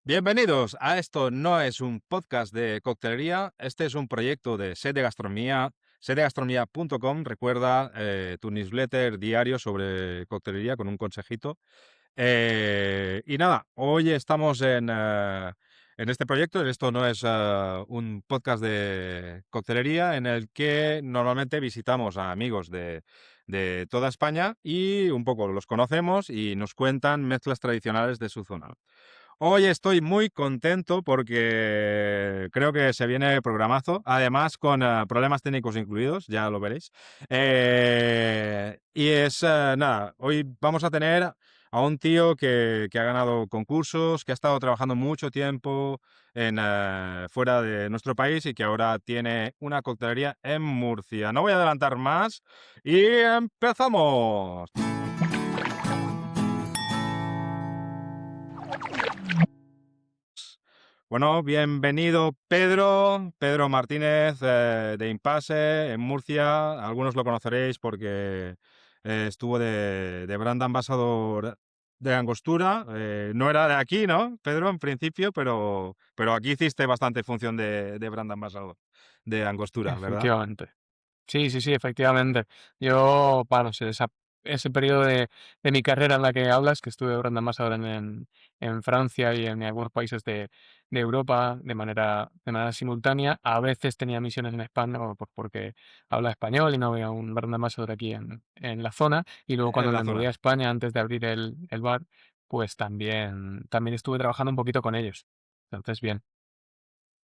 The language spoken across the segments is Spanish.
Bienvenidos a Esto no es un podcast de coctelería, este es un proyecto de Set de Gastronomía, setdegastronomía.com. Recuerda tu newsletter diario sobre coctelería con un consejito. Y nada, hoy estamos en este proyecto. Esto no es un podcast de coctelería en el que normalmente visitamos a amigos de toda España y un poco los conocemos y nos cuentan mezclas tradicionales de su zona. Hoy estoy muy contento porque creo que se viene programazo, además con problemas técnicos incluidos, ya lo veréis. Nada, hoy vamos a tener a un tío que ha ganado concursos, que ha estado trabajando mucho tiempo fuera de nuestro país y que ahora tiene una coctelería en Murcia. No voy a adelantar más y empezamos. Bueno, bienvenido Pedro Martínez de Impase en Murcia. Algunos lo conoceréis porque estuvo de Brand Ambassador de Angostura. No era de aquí, ¿no, Pedro, en principio? Pero aquí hiciste bastante función de Brand Ambassador de Angostura, ¿verdad? Efectivamente. Sí, sí, sí, efectivamente. Yo, bueno, sí, ese periodo de mi carrera en la que hablas, que estuve brand ambassador en Francia y en algunos países de Europa de manera simultánea, a veces tenía misiones en España porque habla español y no había un brand ambassador aquí en la zona. Y luego En cuando la me mudé zona. a España, antes de abrir el bar, pues también estuve trabajando un poquito con ellos. Entonces, bien.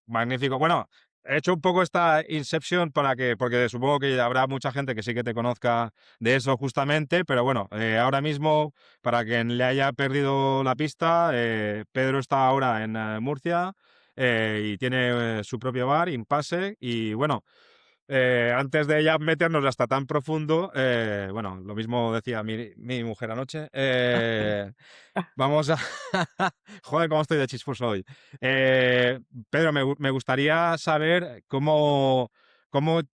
Magnífico. Bueno, he hecho un poco esta Inception porque supongo que habrá mucha gente que sí que te conozca de eso justamente, pero bueno, ahora mismo, para quien le haya perdido la pista, Pedro está ahora en Murcia y tiene su propio bar, Impasse, y bueno, antes de ya meternos hasta tan profundo, bueno, lo mismo decía mi mujer anoche, vamos a... Joder, cómo estoy de chisposo hoy. Eh, Pedro, me gustaría saber cómo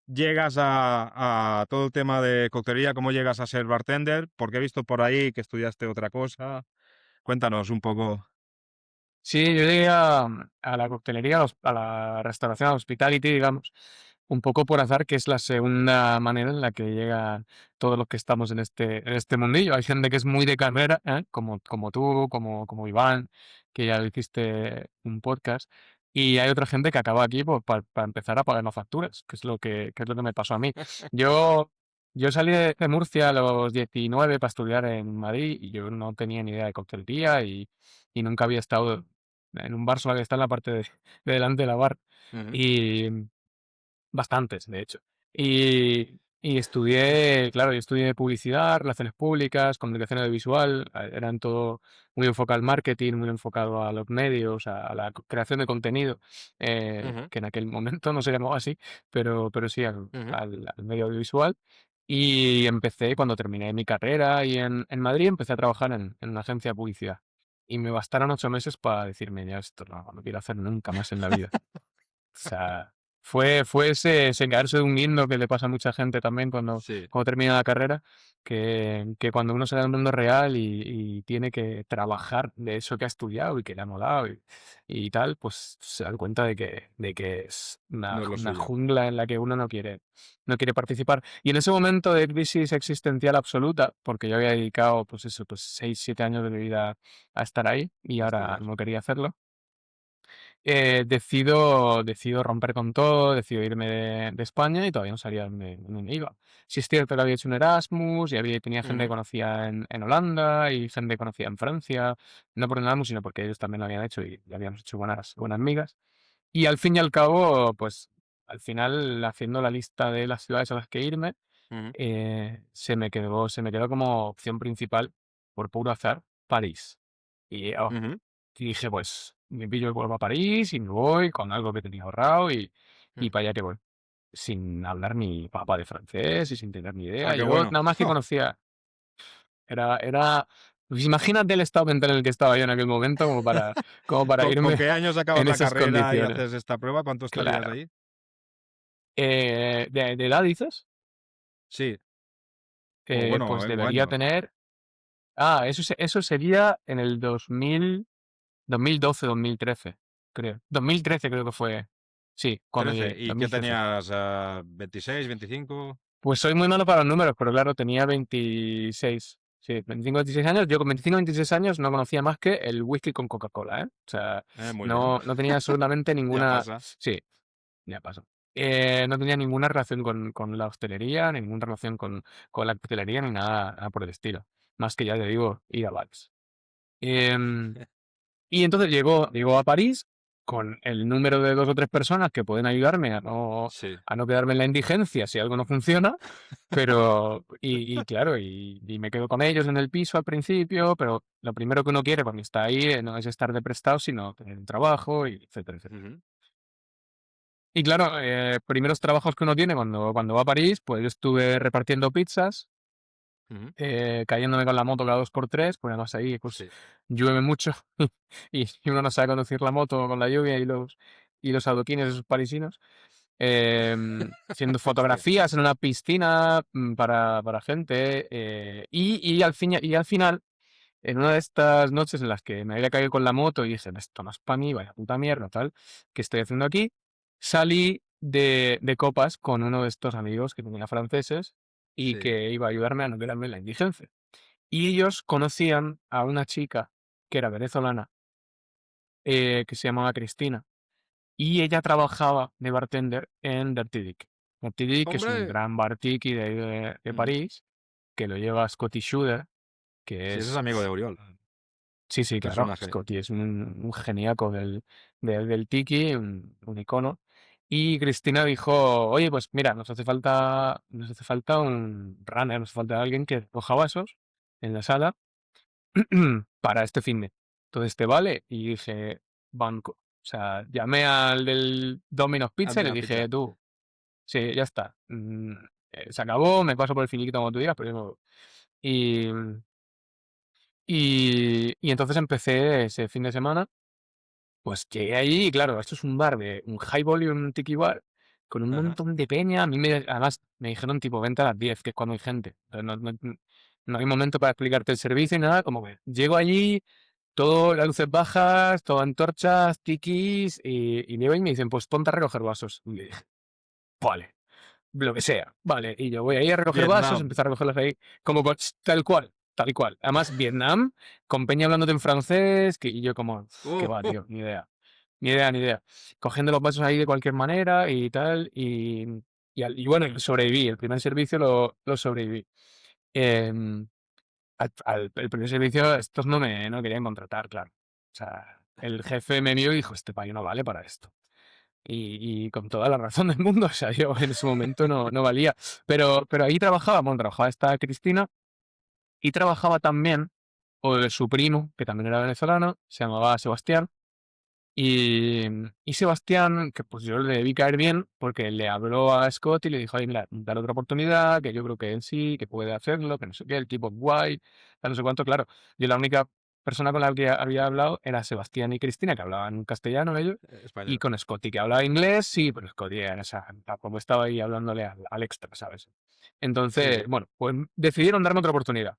llegas a todo el tema de coctelería, cómo llegas a ser bartender, porque he visto por ahí que estudiaste otra cosa. Cuéntanos un poco. Sí, yo llegué a la coctelería, a la restauración, a hospitality, digamos, un poco por azar, que es la segunda manera en la que llegan todos los que estamos en este mundillo. Hay gente que es muy de carrera, ¿eh? Como tú, como Iván, que ya hiciste un podcast, y hay otra gente que acaba aquí pues, para empezar a pagar las facturas, que es lo que me pasó a mí. Yo, yo salí de Murcia a los 19 para estudiar en Madrid y yo no tenía ni idea de coctelería y nunca había estado en un bar, solo había estado en la parte de delante de la bar, Ujú, y bastantes, de hecho. Y estudié, claro, yo estudié publicidad, relaciones públicas, comunicación audiovisual, eran todo muy enfocado al marketing, muy enfocado a los medios, a la creación de contenido, ujú, que en aquel momento no se llamaba así, pero sí al ujú. al al medio audiovisual. Y empecé, cuando terminé mi carrera y en Madrid, empecé a trabajar en una agencia de publicidad. Y me bastaron 8 meses para decirme: "Ya esto no quiero hacer nunca más en la vida". O sea, fue ese caerse de un guindo que le pasa a mucha gente también cuando Sí, cuando termina la carrera, que cuando uno sale al mundo real y tiene que trabajar de eso que ha estudiado y que le ha molado y tal, pues se da cuenta de que es una no es lo una suyo. jungla en la que uno no quiere participar. Y en ese momento de crisis existencial absoluta, porque yo había dedicado, pues eso, pues 6 7 años de mi vida a estar ahí y A ahora estudiar. no quería hacerlo. Decido romper con todo, decido irme de España y todavía no sabía dónde me iba. Sí es cierto que había hecho un Erasmus y tenía gente que Ujú, conocía en Holanda y gente que conocía en Francia, no por un Erasmus, sino porque ellos también lo habían hecho y ya habíamos hecho buenas migas. Y al fin y al cabo, pues al final, haciendo la lista de las ciudades a las que irme, ujú, se me quedó como opción principal, por puro azar, París. Y, ujú, y dije, pues me pillo el vuelo a París y me voy con algo que tenía ahorrado y ujú. para allá que voy. Sin hablar ni papa de francés y sin tener ni Ah, idea. qué Yo bueno. nada más que conocía, pues imagínate el estado mental en el que estaba yo en aquel momento como para ¿Con irme qué años acabas en la esas carrera y condiciones. haces esta prueba? ¿Cuánto estarías Claro. ahí? ¿De edad dices? Sí, o bueno, Pues o debería años. tener. Eso sería en el 2000. 2012, 2013, creo. 2013 creo que fue. Sí, cuando 13. llegué, ¿Y qué 2013. tenías? ¿26, 25? Pues soy muy malo para los números, pero claro, tenía 26. Sí, 25, 26 años. Yo con 25, 26 años no conocía más que el whisky con Coca-Cola, ¿eh? O sea, Muy bien. no tenía absolutamente Ya ninguna. pasa. Sí, ya pasó. No tenía ninguna relación con la hostelería, ni ninguna relación con la coctelería, ni nada por el estilo. Más que ya te digo, ir a bares. Em, y entonces llegó a París con el número de 2 o 3 personas que pueden ayudarme Sí. a no quedarme en la indigencia si algo no funciona, pero y claro, y me quedo con ellos en el piso al principio, pero lo primero que uno quiere cuando está ahí, no es estar de prestado, sino tener un trabajo, y etcétera, etcétera. Ujú, Y claro, primeros trabajos que uno tiene cuando va a París, pues yo estuve repartiendo pizzas, ujú. cayéndome con la moto cada 2 por 3, porque además ahí, pues, Sí. llueve mucho y uno no sabe conducir la moto con la lluvia y los adoquines esos parisinos. Haciendo Hostia. fotografías en una piscina, para gente, y al final, en una de estas noches en las que me había caído con la moto y dije: "Esto no es para mí, vaya puta mierda, tal, ¿qué estoy haciendo aquí?", salí de copas con uno de estos amigos que tenía franceses y Sí. que iba a ayudarme a no quedarme en la indigencia. Y ellos conocían a una chica que era venezolana, que se llamaba Cristina, y ella trabajaba de bartender en Dirty Dick. Dirty Dick es un Hombre. gran bar tiki de ahí de Ujú. París, que lo lleva Scotty Schuyler, que Sí, ese es es amigo de Oriol. sí, sí, claro, Personaje. Scotty es un geniaco del tiki, un icono. Y Cristina dijo: "Oye, pues mira, nos hace falta un runner, nos hace falta alguien que coja vasos en la sala para este finde. Entonces, ¿te vale?". Y dije: "Banco". O sea, llamé al del Domino's Pizza y Hazme le la pizza. dije: "Tú, sí, ya está, se acabó, me paso por el finiquito como tú digas, pero yo me voy". Y, y entonces empecé ese fin de semana, pues llegué allí y claro, esto es un bar de un high volume tiki bar con un Ajá. montón de peña. A mí además me dijeron tipo: "Vente a las 10, que es cuando hay gente". O sea, no hay momento para explicarte el servicio y nada, como que llego allí, todo las luces bajas, todo antorchas, tikis, y me y me dicen: "Pues ponte a recoger vasos". Y le dije: "Vale". Lo que sea, vale. Y yo voy ahí a recoger vasos, Vietnam. empecé a recogerlos ahí, como tal cual, tal cual. Además, Vietnam, con peña hablándote en francés, y yo como, qué va, Oh. tío, ni idea, ni idea, ni idea. Cogiendo los vasos ahí de cualquier manera y tal, y bueno, y sobreviví, el primer servicio lo sobreviví. Em, el primer servicio, estos no querían contratar, claro. O sea, el jefe me vio y dijo: "Este payo no vale para esto". Y con toda la razón del mundo, o sea, yo en ese momento no valía. Pero ahí trabajaba, bueno, trabajaba esta Cristina y trabajaba también, su primo, que también era venezolano, se llamaba Sebastián. Y Sebastián, que pues yo le debí caer bien, porque le habló a Scott y le dijo: "Oye, mira, dale otra oportunidad, que yo creo que él sí, que puede hacerlo, que no sé qué, el tipo es guay, tal, no sé cuánto". Claro, yo la única persona con la que había hablado era Sebastián y Cristina, que hablaban castellano ellos, y Español. con Scotty, que hablaba inglés, sí, pero Scotty, o sea, tampoco estaba ahí hablándole al extra, ¿sabes? Sí, Entonces, sí. bueno, pues decidieron darme otra oportunidad.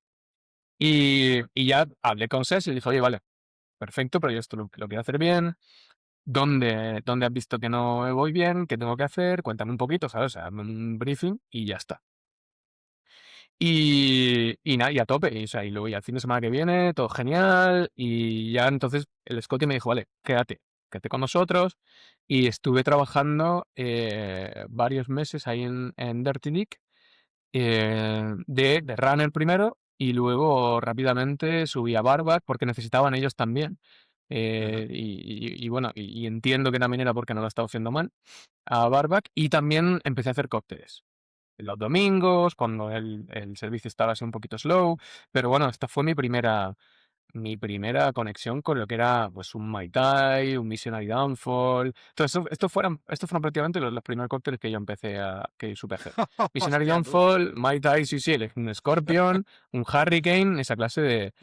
Y ya hablé con Ses y le dije: "Oye, vale, perfecto, pero yo esto lo quiero hacer bien. ¿Dónde has visto que no me voy bien? ¿Qué tengo que hacer? Cuéntame un poquito", ¿sabes? O sea, hazme un briefing y ya está. Y nada, y a tope, y, o sea, y luego ya el fin de semana que viene, todo genial, y ya entonces el Scotty me dijo: "Vale, quédate con nosotros", y estuve trabajando, varios meses ahí en Dirty Dick, de runner primero, y luego rápidamente subí a barback porque necesitaban ellos también. Ajá. Y bueno, y entiendo que también era porque no lo estaba haciendo mal, a barback, y también empecé a hacer cócteles. Los domingos, cuando el servicio estaba así un poquito slow, pero bueno, esta fue mi primera conexión con lo que era, pues, un Mai Tai, un Missionary Downfall. Todo eso, estos fueron prácticamente los primeros cócteles que supe hacer. Missionary Hostia, tú. Downfall, Mai Tai, sí, sí, un Scorpion, un Hurricane, esa clase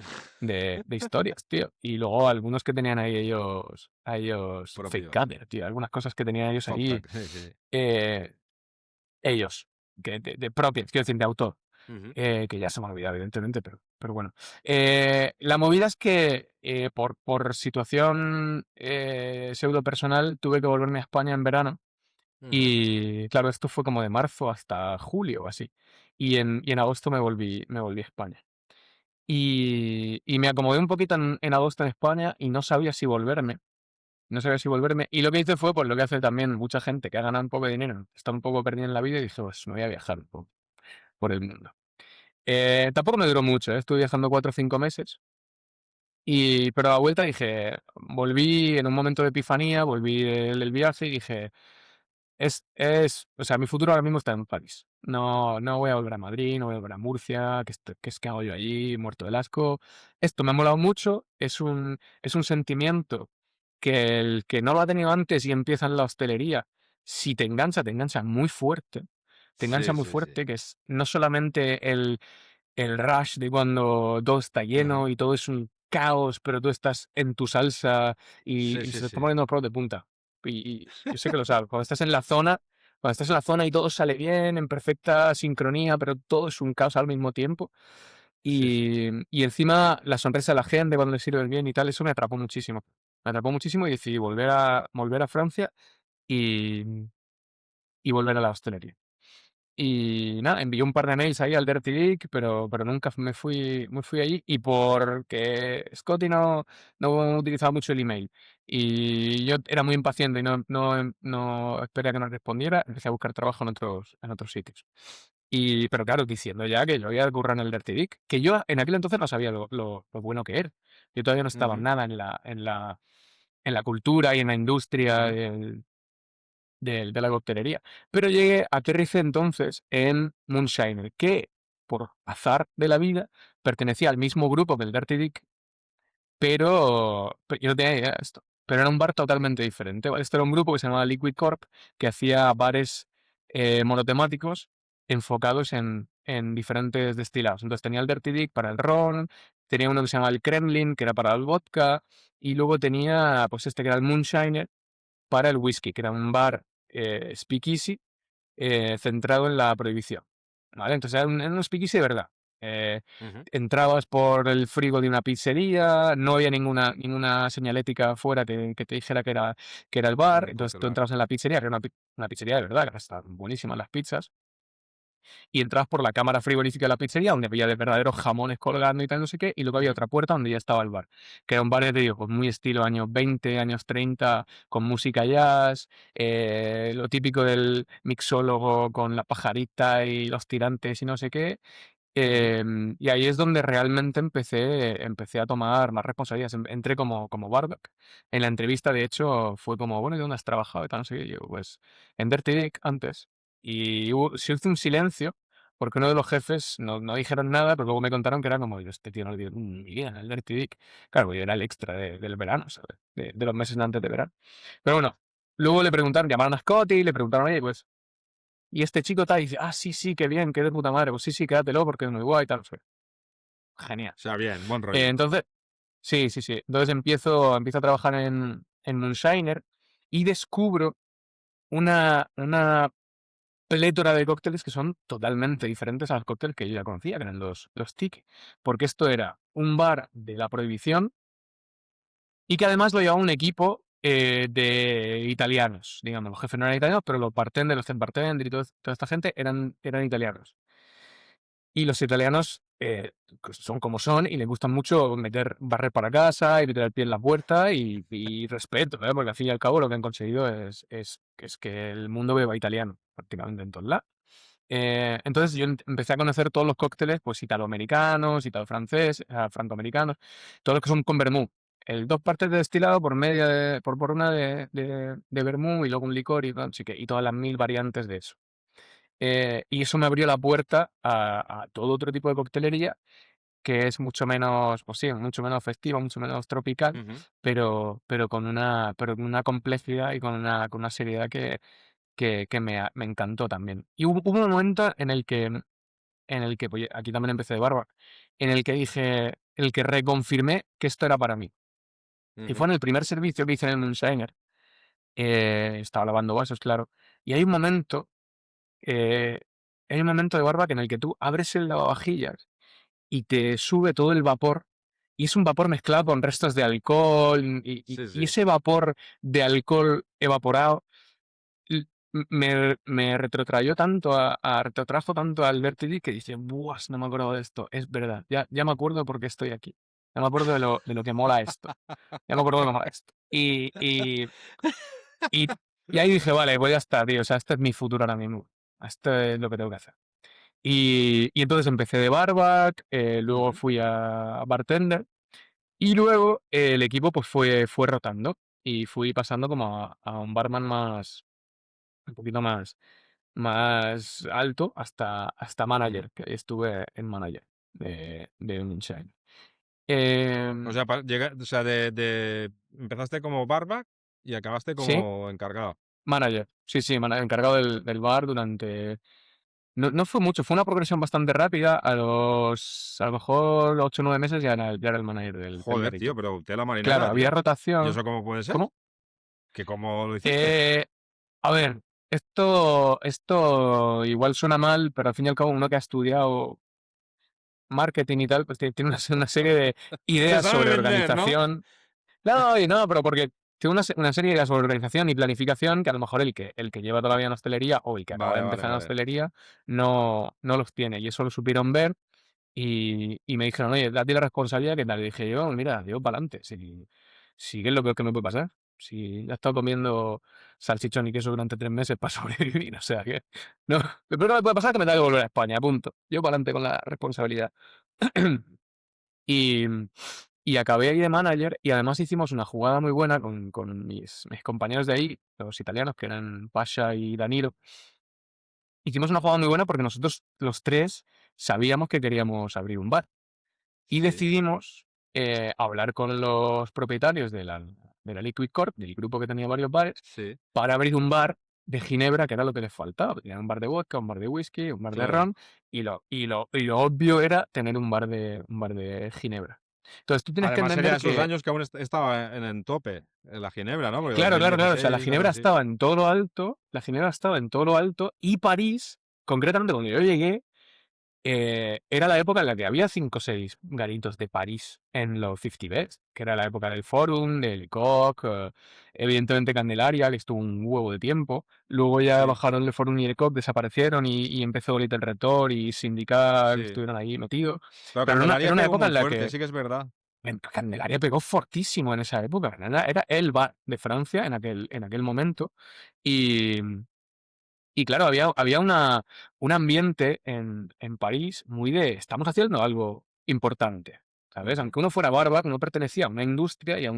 de historias, tío. Y luego algunos que tenían ahí ellos Fake Propios. Cutter, tío, algunas cosas que tenían ellos ahí, Sí, sí. eh, ellos, que de propios, quiero decir, de autor, Ujú. que ya se me ha olvidado, evidentemente, pero pero bueno. La movida es que, por situación, pseudo personal, tuve que volverme a España en verano. Ujú. Y claro, esto fue como de marzo hasta julio o así. Y en agosto me volví a España. Y me acomodé un poquito en agosto en España y no sabía si volverme. No sabía si volverme. Y lo que hice fue, pues lo que hace también mucha gente que ha ganado un poco de dinero, está un poco perdida en la vida y dije, pues me voy a viajar un poco por el mundo. Tampoco me duró mucho, estuve viajando 4 o 5 meses. Pero a la vuelta dije, volví en un momento de epifanía, volví del viaje y dije, o sea, mi futuro ahora mismo está en París. No voy a volver a Madrid, no voy a volver a Murcia, ¿qué hago yo allí, muerto del asco? Esto me ha molado mucho, es un sentimiento que el que no lo ha tenido antes y empieza en la hostelería, si te engancha muy fuerte, te engancha Sí, muy sí, sí. fuerte, que es no solamente el rush de cuando todo está Ujú. lleno y todo es un caos, pero tú estás en tu salsa Sí, y sí, se te está sí. poniendo los pelos de punta. Y yo sé que lo sabes, cuando estás en la zona y todo sale bien, en perfecta sincronía, pero todo es un caos al mismo tiempo. Sí, sí. Y encima la sonrisa de la gente cuando le sirve el bien y tal, eso me atrapó muchísimo. Me atrapó muchísimo y decidí volver a Francia y, y volver a la hostelería. Y nada, envié un par de mails ahí al Dirty Dick, pero nunca me fui allí. Y porque Scotty no utilizaba mucho el email y yo era muy impaciente y no esperé a que nos respondiera, empecé a buscar trabajo en otros sitios. Pero claro, diciendo ya que yo había currado en el Dirty Dick, que yo en aquel entonces no sabía lo bueno que era. Yo todavía no estaba Ujú, nada en la cultura y en la industria ujú, de la coctelería. Pero llegué, aterricé entonces en Moonshiner, que por azar de la vida pertenecía al mismo grupo que el Dirty Dick, pero yo no tenía ni idea de esto. Pero era un bar totalmente diferente, ¿vale? Este era un grupo que se llamaba Liquid Corp, que hacía bares monotemáticos enfocados en diferentes destilados. Entonces tenía el Dirty Dick para el ron, tenía uno que se llamaba el Kremlin, que era para el vodka, y luego tenía pues este que era el Moonshiner para el whisky, que era un bar speakeasy centrado en la prohibición, ¿vale? Entonces era un speakeasy de verdad. Eh, ujú. Entrabas por el frigo de una pizzería, no había ninguna señalética afuera que te dijera que era el bar, Un entonces tú rótulo. entrabas en la pizzería, que era una pizzería de verdad, que estaban buenísimas las pizzas, y entrabas por la cámara frigorífica de la pizzería, donde había de verdaderos jamones colgando y tal, no sé qué, y luego había Ujú, otra puerta donde ya estaba el bar, que era un bar, ya te digo, pues muy estilo años 20, años 30, con música jazz, lo típico del mixólogo con la pajarita y los tirantes y no sé qué. ujú, Y ahí es donde realmente empecé a tomar más responsabilidades. Entré como barback. En la entrevista, de hecho, fue como, bueno, ¿y dónde has trabajado? Y tal, no sé qué. Y yo, pues, en Dirty Dick antes. Y se hizo un silencio, porque uno de los jefes no dijeron nada, pero luego me contaron que era como, yo, este tío no le dio ni idea en el Dirty Dick. Claro, yo era el extra del verano, ¿sabes? De los meses antes de verano. Pero bueno, luego le preguntaron, llamaron a Scotty, le preguntaron, oye, pues, y este chico tal, y dice, ah, sí, sí, qué bien, qué de puta madre, pues sí, sí, quédatelo porque es muy guay y tal. Genial. O sea, bien, buen rollo. Entonces, sí, sí, sí. Entonces empiezo a trabajar en Moonshiner y descubro una plétora de cócteles que son totalmente diferentes a los cócteles que yo ya conocía, que eran los tiki. Porque esto era un bar de la prohibición y que además lo llevaba un equipo de italianos. Digamos, los jefes no eran italianos, pero los bartenders, los head bartender y toda esta gente eran italianos. Y los italianos son como son y les gusta mucho barrer para casa y meter el pie en la puerta y respeto, porque al fin y al cabo lo que han conseguido es que el mundo beba italiano prácticamente en todos lados. Entonces yo empecé a conocer todos los cócteles, pues italoamericanos, italo-francés, francoamericanos, todos los que son con vermú. El dos partes de destilado por una de vermú y luego un licor y, así que, y todas las mil variantes de eso. Y eso me abrió la puerta a todo otro tipo de coctelería que es mucho menos, pues sí, mucho menos festiva, mucho menos tropical, ujú, pero con una complejidad y con una seriedad que me encantó también. Y hubo un momento en el que, pues aquí también empecé de barba, en el que dije, el que reconfirmé que esto era para mí. Y ujú, fue en el primer servicio que hice en el Moonshiner. Estaba lavando vasos, claro. Y eh, hay un momento de barba en el que tú abres el lavavajillas y te sube todo el vapor, y es un vapor mezclado con restos de alcohol, y Sí, sí. ese vapor de alcohol evaporado me retrotrayó tanto retrotrajo tanto al Vertigo que dice, ¡buah! No me acuerdo de esto. Es verdad, ya me acuerdo porque estoy aquí. Ya me acuerdo de lo que mola esto. Ya me acuerdo de lo que mola esto. Y, y ahí dije, vale, pues ya está, tío. O sea, este es mi futuro ahora mismo. Esto es lo que tengo que hacer. Y entonces empecé de barback, luego fui a bartender, y luego el equipo pues fue rotando. Y fui pasando como a un barman un poquito más alto hasta manager, que estuve en manager de Moonshine. O Em, sea, o sea, empezaste como barback y acabaste sí, como encargado. manager. Sí, sí, encargado del bar durante... No fue mucho, fue una progresión bastante rápida. A lo mejor 8 o 9 meses ya era el manager del Joder, tío, garito. pero tela Claro, marinera, había tío. ¿Y rotación. eso cómo puede ser? ¿Cómo? ¿Que cómo lo hiciste? Eh, a ver, esto igual suena mal, pero al fin y al cabo uno que ha estudiado marketing y tal, pues tiene una serie de Se ideas sabe sobre vender, ¿no? organización. No, y no, pero porque tiene una serie de ideas sobre organización y planificación que a lo mejor el que lleva todavía en hostelería o el que acaba de Vale, vale, empezar en vale. hostelería no los tiene. Y eso lo supieron ver y me dijeron, oye, date la responsabilidad, ¿qué tal? Y dije yo, mira, yo para adelante. Si ¿qué es lo peor que me puede pasar? Si ya he estado comiendo salchichón y queso durante 3 meses para sobrevivir, o sea que... No, lo peor que me puede pasar es que me tenga que volver a España, punto. Yo para adelante con la responsabilidad. Y, y acabé ahí de manager y además hicimos una jugada muy buena con mis compañeros de ahí, los italianos, que eran Pasha y Danilo. Hicimos una jugada muy buena porque nosotros los tres sabíamos que queríamos abrir un bar y Sí, decidimos hablar con los propietarios de la Liquid Corp, del grupo que tenía varios bares, sí, para abrir un bar de Ginebra, que era lo que les faltaba. Tenían un bar de vodka, un bar de whisky, un bar de claro. ron, y lo obvio era tener un bar de Ginebra. Entonces tú tienes que Además serían entender esos que, años que aún estaba en tope, en la Ginebra, ¿no? Porque claro, claro, claro, o sea, la 2016, algo Ginebra así. estaba en todo lo alto, la Ginebra estaba en todo lo alto, y París, concretamente cuando yo llegué, era la época en la que había 5 o 6 garitos de París en los 50 Best, que era la época del Forum, del Coq, evidentemente Candelaria, que estuvo un huevo de tiempo. Luego ya Sí, bajaron el Forum y el Coq, desaparecieron y empezó Little Red Door y Syndical, que sí. estuvieron ahí metidos. Pero Pero era Candelaria una pegó época muy en la fuerte, que sí que es verdad. Candelaria pegó fortísimo en esa época. Era el bar de Francia en aquel momento. Y, y claro, había un ambiente en París muy de estamos haciendo algo importante, ¿sabes? Ujú, Aunque uno fuera barback, uno pertenecía a una industria y a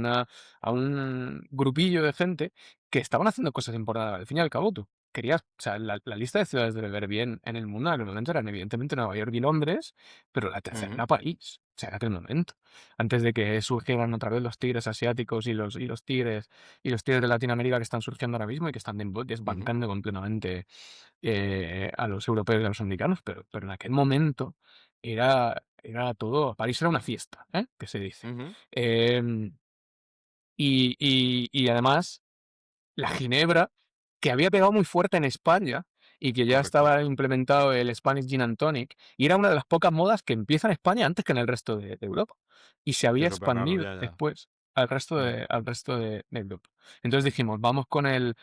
un grupillo de gente que estaban haciendo cosas importantes. Al fin y al cabo, tú querías, o sea, la lista de ciudades de beber bien en el mundo en aquel momento eran evidentemente Nueva York y Londres, pero la tercera ujú, era París, o sea, en aquel momento. Antes de que surgieran otra vez los tigres asiáticos y los tigres de Latinoamérica que están surgiendo ahora mismo y que están ujú, desbancando completamente a los europeos y a los americanos, pero en aquel momento era todo, París era una fiesta, ¿eh? Que se dice. ujú. Em, y además, la ginebra, que había pegado muy fuerte en España y que ya Correcto. estaba implementado el Spanish Gin and Tonic, y era una de las pocas modas que empieza en España antes que en el resto de Europa. Y se Qué había súper raro, expandido ya, ya. después al resto Mm, de Europa. Entonces dijimos, vamos con el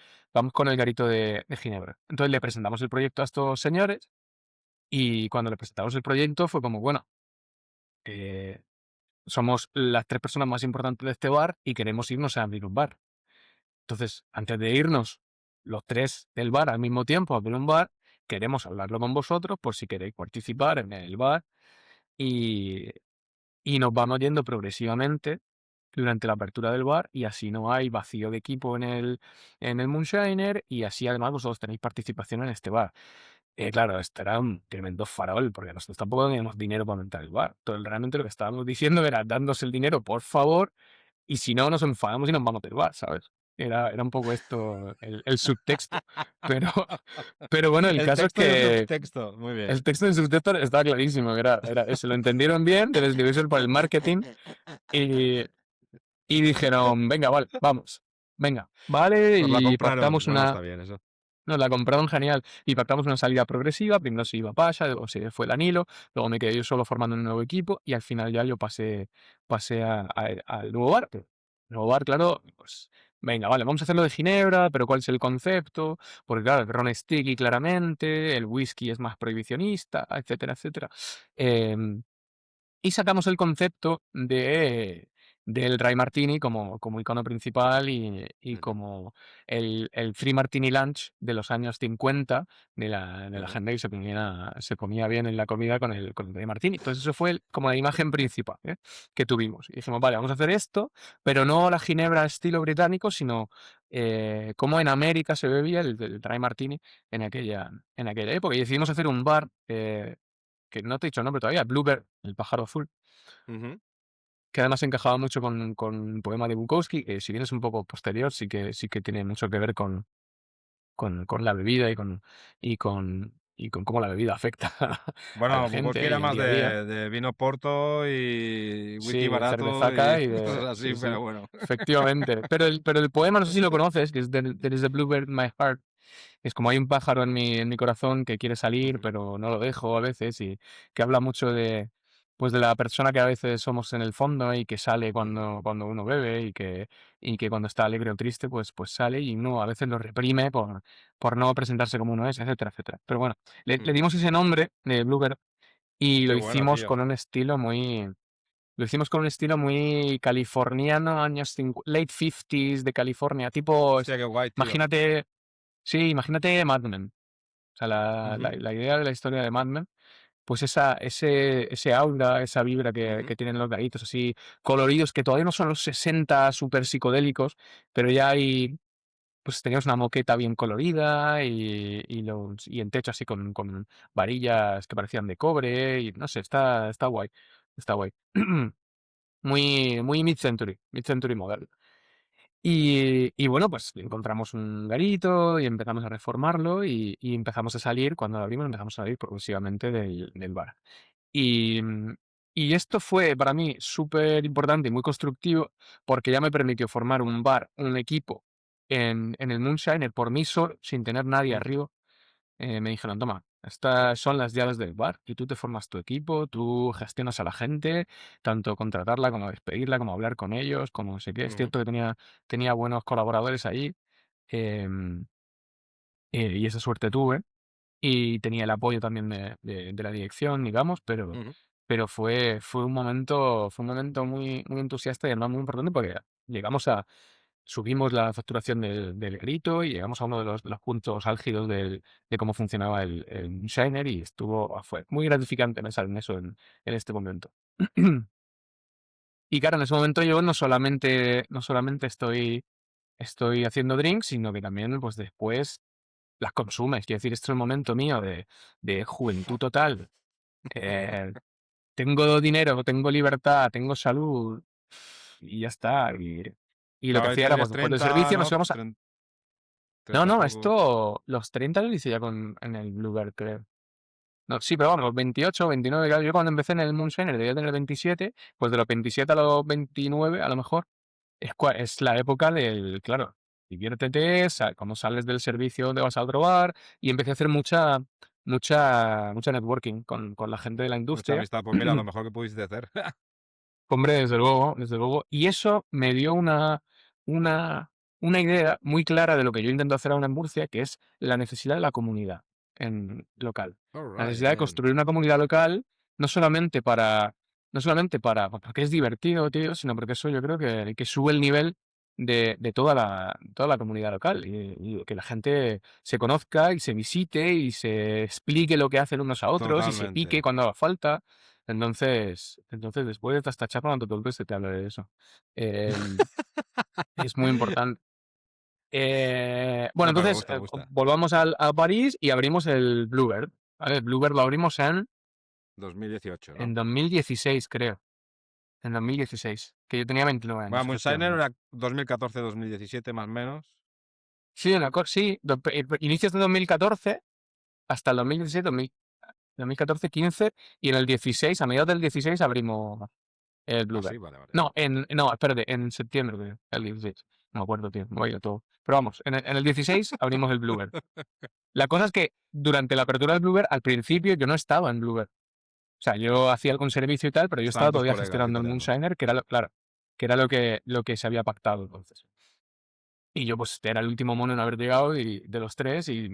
garito de Ginebra. Entonces le presentamos el proyecto a estos señores y cuando le presentamos el proyecto fue como, bueno, eh, somos las 3 personas más importantes de este bar y queremos irnos a abrir un bar. Entonces, antes de irnos los 3 del bar al mismo tiempo a abrir un bar, queremos hablarlo con vosotros por si queréis participar en el bar y, y nos vamos yendo progresivamente durante la apertura del bar y así no hay vacío de equipo en el Moonshiner y así además vosotros tenéis participación en este bar. Claro, esto era un tremendo farol porque nosotros tampoco teníamos dinero para montar el bar. Realmente lo que estábamos diciendo era dándos el dinero, por favor, y si no, nos enfadamos y nos vamos del bar, ¿sabes? Era un poco esto el subtexto. Pero, pero bueno, el El caso es texto y el que subtexto, muy el bien. texto del subtexto estaba clarísimo, que era eso, lo entendieron bien, les debió ser por el marketing, y, y dijeron, venga, vale, vamos, venga, vale, Os la y compraron. pactamos Bueno, una... está bien eso. Nos la compraron genial y pactamos una salida progresiva. Primero se iba Pasha, luego se fue Danilo, luego me quedé yo solo formando un nuevo equipo y al final ya yo pasé al nuevo bar. El nuevo bar, claro, pues venga, vale, vamos a hacerlo de Ginebra, pero ¿cuál es el concepto? Porque claro, el ron es sticky claramente, el whisky es más prohibicionista, etcétera, etcétera. Em, y sacamos el concepto del Dry Martini como icono principal y Ujú, como el Free Martini Lunch de los años 50 de la ujú, gente que se comía bien en la comida con el Dry Martini. Entonces, eso fue como la imagen principal, que tuvimos. Y dijimos, vale, vamos a hacer esto, pero no la ginebra estilo británico, sino como en América se bebía el Dry Martini en aquella época. Y decidimos hacer un bar. Que no te he dicho el nombre todavía, Bluebird, el pájaro azul, ujú, que además encajaba mucho con un poema de Bukowski, que si bien es un poco posterior, sí que tiene mucho que ver con la bebida y con cómo la bebida afecta a la Bueno, Bukowski gente y era el más día a día. de vino porto y whisky Sí, de barato y cervezaca y cosas de... así, Sí, sí, pero bueno. efectivamente. Pero el poema, no sé si lo conoces, que es There is a bluebird in my heart. Es como hay un pájaro en mi corazón que quiere salir, ujú, pero no lo dejo a veces, y que habla mucho pues de la persona que a veces somos en el fondo y que sale ujú, cuando uno bebe y que cuando está alegre o triste, pues sale y uno a veces lo reprime por no presentarse como uno es, etcétera, etcétera. Pero bueno, le ujú. dimos ese nombre de Bluebird y Qué bueno, tío. lo hicimos con un estilo muy californiano, late 50s de California, tipo, Hostia, qué guay, tío. imagínate, sí, imagínate Mad Men. O sea, la, la, Ujú, la idea de la historia de Mad Men, pues ese aura, esa vibra que, ujú, que tienen los garitos así coloridos, que todavía no son los 60 súper psicodélicos, pero ya pues teníamos una moqueta bien colorida y en techo así con varillas que parecían de cobre y no sé, está guay, está guay. Muy, muy mid-century model. Y bueno, pues encontramos un garito y empezamos a reformarlo y empezamos a salir, cuando lo abrimos empezamos a salir progresivamente del bar. Y, y esto fue para mí súper importante y muy constructivo porque ya me permitió formar un bar, un equipo en el Moonshiner por mí solo, sin tener nadie ujú, arriba. Me dijeron, toma, estas son las llaves del bar y tú te formas tu equipo, tú gestionas a la gente, tanto contratarla como despedirla, como hablar con ellos, como no sé qué. Es ujú, cierto que tenía buenos colaboradores allí, em, y esa suerte tuve. Y tenía el apoyo también de la dirección, digamos, pero, ujú, pero fue un momento muy, muy entusiasta y además muy importante porque subimos la facturación del grito y llegamos a uno de los puntos álgidos de cómo funcionaba el Shiner y fue muy gratificante pensar en eso en este momento. Y claro, en ese momento yo no solamente estoy haciendo drinks, sino que también pues después las consumes. Quiero decir, este es el momento mío de juventud total. Eh, tengo dinero, tengo libertad, tengo salud y ya está. Y lo que Claro, ahí hacía era, pues tendrías después del 30, servicio nos ¿no? íbamos a... No, 30 y no, poco. esto, los 30 lo hice ya en el Bluebird, creo. No, sí, pero vamos, los 28, 29, claro, yo cuando empecé en el Moonshiner debía tener 27, pues de los 27 a los 29, a lo mejor, es la época del, claro, diviértete, cuando sales del servicio te vas a otro bar, y empecé a hacer mucha networking con la gente de la Mucha industria. amistad. Pues mira, lo mejor que pudiste hacer. Hombre, desde luego, desde luego. Y eso me dio una, una idea muy clara de lo que yo intento hacer ahora en Murcia, que es la necesidad de la comunidad local. all La right, necesidad de man. construir una comunidad local, no solamente para porque es divertido, tío, sino porque eso yo creo que sube el nivel de toda la comunidad local y que la gente se conozca y se visite y se explique lo que hacen unos a otros y se pique Totalmente. cuando haga falta. Entonces después de esta charla, cuando te te hablo de eso. Em, es muy importante. Bueno, No, pero me entonces, gusta, me gusta. volvamos a París y abrimos el Bluebird, ¿vale? El Bluebird lo abrimos en 2018, en ¿no? 2016, creo, en 2016, que yo tenía 29 Bueno, años, Moonshiner efectivamente. era 2014-2017 más o menos. Sí, sí, inicios de 2014 hasta el 2017, 2014, 15, y en el 16, a mediados del 16 abrimos el Ah, sí, Bluebird. vale, vale. No, espérate, en septiembre, creo, el 16. No me acuerdo, tío, me voy a todo. Pero vamos, en el 16 abrimos el Bluebird. La cosa es que durante la apertura del Bluebird, al principio yo no estaba en Bluebird. O sea, yo hacía algún servicio y tal, pero yo Estaban estaba tus todavía colegas gestionando el italianos. Moonshiner, que era claro, que era lo que se había pactado entonces. Y yo, pues, era el último mono en haber llegado de los tres y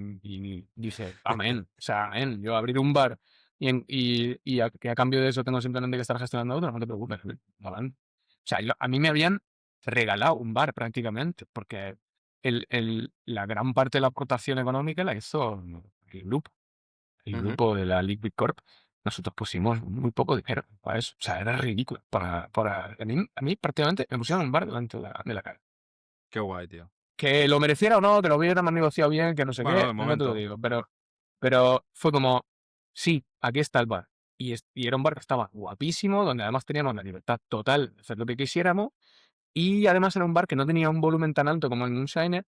dije, amén, o sea, amén. Yo abrir un bar que a cambio de eso tengo simplemente que estar gestionando otro, no te preocupes, adelante. O sea, a mí me habían regalado un bar prácticamente, porque la gran parte de la aportación económica la hizo el grupo, el Ujú. grupo de la Liquid Corp. Nosotros pusimos muy poco dinero para eso. O sea, era ridículo. A mí prácticamente me pusieron un bar delante de la cara. Qué guay, tío. Que lo mereciera o no, que lo hubiéramos negociado bien, que no sé Bueno, qué, de no te lo momento. digo, pero fue como, sí, aquí está el bar. Y era un bar que estaba guapísimo, donde además teníamos la libertad total de hacer lo que quisiéramos, y además era un bar que no tenía un volumen tan alto como el Moonshiner,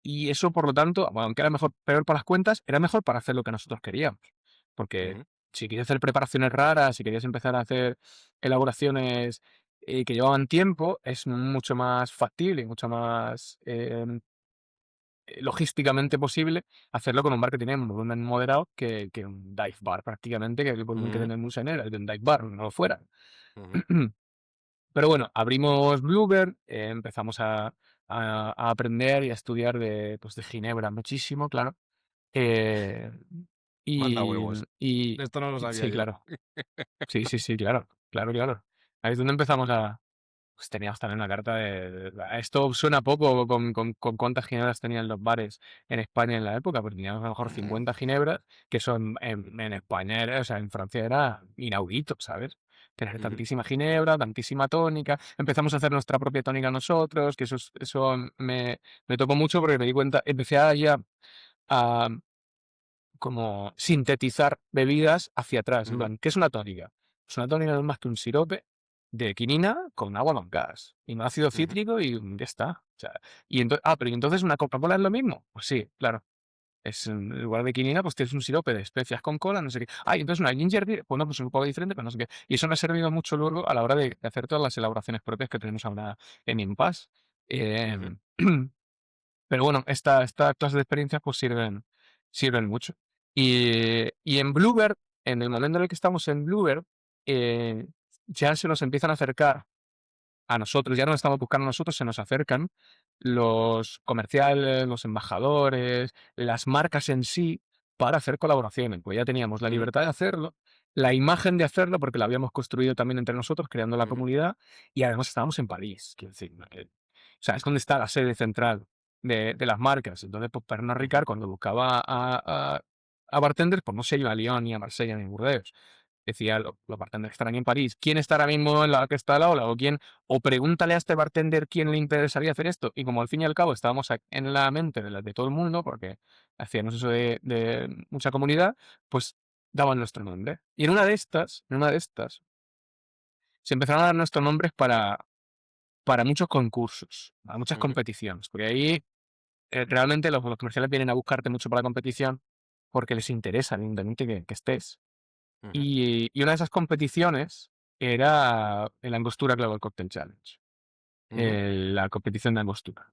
y eso, por lo tanto, bueno, aunque era peor para las cuentas, era mejor para hacer lo que nosotros queríamos. Porque Ujú. si querías hacer preparaciones raras, si querías empezar a hacer elaboraciones que llevaban tiempo, es mucho más factible y mucho más logísticamente posible hacerlo con un bar que tiene un volumen moderado que un dive bar prácticamente, que el volumen que Ujú. tiene el Moonshiner era el de un dive bar, no lo fuera. Ujú. Pero bueno, abrimos Bluebird, empezamos a aprender y a estudiar pues, de Ginebra muchísimo, claro. Eh, Manda y, huevos. y Esto no lo sabía sí, yo. claro. Sí, sí, sí, claro. Claro, claro. Ahí es donde empezamos pues teníamos también una carta esto suena poco con cuántas ginebras tenían los bares en España en la época, pues teníamos a lo mejor 50 ginebras, que son en España, o sea, en Francia era inaudito, ¿sabes? Tener Ujú. tantísima ginebra, tantísima tónica. Empezamos a hacer nuestra propia tónica nosotros, que eso me tocó mucho porque me di cuenta, empecé ya a como sintetizar bebidas hacia atrás. En Ujú. plan, ¿qué es una tónica? Pues una tónica no es más que un sirope de quinina con agua con gas y un ácido Ujú. cítrico y ya está. O sea, pero ¿y entonces una Coca-Cola es lo mismo? Pues sí, claro. En lugar de quinina, pues tienes un sirope de especias con cola, no sé qué. Ah, y entonces una ginger beer, pues no, pues es un poco diferente, pero no sé qué. Y eso me ha servido mucho luego a la hora de hacer todas las elaboraciones propias que tenemos ahora en Impas. Ujú. Pero bueno, esta clase de experiencias pues sirven mucho. Y en Bluebird, en el momento en el que estamos en Bluebird, ya se nos empiezan a acercar a nosotros, ya no estamos buscando a nosotros, se nos acercan los comerciales, los embajadores, las marcas en sí, para hacer colaboraciones. Pues ya teníamos la Ujú. libertad de hacerlo, la imagen de hacerlo, porque la habíamos construido también entre nosotros, creando la Ujú. comunidad, y además estábamos en París, quiero decir, o sea, es donde está la sede central de las marcas. Entonces, pues Pernod Ujú. Ricard, cuando buscaba a bartenders, pues no se iba a Lyon, ni a Marsella, ni a Burdeos. Decía, los bartenders que estarán en París, ¿quién está ahora mismo en la que está a la ola? O pregúntale a este bartender quién le interesaría hacer esto. Y como al fin y al cabo estábamos en la mente de todo el mundo, porque hacíamos eso de mucha comunidad, pues daban nuestro nombre. Y en una de estas, se empezaron a dar nuestros nombres para muchos concursos, para muchas Ujú. competiciones. Porque ahí realmente los comerciales vienen a buscarte mucho para la competición porque les interesa, evidentemente, que estés. Ujú. Y una de esas competiciones era el Angostura Global Cocktail Challenge, Ujú. la competición de Angostura.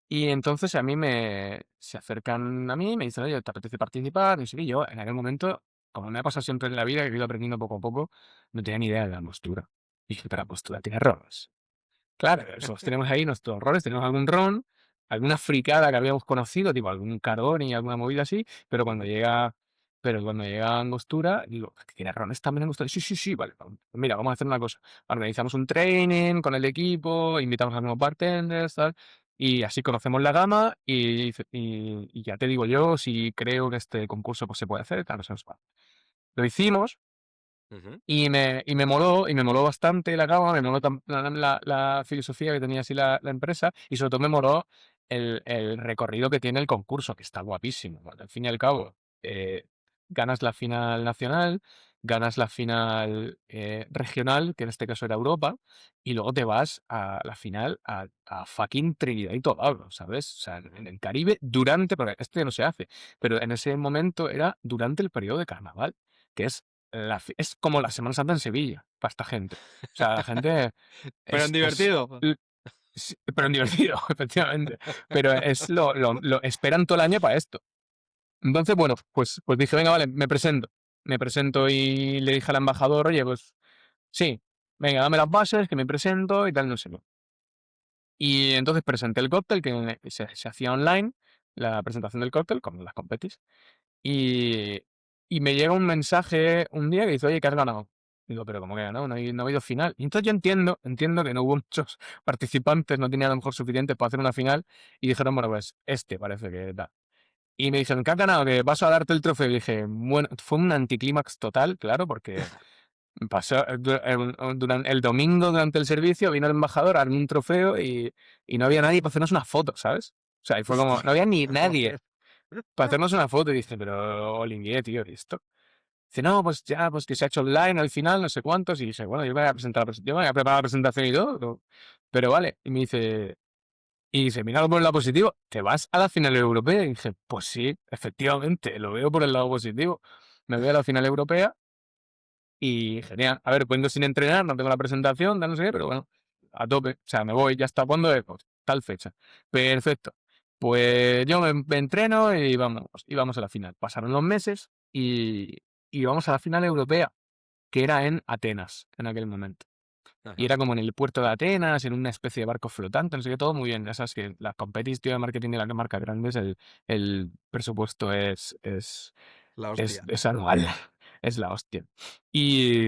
Y entonces se acercan a mí y me dicen, oye, ¿te apetece participar? Y sí, yo en aquel momento, como me ha pasado siempre en la vida, que he ido aprendiendo poco a poco, no tenía ni idea de la Angostura. Y dije, pero Angostura tiene errores. Claro, nosotros tenemos ahí nuestros roles, tenemos algún ron, alguna fricada que habíamos conocido, tipo algún Caroni, alguna movida así, pero cuando Ujú. llega, pero cuando llega Angostura, digo, ¿tiene rones también Angostura? Sí, sí, sí, vale, pues mira, vamos a hacer una cosa. Organizamos un training con el equipo, invitamos a algunos bartenders, tal, y así conocemos la gama y ya te digo yo si creo que este concurso pues, se puede hacer, tal, no sé, no sé cuál. Lo hicimos Ujú. y me moló bastante la gama, me moló la filosofía que tenía así la empresa y sobre todo me moló el recorrido que tiene el concurso, que está guapísimo. Bueno, al fin y al cabo, ganas la final nacional, ganas la final regional, que en este caso era Europa, y luego te vas a la final a fucking Trinidad y Tobago, ¿sabes? O sea, en Ujú. el Caribe porque esto ya no se hace, pero en ese momento era durante el periodo de carnaval, que es como la Semana Santa en Sevilla para esta gente. O sea, la gente Pero en es divertido. Sí, pero en divertido, efectivamente. Pero es lo esperan todo el año para esto. Entonces, bueno, pues dije, venga, vale, me presento. Me presento y le dije al embajador, oye, pues sí, venga, dame las bases, que me presento y tal, no sé qué. Y entonces presenté el cóctel, que se hacía online, la presentación del cóctel, con las competis. Y, y me llega un mensaje un día que dice, oye, que has ganado. Digo, pero ¿cómo que he ganado? No ha habido final. Y entonces yo entiendo que no hubo muchos participantes, no tenía a lo mejor suficientes para hacer una final. Y dijeron, bueno, pues este parece que da. Y me dijeron, ¿qué has ganado? Que paso a darte el trofeo. Y dije, bueno, fue un anticlímax total, claro, porque pasó durante el domingo, durante el servicio, vino el embajador a darme un trofeo y no había nadie para hacernos una foto, ¿sabes? O sea, y fue como, Hostia, no había ni nadie joder. para hacernos una foto. Y dice, pero Olivier, tío, ¿y esto? Dice, no, pues ya, pues que se ha hecho online al final, no sé cuántos. Y dice, bueno, yo me voy a presentar, yo me voy a preparar la presentación y todo, pero vale. Y dice, mira por el lado positivo, ¿te vas a la final europea? Y dije, pues sí, efectivamente, lo veo por el lado positivo. Me voy a la final europea y genial. A ver, vengo sin entrenar, no tengo la presentación, tal, no sé qué, pero bueno, a tope. O sea, me voy, ya está. ¿Cuándo es? Pues, tal fecha. Perfecto. Pues yo me entreno y vamos a la final. Pasaron los meses y vamos a la final europea, que era en Atenas en aquel momento. Y Ajá. era como en el puerto de Atenas, en una especie de barco flotante, no sé qué, todo muy bien. Ya sabes que las competiciones de marketing de las marcas grandes, el presupuesto La es, hostia. es anual, es la hostia. Y,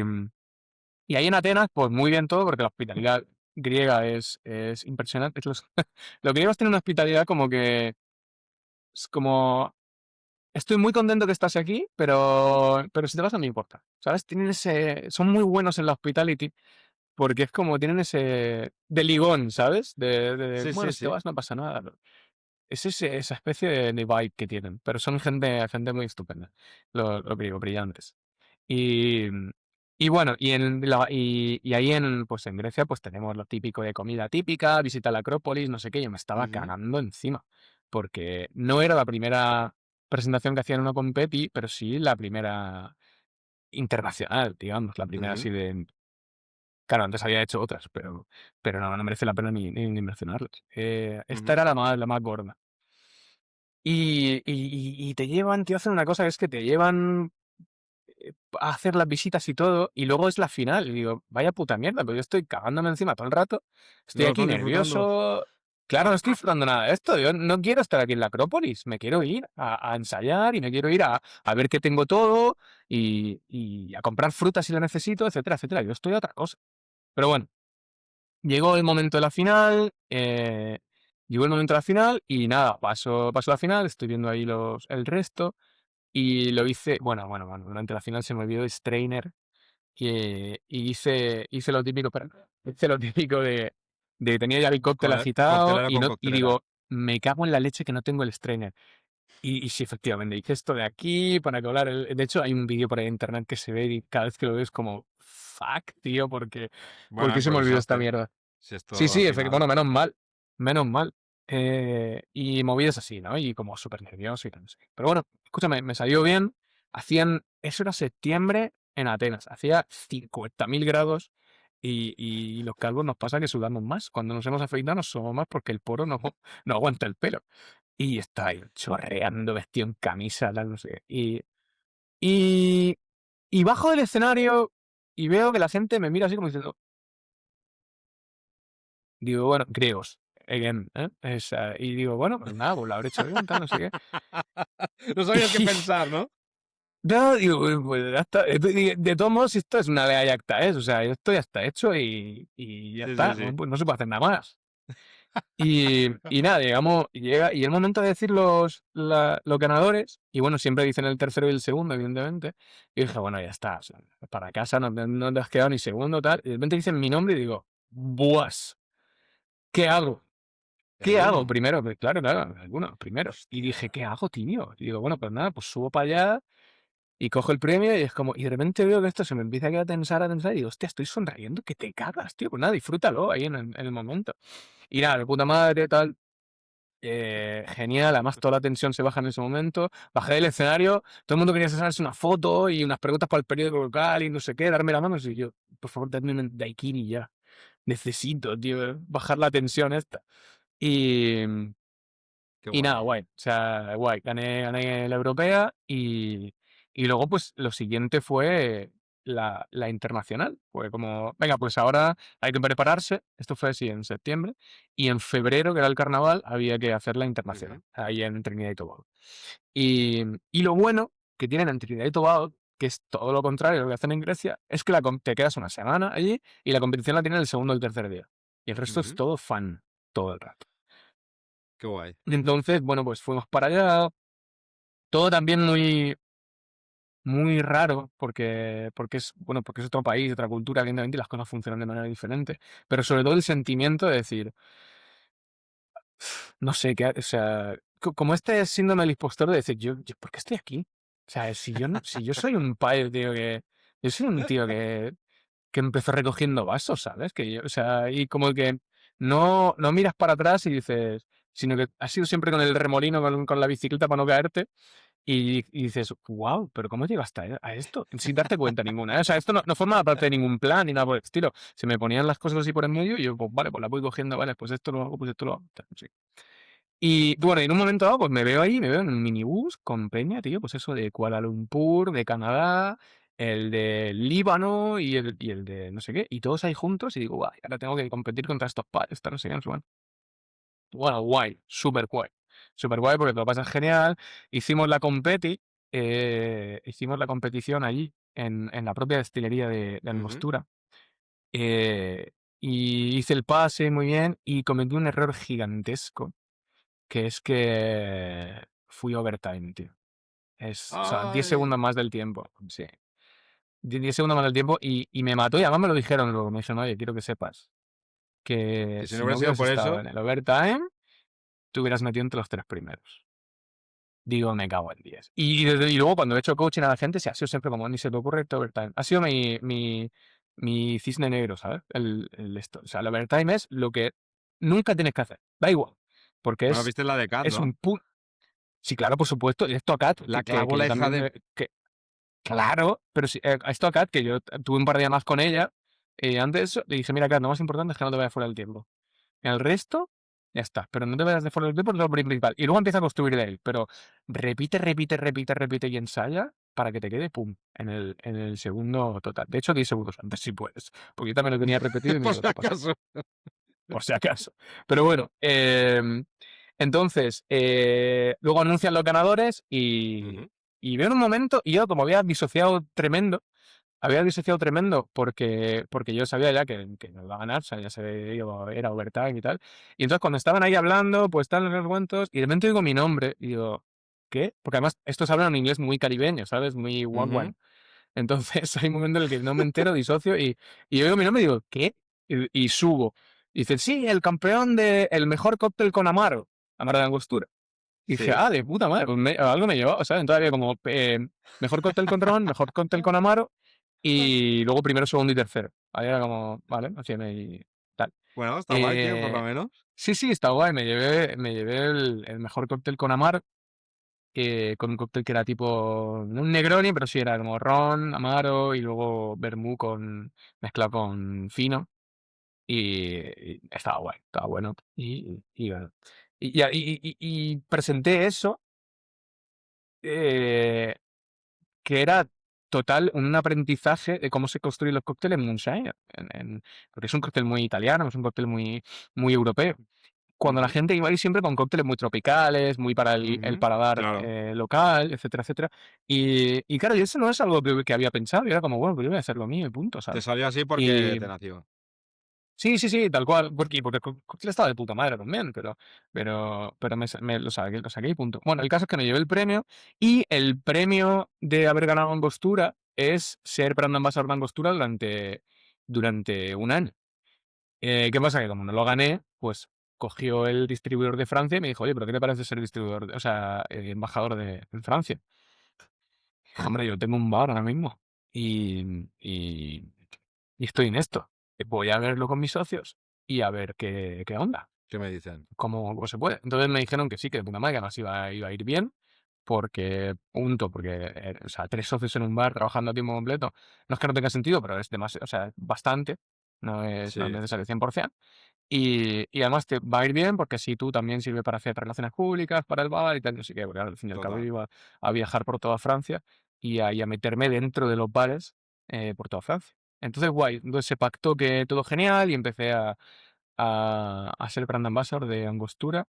y ahí en Atenas, pues muy bien todo, porque la hospitalidad griega es impresionante. Los griegos tienen una hospitalidad como que es como, estoy muy contento que estás aquí, pero si te vas no me importa, ¿sabes? Son muy buenos en la hospitality. Porque es como tienen ese de ligón, ¿sabes? Sí, Bueno, sí, si te sí. vas no pasa nada. Es esa especie de vibe que tienen, pero son gente muy estupenda, lo que digo, brillantes. Y, y bueno, y ahí pues en Grecia pues tenemos lo típico de comida típica, visita la Acrópolis, no sé qué, yo me estaba Ujú. cagando encima, porque no era la primera presentación que hacía en una competi, pero sí la primera internacional, digamos, la primera Ujú. así de. Claro, antes había hecho otras, pero no merece la pena ni mencionarlas. Esta Ujú. era la más gorda. Y te llevan, tío, hacen una cosa que es que te llevan a hacer las visitas y todo, y luego es la final. Y digo, vaya puta mierda, pero yo estoy cagándome encima todo el rato, estoy No lo aquí estás disfrutando. nervioso. Claro, no estoy disfrutando nada de esto. Yo no quiero estar aquí en la Acrópolis, me quiero ir a ensayar y me quiero ir a ver que tengo todo y a comprar frutas si lo necesito, etcétera, etcétera. Yo estoy a otra cosa. Pero bueno. Llegó el momento de la final, llegó el momento de la final y nada, pasó la final, estoy viendo ahí el resto y lo hice, bueno, durante la final se me olvidó strainer y hice lo típico, hice lo típico de que tenía ya el cóctel agitado Coctelera y, con no, y coctelera. digo, me cago en la leche que no tengo el strainer. Y sí, efectivamente, hice esto de aquí para colar de hecho, hay un vídeo por ahí en internet que se ve y cada vez que lo veo es como, fuck, tío, ¿por Bueno, qué se me olvidó esta improvisaste. mierda? Si Sí, esto al sí, final. bueno, menos mal, menos mal. Y movidas así, ¿no? Y como súper nervioso y tal, no sé qué. Pero bueno, escúchame, me salió bien. Eso era septiembre en Atenas, hacía 50.000 grados y los calvos nos pasa que sudamos más. Cuando nos hemos afeitado nos sudamos más porque el poro no aguanta el pelo. Y está ahí chorreando, vestido en camisa, tal, no sé qué. Y, y bajo del escenario y veo que la gente me mira así como diciendo, digo, bueno, griegos, again, ¿eh? Y digo, bueno, pues nada, pues lo habré hecho bien, tal, no sé qué. No sabías qué pensar, ¿no? No, digo, pues ya está. De todos modos, esto es una ley ya está, ¿eh? O sea, esto ya está hecho y ya Sí, sí, está, no, sí. pues no se puede hacer nada más. Y nada, llega el momento de decir los ganadores, y bueno, siempre dicen el tercero y el segundo, evidentemente. Y dije, bueno, ya está, o sea, para casa no te has quedado ni segundo, tal. Y de repente dicen mi nombre y digo, ¡buas! ¿Qué hago? ¿Qué hago ¿Alguno? primero? Pues claro, alguno, primero. Y dije, Hostia. ¿qué hago, tío? Y digo, bueno, pues nada, pues subo para allá y cojo el premio y es como, y de repente veo que esto se me empieza a tensar, y digo, hostia, estoy sonriendo, que te cagas, tío. Pues nada, disfrútalo ahí en el momento. Y nada, de puta madre, tal. Genial, además toda la tensión se baja en ese momento. Bajé del escenario, todo el mundo quería hacerse una foto y unas preguntas para el periódico local y no sé qué, darme la mano. Y yo, por favor, dadme un daiquiri ya. necesito, tío, bajar la tensión esta. Y, Qué y nada, guay. guay. O sea, guay. Gané la europea y luego, pues, lo siguiente fue la internacional. Fue como, venga, pues ahora hay que prepararse. Esto fue así en septiembre. Y en febrero, que era el carnaval, había que hacer la internacional, Ujú, ahí en Trinidad y Tobago. Y lo bueno que tienen en Trinidad y Tobago, que es todo lo contrario de lo que hacen en Grecia, es que te quedas una semana allí y la competición la tienen el segundo o el tercer día. Y el resto es ujú. todo fan, todo el rato. Qué guay. Entonces, bueno, pues fuimos para allá. Todo también muy raro, porque es, bueno, porque es otro país, otra cultura, evidentemente, y las cosas funcionan de manera diferente. Pero sobre todo el sentimiento de decir, no sé, o sea, como este síndrome del impostor de decir, yo, ¿por qué estoy aquí? O sea, si yo soy un payo, tío, yo soy un tío que empezó recogiendo vasos, ¿sabes? O sea, y como que no miras para atrás y dices, sino que has ido siempre con el remolino, con la bicicleta para no caerte, y dices, wow, pero ¿cómo llegaste a esto? Sin darte cuenta ninguna, ¿eh? O sea, esto no forma parte de ningún plan ni nada por el estilo. Se me ponían las cosas así por en medio y yo, pues vale, pues la voy cogiendo, vale, pues esto lo hago, pues esto lo hago. Sí. Y bueno, en un momento dado, pues me veo ahí, me veo en un minibús con peña, tío, pues eso de Kuala Lumpur, de Canadá, el de Líbano y el de no sé qué, y todos ahí juntos, y digo, guay, ahora tengo que competir contra estos padres, no sé qué, no sé cuánto. Bueno, guay, súper guay porque te lo pasas genial. Hicimos la competición allí, en la propia destilería de Ujú. Angostura, eh, y hice el pase muy bien, y cometí un error gigantesco, que es que fui overtime, tío. O sea, 10 Ay. segundos más del tiempo, sí. 10 segundos más del tiempo y me mató, y además me lo dijeron luego. Me dijeron, oye, quiero que sepas que Que si no si no hubiera sido hubieras por estado eso, en el overtime, te hubieras metido entre los 3 primeros. Digo, me cago en 10. Y luego cuando he hecho coaching a la gente, se ha sido siempre como, ni se te ocurre este overtime. Ha sido mi cisne negro, ¿sabes? O sea, el overtime es lo que nunca tienes que hacer. Da igual. Porque bueno, viste la de Cat, es ¿no? un punto. Sí, claro, por supuesto. Y esto acá, La que clavó yo la hija también. de... Claro, pero sí, esto acá, que yo tuve un par de llamadas con ella. Antes le dije, mira, Kat, lo más importante es que no te vayas fuera del tiempo. El resto, ya está. Pero no te vayas de fuera del tiempo, es lo principal. Y luego empieza a construir de él. Pero repite y ensaya para que te quede, pum, en el segundo total. De hecho, 10 segundos antes, si puedes. Porque yo también lo tenía repetido y me Por digo, si ¿qué pasa? acaso. Por si acaso. Pero bueno, entonces, luego anuncian los ganadores Ujú, y veo en un momento, y yo como había disociado tremendo porque yo sabía ya que no iba a ganar, o sea, ya era overtime y tal. Y entonces cuando estaban ahí hablando, pues tal, los cuentos, y de repente digo mi nombre y digo, ¿qué? Porque además estos hablan un inglés muy caribeño, ¿sabes? Muy ujú. wagwan. Entonces hay un momento en el que no me entero, disocio, y yo digo mi nombre y digo, ¿qué? Y subo. Y dice, sí, el campeón el mejor cóctel con Amaro de Angostura. Y dije, Sí. de puta madre, pues algo me llevó, ¿sabes? Entonces había como mejor cóctel con ron, mejor cóctel con Amaro, y luego primero, segundo y tercero. Ahí era como, vale, así y tal. Bueno, está guay, tío, por Eh, lo menos. sí, sí, está guay. Me llevé el mejor cóctel con Amaro, con un cóctel que era tipo, no un Negroni, pero sí era como ron, Amaro y luego vermú mezclado con fino. Y estaba guay, estaba bueno. Y bueno. Y presenté eso, eh, que era total un aprendizaje de cómo se construyen los cócteles moonshine, porque es un cóctel muy italiano, es un cóctel muy europeo. Cuando la Ujú, gente iba ahí siempre con cócteles muy tropicales, muy para el ujú. paladar Claro. local, etcétera, etcétera. Y claro, yo eso no es algo que había pensado, y era como, bueno, pues yo voy a hacer lo mío y punto, Te ¿sabes? salió así porque Y te nació. sí, sí, sí, tal cual, porque el cóctel estaba de puta madre también, pero lo saqué y punto. Bueno, el caso es que me llevé el premio, y el premio de haber ganado Angostura es ser brand ambassador de Angostura durante un año. ¿Qué pasa? Que como no lo gané, pues cogió el distribuidor de Francia y me dijo, oye, ¿pero qué te parece ser distribuidor, o sea, embajador en Francia? Dije, hombre, yo tengo un bar ahora mismo y estoy en esto. Voy a verlo con mis socios y a ver qué onda, ¿Qué me dicen? cómo se puede. Entonces me dijeron que sí, que de puta madre, que además iba a ir bien, porque, o sea, 3 socios en un bar trabajando a tiempo completo, no es que no tenga sentido, pero es demasiado, o sea, bastante. no es Sí, necesario 100%. Y además te va a ir bien porque así tú también sirve para hacer relaciones públicas, para el bar y tal, no sé qué, porque al fin y al cabo yo total. iba a viajar por toda Francia y a meterme dentro de los bares por toda Francia. Entonces, guay. Entonces se pactó que todo genial y empecé a ser brand ambassador de Angostura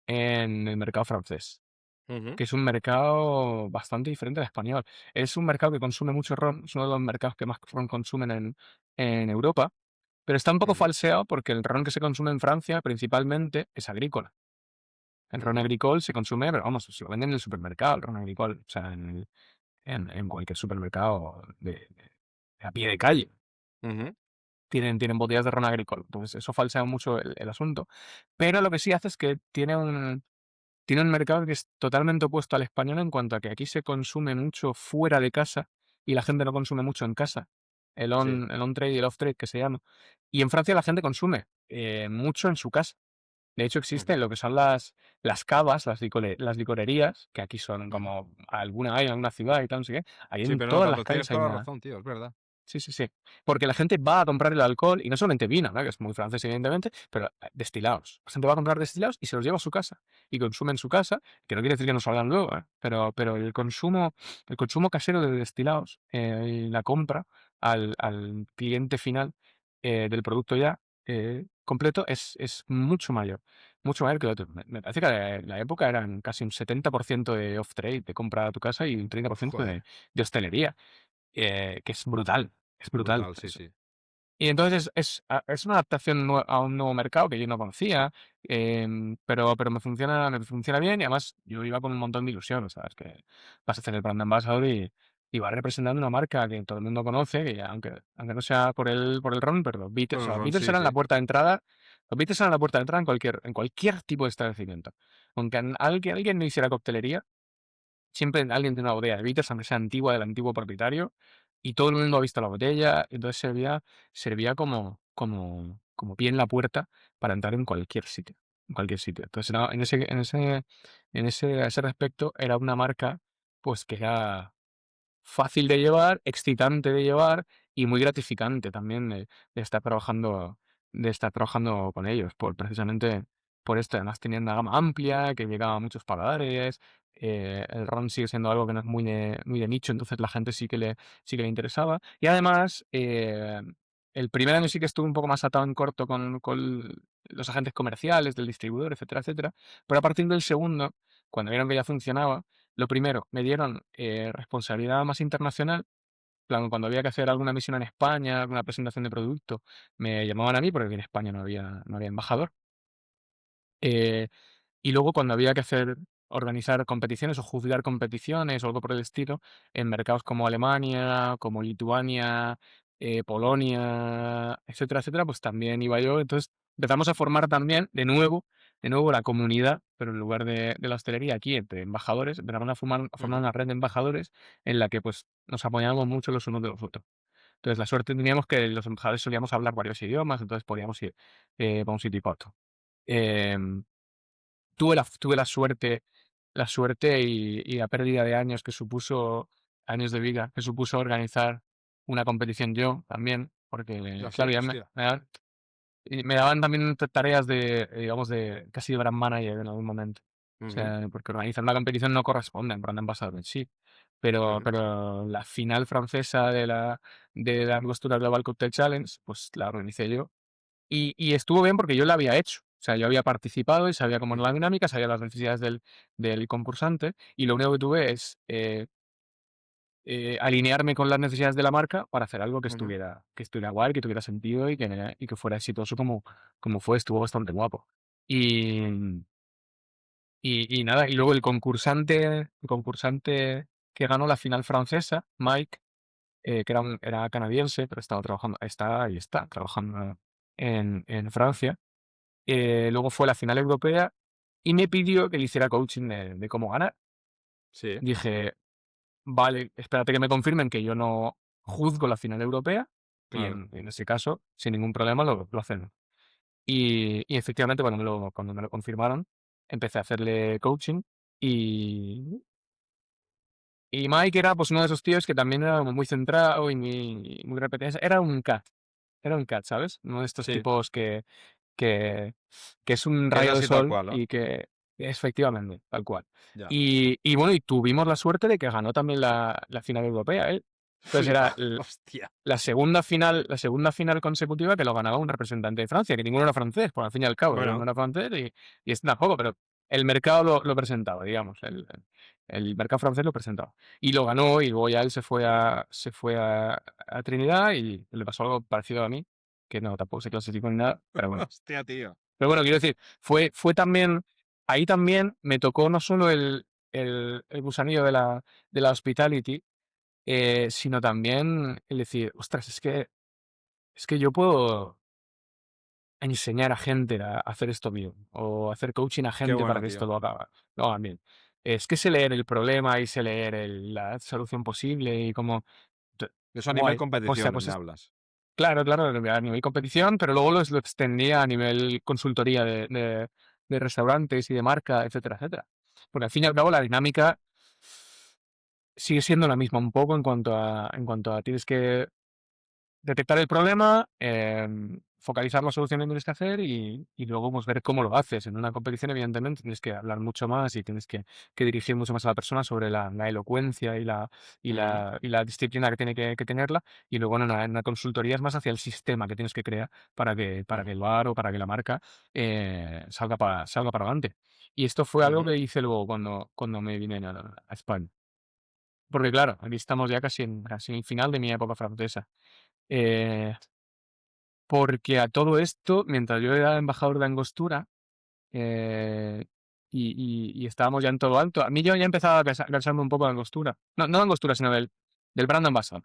en el mercado francés, Ujú, que es un mercado bastante diferente al español. Es un mercado que consume mucho ron, es uno de los mercados que más ron consumen en Europa, pero está un poco ujú, falseado porque el ron que se consume en Francia principalmente es agrícola. El ron ujú, agricole se consume, pero vamos, se lo venden en el supermercado, el ron agricole, o sea, en cualquier supermercado a pie de calle. ujú. Tienen botellas de ron agricole. Entonces, eso falsea mucho el asunto. Pero lo que sí hace es que tiene un mercado que es totalmente opuesto al español en cuanto a que aquí se consume mucho fuera de casa y la gente no consume mucho en casa. Sí. El on-trade y el off-trade, que se llama. Y en Francia la gente consume mucho en su casa. De hecho, Ujú. existen lo que son las cavas, las licorerías, que aquí son Ujú. como alguna hay en alguna ciudad y tal, no sé qué. Hay Sí, en pero no todas las tanto. calles Tienes hay toda la una. razón, tío, es verdad. Sí, sí, sí. Porque la gente va a comprar el alcohol, y no solamente vino, ¿no? Que es muy francés, evidentemente, pero destilados. La gente va a comprar destilados y se los lleva a su casa. Y consume en su casa, que no quiere decir que no salgan luego, ¿eh? Pero el consumo casero de destilados, y la compra al cliente final del producto ya completo es mucho mayor que el otro. Me parece que la época eran casi un 70% de off-trade, de compra a tu casa, y un 30% Joder, de hostelería que es brutal brutal, sí, eso. sí. Y entonces es una adaptación a un nuevo mercado que yo no conocía, pero me funciona bien y además yo iba con un montón de ilusión, ¿sabes? Que vas a hacer el brand ambassador y vas representando una marca que todo el mundo conoce, que aunque no sea por el ron, pero los Beatles, o Pero sea, los Ron, Beatles sí, eran sí. la puerta de entrada, los Beatles eran la puerta de entrada en cualquier tipo de establecimiento. Aunque alguien no hiciera coctelería, siempre alguien tiene una botella de bitters, aunque sea antigua, del antiguo propietario, y todo el mundo ha visto la botella, entonces servía como pie en la puerta para entrar en cualquier sitio, en cualquier sitio. Entonces, a ese respecto, era una marca, pues, que era fácil de llevar, excitante de llevar y muy gratificante también de estar trabajando con ellos, precisamente por esto. Además tenían una gama amplia que llegaba a muchos paladares, el ron sigue siendo algo que no es muy de nicho, entonces la gente sí que le interesaba. Y además, el primer año sí que estuve un poco más atado en corto con los agentes comerciales, del distribuidor, etcétera, etcétera, pero a partir del segundo, cuando vieron que ya funcionaba, lo primero, me dieron responsabilidad más internacional. Plan, cuando había que hacer alguna misión en España, alguna presentación de producto, me llamaban a mí porque aquí en España no había embajador. Eh, y luego cuando había que organizar competiciones o juzgar competiciones o algo por el estilo, en mercados como Alemania, como Lituania, Polonia, etcétera, etcétera, pues también iba yo. Entonces empezamos a formar también de nuevo la comunidad, pero en lugar de la hostelería aquí, entre embajadores, empezamos a formar Ujú, una red de embajadores en la que pues nos apoyábamos mucho los unos de los otros. Entonces la suerte teníamos que los embajadores solíamos hablar varios idiomas, entonces podíamos ir para un sitio y para otro. Em, tuve la suerte y la pérdida de años que supuso, años de vida, que supuso organizar una competición yo también, porque, ya sé, claro, ya hostia. me daban también tareas digamos, de casi de brand manager en algún momento. O Ujú, sea, porque organizar una competición no corresponde a un brand ambassador en sí, pero ujú, pero la final francesa de la Angostura Global Cocktail Challenge, pues la organicé yo. Y estuvo bien porque yo la había hecho. O sea, yo había participado y sabía cómo era la ujú, dinámica, sabía las necesidades del concursante, y lo único que tuve es alinearme con las necesidades de la marca para hacer algo que ujú, estuviera guay, que tuviera sentido y que fuera exitoso como fue, estuvo bastante guapo. Y, y nada, y luego el concursante que ganó la final francesa, Mike, que era canadiense, pero está trabajando en Francia. Luego fue la final europea y me pidió que le hiciera coaching de cómo ganar. sí, Dije, vale, espérate que me confirmen que yo no juzgo la final europea y claro. en ese caso, sin ningún problema, lo hacemos. Y efectivamente, cuando me lo confirmaron, empecé a hacerle coaching y, y Mike era pues uno de esos tíos que también era como muy centrado y muy repetente. Era un K. era un cat, ¿sabes? Uno de estos Sí, tipos que, que es un que es rayo de así tal sol cual, ¿no? y que efectivamente, tal cual. Ya. Y bueno, y tuvimos la suerte de que ganó también la final europea, él. Entonces era Flipa, hostia. la segunda final consecutiva que lo ganaba un representante de Francia, que ninguno era francés, por al fin y al cabo, yo no Bueno, era francés y este tampoco, pero el mercado lo presentaba, digamos, el mercado francés lo presentaba. Y lo ganó y luego ya él se fue a Trinidad y le pasó algo parecido a mí, que no, tampoco se clasificó ni nada, pero bueno. hostia, tío. Pero bueno, quiero decir, fue también, ahí también me tocó no solo el gusanillo de la hospitality, sino también el decir, ostras, es que yo puedo enseñar a gente a hacer esto bien, o hacer coaching a Qué gente para bueno, que esto tío. lo hagan bien. Es que sé leer el problema y sé leer la solución posible y como, Eso a nivel guay. O sea, competición pues me hablas. claro, claro, a nivel competición, pero luego lo extendía a nivel consultoría de restaurantes y de marca, etcétera, etcétera. Porque al fin y al cabo la dinámica sigue siendo la misma un poco en cuanto a tienes que detectar el problema, focalizar la solución que tienes que hacer y luego pues, ver cómo lo haces. En una competición, evidentemente, tienes que hablar mucho más y tienes que dirigir mucho más a la persona sobre la elocuencia y Mm, la, y la disciplina que tiene que tenerla. Y luego en una consultoría es más hacia el sistema que tienes que crear para que ujú, el bar o para que la marca salga para adelante. Y esto fue algo ujú, que hice luego cuando me vine a España. Porque claro, aquí estamos ya casi en el final de mi época francesa. Eh, Porque a todo esto, mientras yo era embajador de Angostura, eh, y estábamos ya en todo lo alto, a mí yo ya empezaba a cansarme un poco de Angostura. No, no de Angostura, sino del brand ambassador.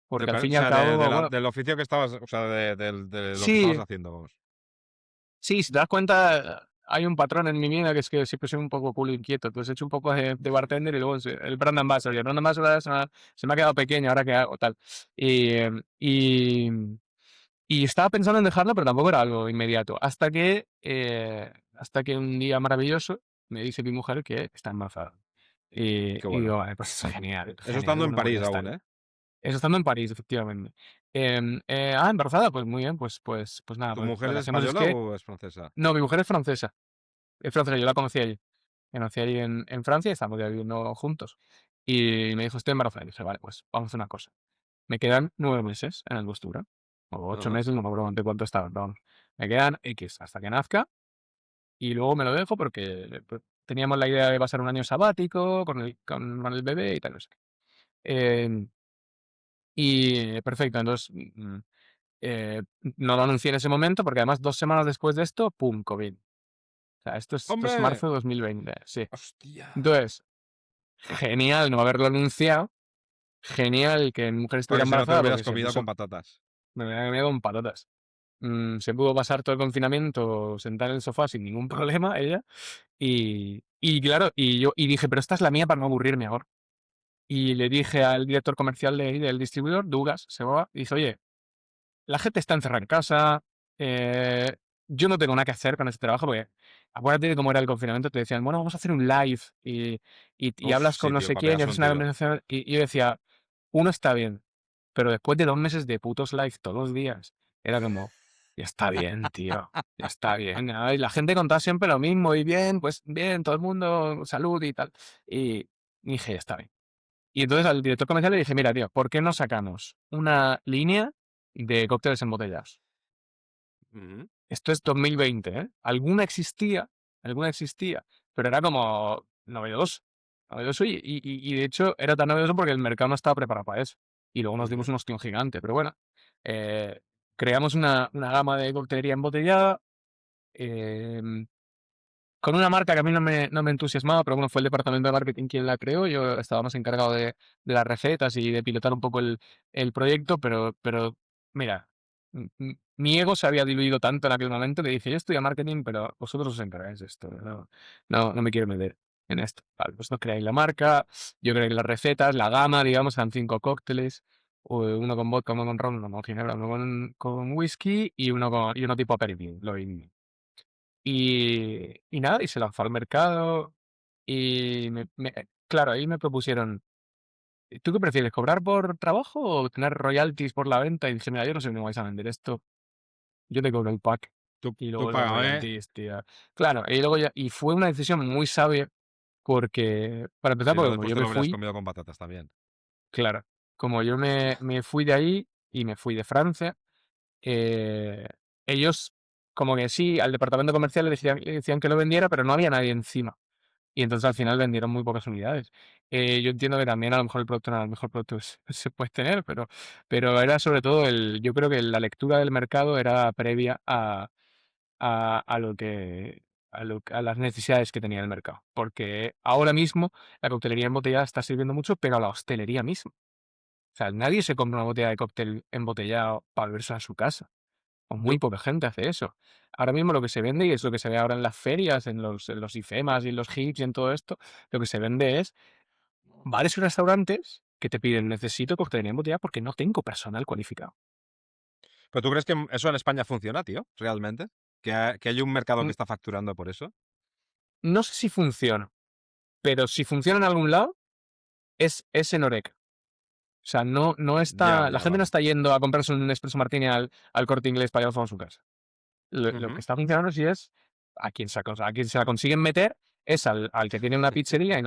Porque al fin o y al sea, cabo, bueno, del oficio que estabas, o sea, de lo que estabas sí, haciendo, vamos. sí, si te das cuenta, hay un patrón en mi vida que es que siempre soy un poco culo inquieto. Entonces he hecho un poco de bartender y luego el brand ambassador. Y el brand ambassador se me ha quedado pequeño, ahora que hago tal. Y, y, Y estaba pensando en dejarlo, pero tampoco era algo inmediato. Hasta que un día maravilloso me dice mi mujer que está embarazada. Y, Qué y digo, bueno. vale, pues genial, Eso genial. estando en Bueno, pues ya París está. aún, ¿eh? Eso estando en París, efectivamente. Embarazada, pues muy bien, pues nada, ¿Tu pues mujer lo es que hacemos es española que. o es francesa? No, mi mujer es francesa. Es francesa, yo la conocí allí. La conocí allí en Francia y estamos ya viviendo juntos. Y me dijo, estoy embarazada. Y dije, vale, pues vamos a hacer una cosa. Me quedan 9 meses en Angostura, o ocho Ajá. meses, no me acuerdo de cuánto estaban, pero vamos. Me quedan X hasta que nazca y luego me lo dejo porque pues, teníamos la idea de pasar un año sabático con el bebé y tal, no sé qué. Em, y perfecto, entonces eh, no lo anuncié en ese momento porque además 2 semanas después de esto, ¡pum! COVID. O sea, esto es ¡Hombre! marzo de 2020, sí. ¡Hostia! Entonces, genial no haberlo anunciado, genial que mi mujer estuviera Porque si no te lo embarazada hubieras porque se comido con puso, patatas. me venía con patatas. Se pudo pasar todo el confinamiento sentada en el sofá sin ningún problema, ella. Y claro, y dije, pero esta es la mía para no aburrirme ahora. Y le dije al director comercial del distribuidor, Douglas Seboa, y dije, oye, la gente está encerrada en casa, eh, yo no tengo nada que hacer con este trabajo, porque acuérdate de cómo era el confinamiento, te decían, bueno, vamos a hacer un live y Uf, hablas con sí, no tío, sé para quién y pegarse haces un una tiro. conversación. Y yo decía, uno está bien, pero después de 2 meses de putos live todos los días, era como, ya está bien, tío, ya está bien. Ay, la gente contaba siempre lo mismo, y bien, pues bien, todo el mundo, salud y tal. Y dije, ya está bien. Y entonces al director comercial le dije, mira, tío, ¿por qué no sacamos una línea de cócteles embotellados? Ujú. Esto es 2020, ¿eh? Alguna existía, pero era como novedoso. Novedoso y de hecho era tan novedoso porque el mercado no estaba preparado para eso. Y luego nos dimos Ujú. un ostión gigante. Pero bueno, eh, creamos una gama de coctelería embotellada. em, con una marca que a mí no me entusiasmaba, pero bueno, fue el departamento de marketing quien la creó. Yo estaba más encargado de las recetas y de pilotar un poco el proyecto, pero mira, mi ego se había diluido tanto en aquel momento que dije, yo estudio marketing, pero vosotros os encargáis de esto. No, no, no me quiero meter en esto. Vale, vosotros creáis la marca, yo creáis las recetas, la gama, digamos, eran 5 cócteles. Uno con vodka, uno con ron, uno con ginebra, uno con whisky y uno tipo aperitivo, lo indie. Y nada, y se lanzó al mercado y claro, ahí me propusieron, ¿tú qué prefieres, cobrar por trabajo o tener royalties por la venta? Y dije: "Mira, yo no sé cómo vais a vender esto, yo te cobro el pack y Tú luego los págame. royalties, tío". Claro, y luego ya y fue una decisión muy sabia porque, para empezar, Si no, porque como después yo te me lo hubieras fui comido con patatas también. claro, como yo me Hostia. me fui de ahí y me fui de Francia, eh, ellos como que sí, al departamento comercial le decían que lo vendiera, pero no había nadie encima. Y entonces al final vendieron muy pocas unidades. Yo entiendo que también a lo mejor el producto no era el mejor producto que se puede tener, pero era sobre todo yo creo que la lectura del mercado era previa a lo que a las necesidades que tenía el mercado. Porque ahora mismo la coctelería embotellada está sirviendo mucho, pero a la hostelería misma. O sea, nadie se compra una botella de cóctel embotellado para beberse a su casa. O muy Tú poca gente hace eso. Ahora mismo lo que se vende, y es lo que se ve ahora en las ferias, en los IFEMAS y en los HIPs y en todo esto, lo que se vende es bares y restaurantes que te piden: "Necesito coctelería embotellada porque no tengo personal cualificado". ¿Pero tú crees que eso en España funciona, tío? ¿Realmente? ¿Que hay un mercado que Mm, está facturando por eso? no sé si funciona, pero si funciona en algún lado, es en Horeca. O sea, no Ya, está la ya, gente no vale. está yendo a comprarse un espresso martini al Corte Inglés para llevárselo a su casa. Lo que Ujú, está funcionando sí es a quien se la consiguen meter es al que tiene una pizzería y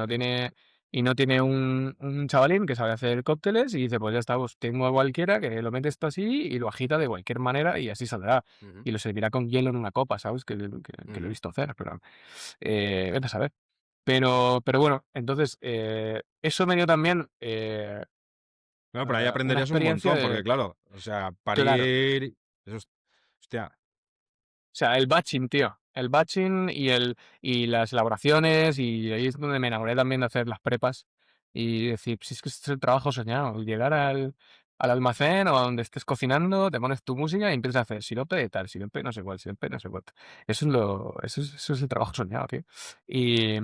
no tiene un chavalín que sabe hacer cócteles y dice: "Pues ya está, pues tengo a cualquiera que lo mete esto así y lo agita de cualquier manera y así saldrá". ujú, Y lo servirá con hielo en una copa, ¿sabes? Que lo he ujú. visto hacer, pero, vete a saber. Pero bueno, entonces, eso me dio también, Bueno, pero ahí una aprenderías un experiencia montón, porque de claro, o sea, claro. parir, eso es, hostia, O sea, el batching, tío. El batching y las elaboraciones, y ahí es donde me enamoré también de hacer las prepas y decir: "Si es que este es el trabajo soñado", el llegar al almacén o a donde estés cocinando, te pones tu música y empiezas a hacer sirope de tal, sirope no sé cuál, sirope no sé cuánto. Eso es el trabajo soñado, tío. Y,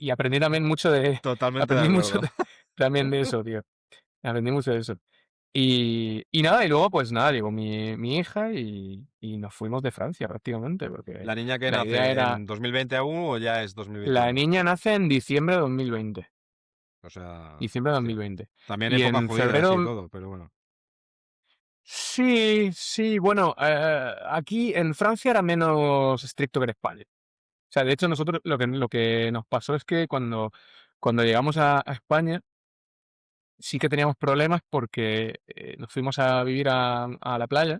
y aprendí también mucho de totalmente de aprendí mucho acuerdo. de también de eso, tío. Aprendí mucho de eso. Y nada, y luego, pues nada, llegó mi hija y nos fuimos de Francia prácticamente, porque ¿La niña que la idea nace era en 2020 aún o ya es la 2021? niña nace en diciembre de 2020, O sea, diciembre de dos mil hostia. veinte También Y época en jodida, sí, febrero todo, pero bueno. sí, sí, bueno, aquí en Francia era menos estricto que en España. O sea, de hecho, nosotros lo que nos pasó es que cuando llegamos a España, sí que teníamos problemas porque, nos fuimos a vivir a la playa.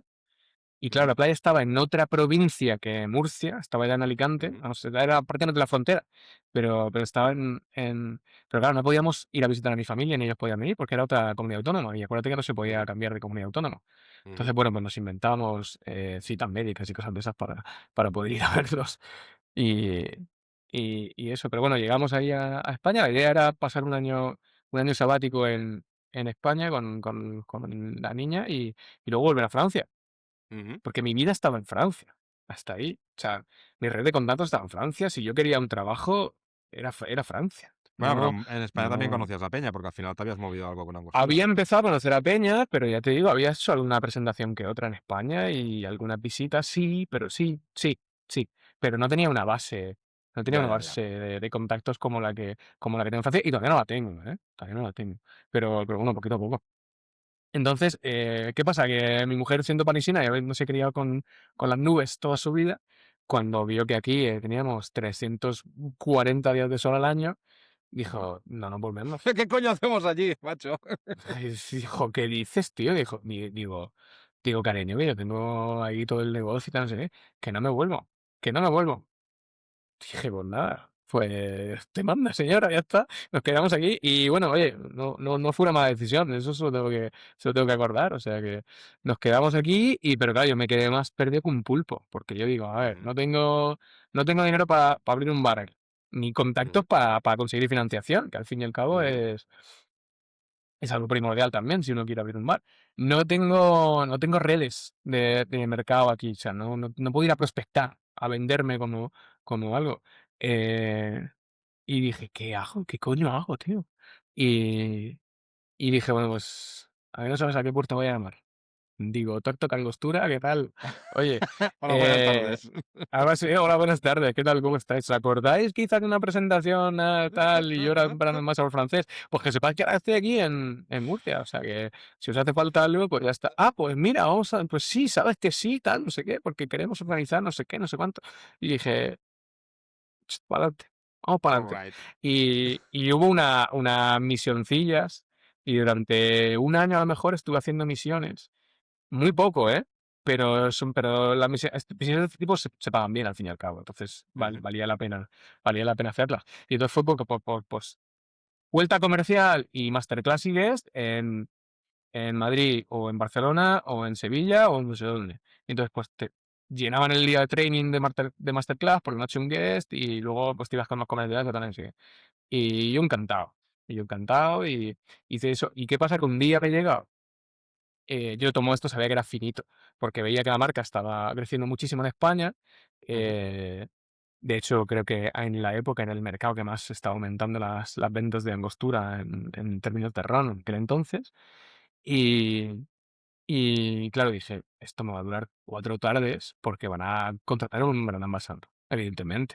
Y claro, Ujú, la playa estaba en otra provincia que Murcia, estaba ya en Alicante, ujú, no sé, era parte de la frontera, pero estaba pero claro, no podíamos ir a visitar a mi familia, ni ellos podían venir, porque era otra comunidad autónoma, y acuérdate que no se podía ujú, cambiar de comunidad autónoma. ujú, Entonces, bueno, pues nos inventábamos, citas médicas y cosas de esas para poder ir a verlos. Y y eso, pero bueno, llegamos ahí a España. La idea era pasar un año sabático en España con la niña y luego volver a Francia. ujú. Porque mi vida estaba en Francia, hasta ahí. O sea, mi red de contactos estaba en Francia. Si yo quería un trabajo, era Francia. Bueno, pero No, en España también no. conocías a Peña, porque al final te habías movido algo con Había Angostura. empezado a conocer a Peña, pero ya te digo, había hecho alguna presentación que otra en España y algunas visitas, sí, pero sí, sí, sí. Pero no tenía una base, no tenía Ya, una ya, ya. base de contactos como la que tengo en Francia, y todavía no la tengo, ¿eh? Todavía no la tengo. Pero bueno, poquito a poco. Entonces, ¿qué pasa? Que mi mujer, siendo parisina y habiéndose criado con las nubes toda su vida, cuando vio que aquí, teníamos 340 días de sol al año, dijo: "No nos volvemos". ¿Qué coño hacemos allí, macho? Y dijo: "¿Qué dices, tío?". Digo: "Cariño, que yo tengo ahí todo el negocio y tal, no sé qué, que no me vuelvo, que no me vuelvo". Dije: "Pues nada, pues te manda, señora, ya está". Nos quedamos aquí y bueno, oye, no fue una mala decisión, eso se lo tengo que acordar, o sea que nos quedamos aquí pero claro, yo me quedé más perdido que un pulpo, porque yo digo: "A ver, Ujú, no tengo dinero para abrir un bar, ni contactos ujú, para conseguir financiación", que al fin y al cabo ujú, es algo primordial también si uno quiere abrir un bar. No tengo redes de mercado aquí, o sea, no puedo ir a prospectar, a venderme como algo. Eh, y dije: "¿Qué hago? ¿Qué coño hago, tío?". Y y dije: "Bueno, pues, a ver, no sabes a qué puerta voy a llamar". Digo, Toc Angostura, ¿qué tal? Oye, Hola, buenas tardes. algo así, hola, buenas tardes, ¿qué tal? ¿Cómo estáis? ¿Os acordáis que hice una presentación tal y yo era Brandon Massa por francés? Pues que sepáis que ahora estoy aquí en Murcia, o sea que si os hace falta algo, pues ya está. Ah, pues mira, pues sí, sabes que sí, tal, no sé qué, porque queremos organizar no sé qué, no sé cuánto. Y dije, para adelante, vamos para All adelante. right. Y hubo unas misioncillas y durante un año a lo mejor estuve haciendo misiones. Muy poco, ¿eh? Pero las misiones de este tipo se pagan bien al fin y al cabo, entonces Ujú. valía la pena hacerlas. Y entonces fue porque pues, vuelta comercial y masterclass y guest en Madrid, o en Barcelona, o en Sevilla, o en no sé dónde. Y entonces, pues, te llenaban el día de training de masterclass, por la noche un guest, y luego, pues, te ibas con los comerciales, que tal, no sé qué. Y yo encantado, y hice eso. ¿Y qué pasa? Que un día me llega yo tomo esto, sabía que era finito, porque veía que la marca estaba creciendo muchísimo en España. Ujú. eh, de hecho, creo que en la época, en el mercado que más está aumentando las ventas de Angostura en términos de ron en aquel entonces. Y, y claro, dije, esto me va a durar 4 tardes porque van a contratar un brand ambassador, evidentemente.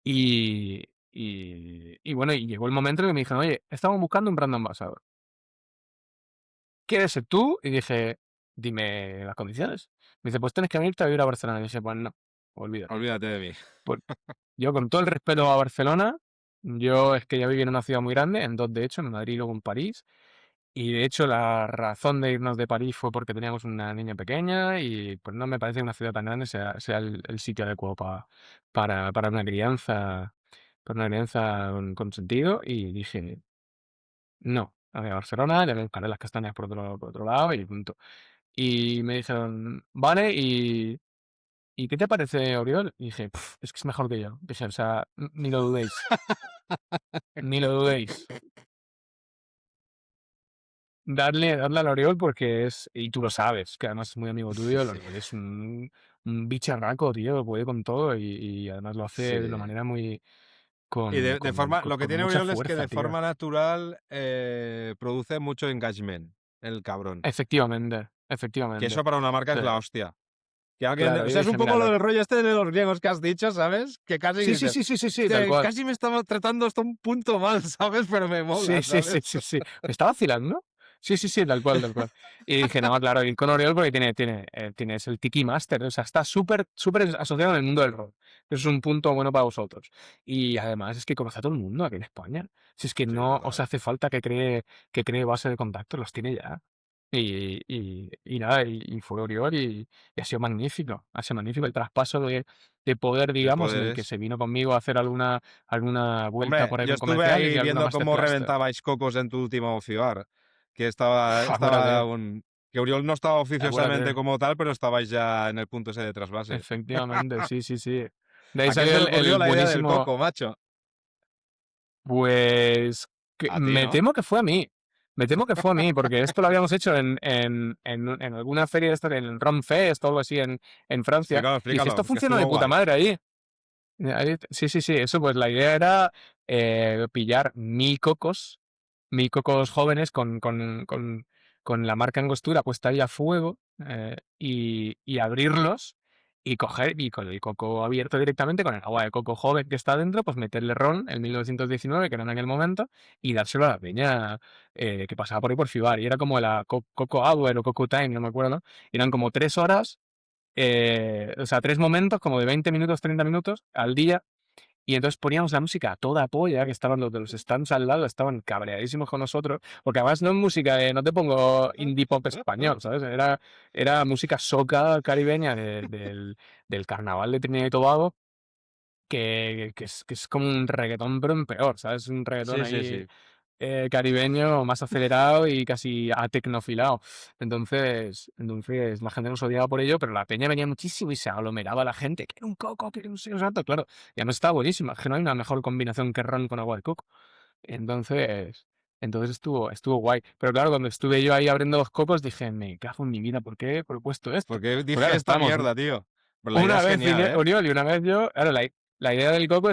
Y bueno, y llegó el momento en que me dijeron, oye, estamos buscando un brand ambassador. ¿Quieres ser tú? Y dije, dime las condiciones. Me dice, pues tienes que venirte a vivir a Barcelona. Y dije, pues no, olvídate. Olvídate de mí. Pues yo, con todo el respeto a Barcelona, yo es que ya viví en una ciudad muy grande, en dos de hecho, en Madrid y luego en París. Y de hecho la razón de irnos de París fue porque teníamos una niña pequeña y pues no me parece que una ciudad tan grande sea el sitio adecuado para una crianza con sentido. Y dije, no, a ver, Barcelona, ya me buscaré las castañas por otro lado y punto. Y me dijeron, vale, ¿y qué te parece Oriol? Y dije, es que es mejor que yo. Dije, o sea, ni lo dudéis, ni lo dudéis. Darle al Oriol porque y tú lo sabes, que además es muy amigo tuyo, el Sí, Oriol es un bicharraco, tío, puede con todo y además lo hace de una sí. manera muy, Y con, de con, forma, con, lo que con tiene mucha Oriol es que fuerza, de tío. forma natural produce mucho engagement, el cabrón. Efectivamente, Que efectivamente. eso para una marca Sí, es la hostia. Que alguien, claro, o yo sea, es un dije, poco mira, lo del rollo este de los griegos que has dicho, ¿sabes? Que casi sí, sí, dices, sí, sí, sí, sí, tal hostia, cual. casi me estaba tratando hasta un punto mal, ¿sabes? Pero me mola, Sí, sí, sí, ¿sabes? sí, sí. ¿Me está vacilando? Sí, sí, sí, tal cual, tal cual. Y dije, no, claro, ir con Oriol porque tienes el Tiki Master, o sea, está súper, súper asociado en el mundo del rol. Eso es un punto bueno para vosotros. Y además es que conoce a todo el mundo aquí en España. Si es que Sí, no os total. hace falta que cree base de contactos, los tiene ya. Y nada, y fue Oriol y ha sido magnífico. Ha sido magnífico el traspaso de poder, De digamos, en el que poderes. se vino conmigo a hacer alguna vuelta Hombre, por ahí yo con estuve comerciales y ahí alguna viendo cómo masterclass. reventabais cocos en tu último FIBAR, que estaba Acuérdate, que Uriol no estaba oficiosamente acuérdate. como tal, pero estabais ya en el punto ese de trasvase. Efectivamente, sí, sí, sí. De ahí ¿A quién salió se le el ocurrió la idea del buenísimo, coco, macho? pues, A ti, me ¿no? temo que fue a mí. Me temo que fue a mí, porque esto lo habíamos hecho en alguna feria de estas, en el Rum Fest o algo así en Francia. Explícalo, Y dije, esto explícalo, que funciona de estuvo puta guay. madre ahí. Sí, sí, sí, eso pues la idea era pillar 1.000 cocos jóvenes con la marca Angostura puesta ahí a fuego, y abrirlos y coger y con el coco abierto directamente, con el agua de coco joven que está dentro, pues meterle ron, el 1919, que era en aquel momento, y dárselo a la peña que pasaba por ahí por Fibar. Y era como la Coco Hour o Coco Time, no me acuerdo, ¿no? Y eran como 3 horas, o sea, 3 momentos como de 20 minutos, 30 minutos al día. Y entonces poníamos la música a toda polla, que estaban los de los stands al lado, estaban cabreadísimos con nosotros, porque además no es música no te pongo indie pop español, ¿sabes? Era música soca caribeña del carnaval de Trinidad y Tobago, que es como un reggaetón, pero en peor, ¿sabes? Un reggaetón Sí, sí, ahí sí. caribeño, más acelerado y casi atecnofilado. Entonces la gente nos odiaba por ello, pero la peña venía muchísimo y se aglomeraba la gente. Quiero un coco, quiero un santo, claro. Y además estaba buenísima, es que no hay una mejor combinación que ron con agua de coco. Entonces estuvo guay. Pero claro, cuando estuve yo ahí abriendo los cocos, dije, me cago en mi vida, ¿por qué he propuesto esto? Porque Porque dije ahora esta estamos. mierda, tío. Pero la idea Una es vez genial, vine ¿eh? Oriol y una vez yo. Claro, la idea del coco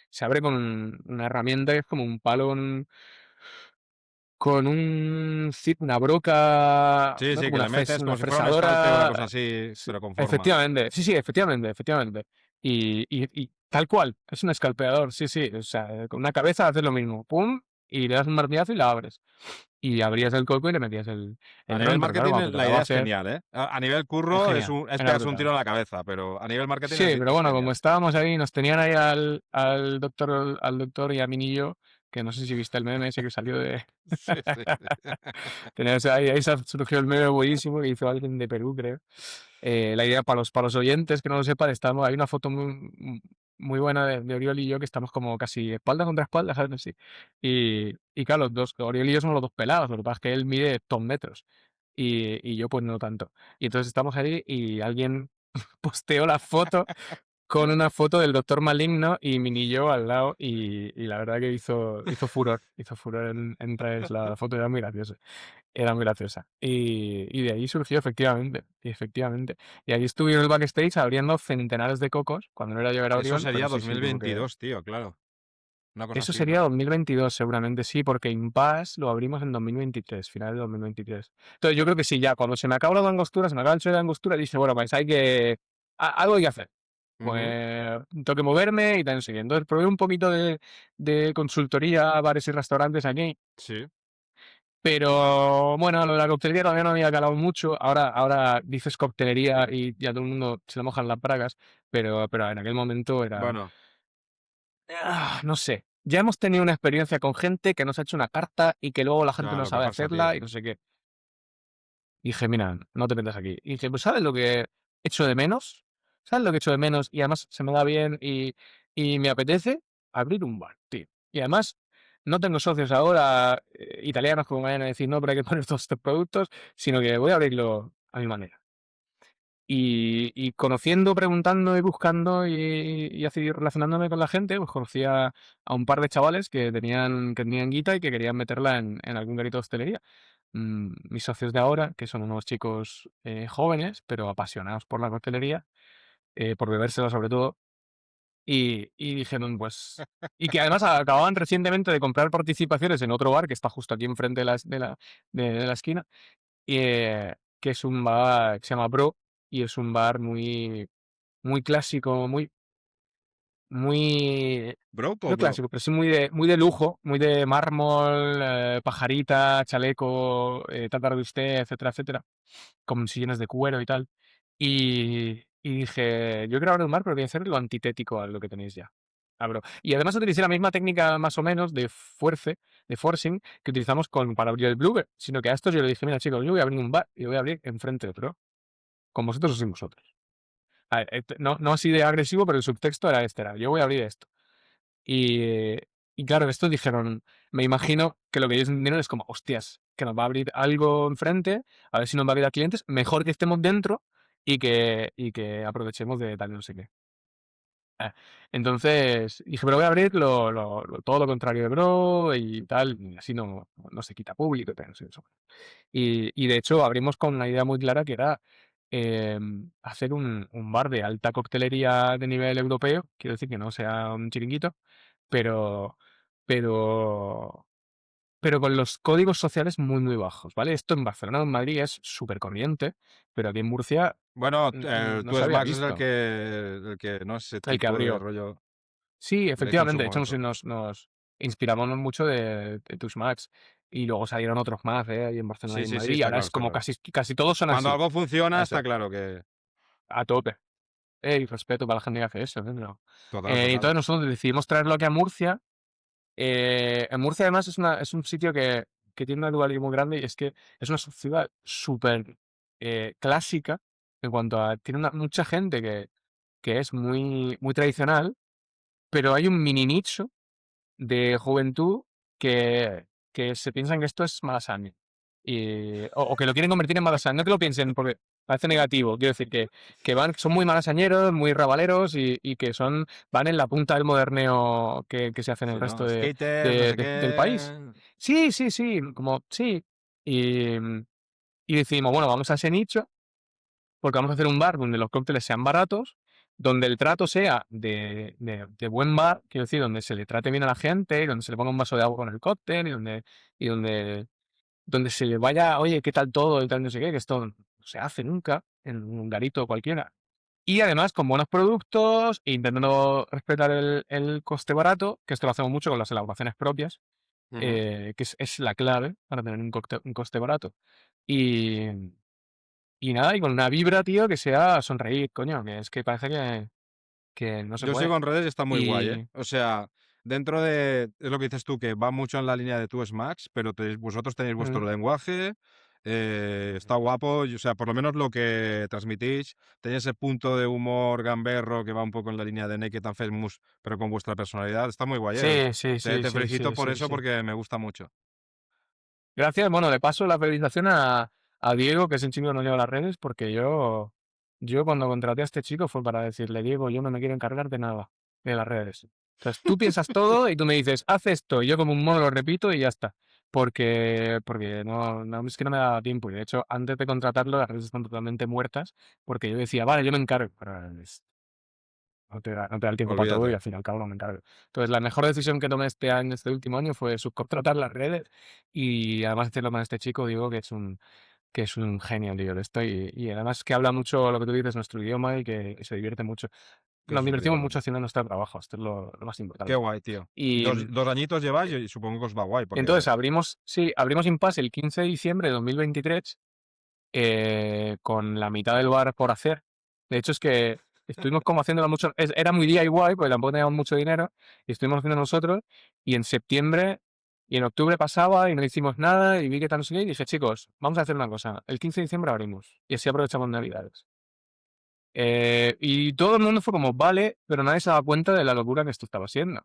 se abre con una herramienta que es como un palo con una broca, Sí, ¿no? sí, Como que le metes una como si fuera un escalte o una fresadora. cosa así, Sí, pero con forma. efectivamente, sí, sí, efectivamente. Y tal cual, es un escalpeador, sí, sí. O sea, con una cabeza haces lo mismo. Pum, y le das un martillazo y la abres. Y abrías el coco y le metías A el nivel dron, pero claro, marketing, cuando te la tocaba idea es hacer, genial, ¿eh? A nivel es curro genial, es era pegarse un brutal. tiro en la cabeza, pero a nivel marketing Sí, pero es bueno, como genial. estábamos ahí, nos tenían ahí al doctor y a mí y yo, que no sé si viste el meme ese que salió de... Sí, sí, sí. Teníamos ahí surgió el meme buenísimo que hizo alguien de Perú, creo. La idea para los oyentes que no lo sepan, hay una foto muy buena de Oriol y yo que estamos como casi espalda contra espalda, ¿sabes? Así. Y claro, Oriol y yo somos los dos pelados, lo que pasa es que él mide 2 metros y yo pues no tanto. Y entonces estamos ahí y alguien posteó la foto con una foto del Doctor Maligno y Minillo al lado y la verdad que hizo furor en redes, la foto era muy graciosa. Y de ahí surgió efectivamente. Y ahí estuve en el backstage abriendo centenares de cocos, cuando no era yo, era Eso Oriol, pero sería sí, sí, tuvo que... 2022, tío, claro. Una cosa Eso así, ¿no? sería 2022 seguramente, sí, porque Impasse lo abrimos en 2023, finales de 2023. Entonces yo creo que sí, ya cuando se me acaba la angostura, se me acaba el suelo de angostura, dije, bueno, pues hay que... algo hay que hacer. Ujú, Pues tengo que moverme y tal, no sé qué. Entonces probé un poquito de consultoría a bares y restaurantes aquí, sí. pero bueno, lo de la coctelería todavía no había calado mucho. Ahora dices coctelería y ya todo el mundo se le mojan las bragas, pero en aquel momento era, Bueno, no sé. Ya hemos tenido una experiencia con gente que nos ha hecho una carta y que luego la gente ya no lo que sabe pasa, tío. hacerla y no sé qué. Dije, mira, no te metas aquí. Y dije, pues ¿sabes lo que echo de menos? ¿Sabes lo que echo de menos? Y además se me da bien y me apetece abrir un bar, tío. Y además no tengo socios ahora italianos como me vayan a decir, no, pero hay que poner todos estos productos, sino que voy a abrirlo a mi manera. Y conociendo, preguntando y buscando y así relacionándome con la gente, pues conocí a un par de chavales que tenían guita y que querían meterla en algún garito de hostelería. Mis socios de ahora, que son unos chicos jóvenes, pero apasionados por la coctelería, por bebérsela sobre todo, y dijeron, pues... Y que además acababan recientemente de comprar participaciones en otro bar que está justo aquí enfrente de la esquina, que es un bar que se llama Bro, y es un bar muy clásico, muy ¿Bro o no bro? clásico, pero sí muy de lujo, muy de mármol, pajarita, chaleco, tartar de usted, etcétera, etcétera, con sillones de cuero y tal. Y dije, yo quiero abrir un bar, pero voy a hacer lo antitético a lo que tenéis ya. Abro. Y además utilicé la misma técnica más o menos de forcing, que utilizamos para abrir el Blueber, sino que a estos yo le dije, mira chicos, yo voy a abrir un bar y lo voy a abrir enfrente de otro, con vosotros o sin vosotros. A ver, no así de agresivo, pero el subtexto era este, yo voy a abrir esto. Y, y claro, estos dijeron, me imagino que lo que ellos entendieron es como, hostias, que nos va a abrir algo enfrente, a ver si nos va a abrir a clientes, mejor que estemos dentro y que aprovechemos de tal y no sé qué. Ah, Entonces dije, pero voy a abrir todo lo contrario de Bro y tal, y así no se quita público y tal, no sé eso. Y de hecho abrimos con una idea muy clara que era hacer un bar de alta coctelería de nivel europeo, quiero decir que no sea un chiringuito, pero, pero, pero con los códigos sociales muy bajos, ¿vale? Esto en Barcelona o en Madrid es súper corriente, pero aquí en Murcia Bueno, no tú se es había Max es visto el que no ese el que tipo de abrió. rollo Sí, le hizo en efectivamente. su De hecho, momento. nos inspiramos mucho de Tus Max. Y luego salieron otros más, ahí en Barcelona Sí, y en sí, sí, Madrid. Y está ahora claro, es está como claro. casi todos son Cuando así. algo funciona, A está to- claro que... a tope. Y respeto para la gente que hace eso, ¿no? Total, total. Entonces nosotros decidimos traerlo aquí a Murcia. En Murcia, además, es un sitio que tiene una dualidad muy grande y es que es una ciudad súper clásica en cuanto a... Tiene mucha gente que es muy tradicional, pero hay un mini nicho de juventud que, que se piensan que esto es Malasaña. O que lo quieren convertir en Malasaña. No que lo piensen porque parece negativo. Quiero decir son muy malasañeros, muy rabaleros y que van en la punta del moderneo que se hace en el Sí, resto ¿no? Skaters, no sé del país. qué... Sí, sí, sí, como sí. Y, y decidimos, bueno, vamos a ese nicho porque vamos a hacer un bar donde los cócteles sean baratos donde el trato sea de buen bar, quiero decir, donde se le trate bien a la gente, y donde se le ponga un vaso de agua con el cóctel, y donde se le vaya, oye, ¿qué tal todo? Y tal, no sé qué, que esto no se hace nunca en un garito cualquiera. Y además con buenos productos, e intentando respetar el coste barato, que esto lo hacemos mucho con las elaboraciones propias, Ujú. que es la clave para tener un coste barato. Y, y nada, y con una vibra, tío, que sea sonreír, coño, que es que parece que no se Yo sigo puede. en redes y está muy guay, ¿eh? Y O sea, dentro de, es lo que dices tú, que va mucho en la línea de tu Smax, pero vosotros tenéis vuestro mm, lenguaje, está guapo, o sea, por lo menos lo que transmitís, tenéis ese punto de humor gamberro que va un poco en la línea de Naked and Famous, pero con vuestra personalidad, está muy guay, ¿eh? sí, sí, Te, sí, te sí, felicito sí, por sí, eso sí. porque me gusta mucho. Gracias. Bueno, le paso la felicitación a Diego, que es el chico que nos lleva las redes, porque yo cuando contraté a este chico fue para decirle, Diego, yo no me quiero encargar de nada, de las redes. Entonces tú piensas todo y tú me dices, haz esto, y yo como un mono lo repito y ya está. Porque no, es que no me da tiempo. Y de hecho, antes de contratarlo, las redes están totalmente muertas, porque yo decía, vale, yo me encargo. Pero no te da el tiempo para todo y Olvídate. al fin y al cabo no me encargo. Entonces, la mejor decisión que tomé este último año fue subcontratar las redes y además hacerlo con este chico, digo que es un genio, tío, de esto y además que habla mucho lo que tú dices, nuestro idioma y que se divierte mucho. Que Nos eso es lo divertimos mucho importante. haciendo nuestro trabajo, esto es lo más Qué importante. guay, tío. Y Dos añitos lleváis y supongo que os va guay, porque entonces abrimos Impasse el 15 de diciembre de 2023 con la mitad del bar por hacer. De hecho, es que estuvimos como haciéndolo mucho. Era muy DIY, porque tampoco teníamos mucho dinero, y estuvimos haciendo nosotros. Y en septiembre y en octubre pasaba y no hicimos nada, y vi que tal, no sé qué, y dije, chicos, vamos a hacer una cosa. El 15 de diciembre abrimos, y así aprovechamos Navidades. Y todo el mundo fue como, vale, pero nadie se daba cuenta de la locura que esto estaba siendo.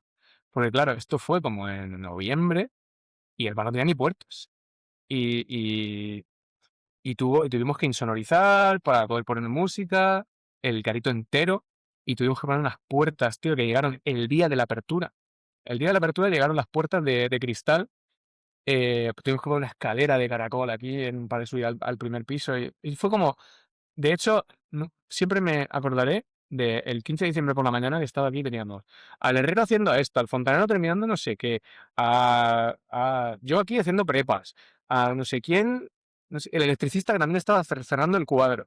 Porque claro, esto fue como en noviembre y el bar no tenía ni puertas. Y, y tuvimos que insonorizar para poder poner música, el carrito entero, y tuvimos que poner unas puertas, tío, que llegaron el día de la apertura. El día de la apertura llegaron las puertas de cristal, tuvimos que poner una escalera de caracol aquí para subir al primer piso, y fue como, de hecho, siempre me acordaré del 15 de diciembre por la mañana que estaba aquí y teníamos al herrero haciendo esto, al fontanero terminando no sé qué, yo aquí haciendo prepas, a no sé quién, no sé, el electricista que también estaba cerrando el cuadro.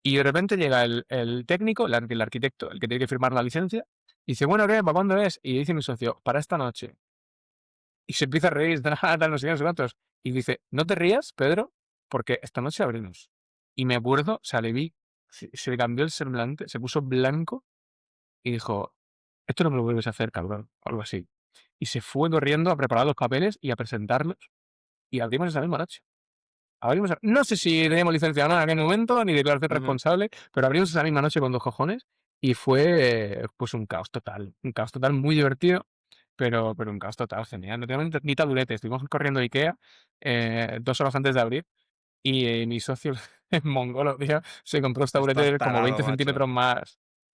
Y de repente llega el técnico, el arquitecto, el que tiene que firmar la licencia, y dice, bueno, ¿qué? ¿Para cuándo es? Y dice mi socio, para esta noche. Y se empieza a reír, tal, no sé qué, no sé cuántos. Y dice, no te rías, Pedro, porque esta noche abrimos. Y me acuerdo, o sea, le vi, se le cambió el semblante, se puso blanco y dijo, esto no me lo vuelves a hacer, cabrón, o algo así. Y se fue corriendo a preparar los papeles y a presentarlos y abrimos esa misma noche. No sé si teníamos licencia o no en aquel momento, ni declaración ujú, responsable, pero abrimos esa misma noche con 2 cojones y fue, pues, un caos total muy divertido, pero un caos total, genial. No teníamos ni tabulete, estuvimos corriendo a IKEA 2 horas antes de abrir y mi socio, el mongolo, tío, se compró los estás taburetes como tarado, macho.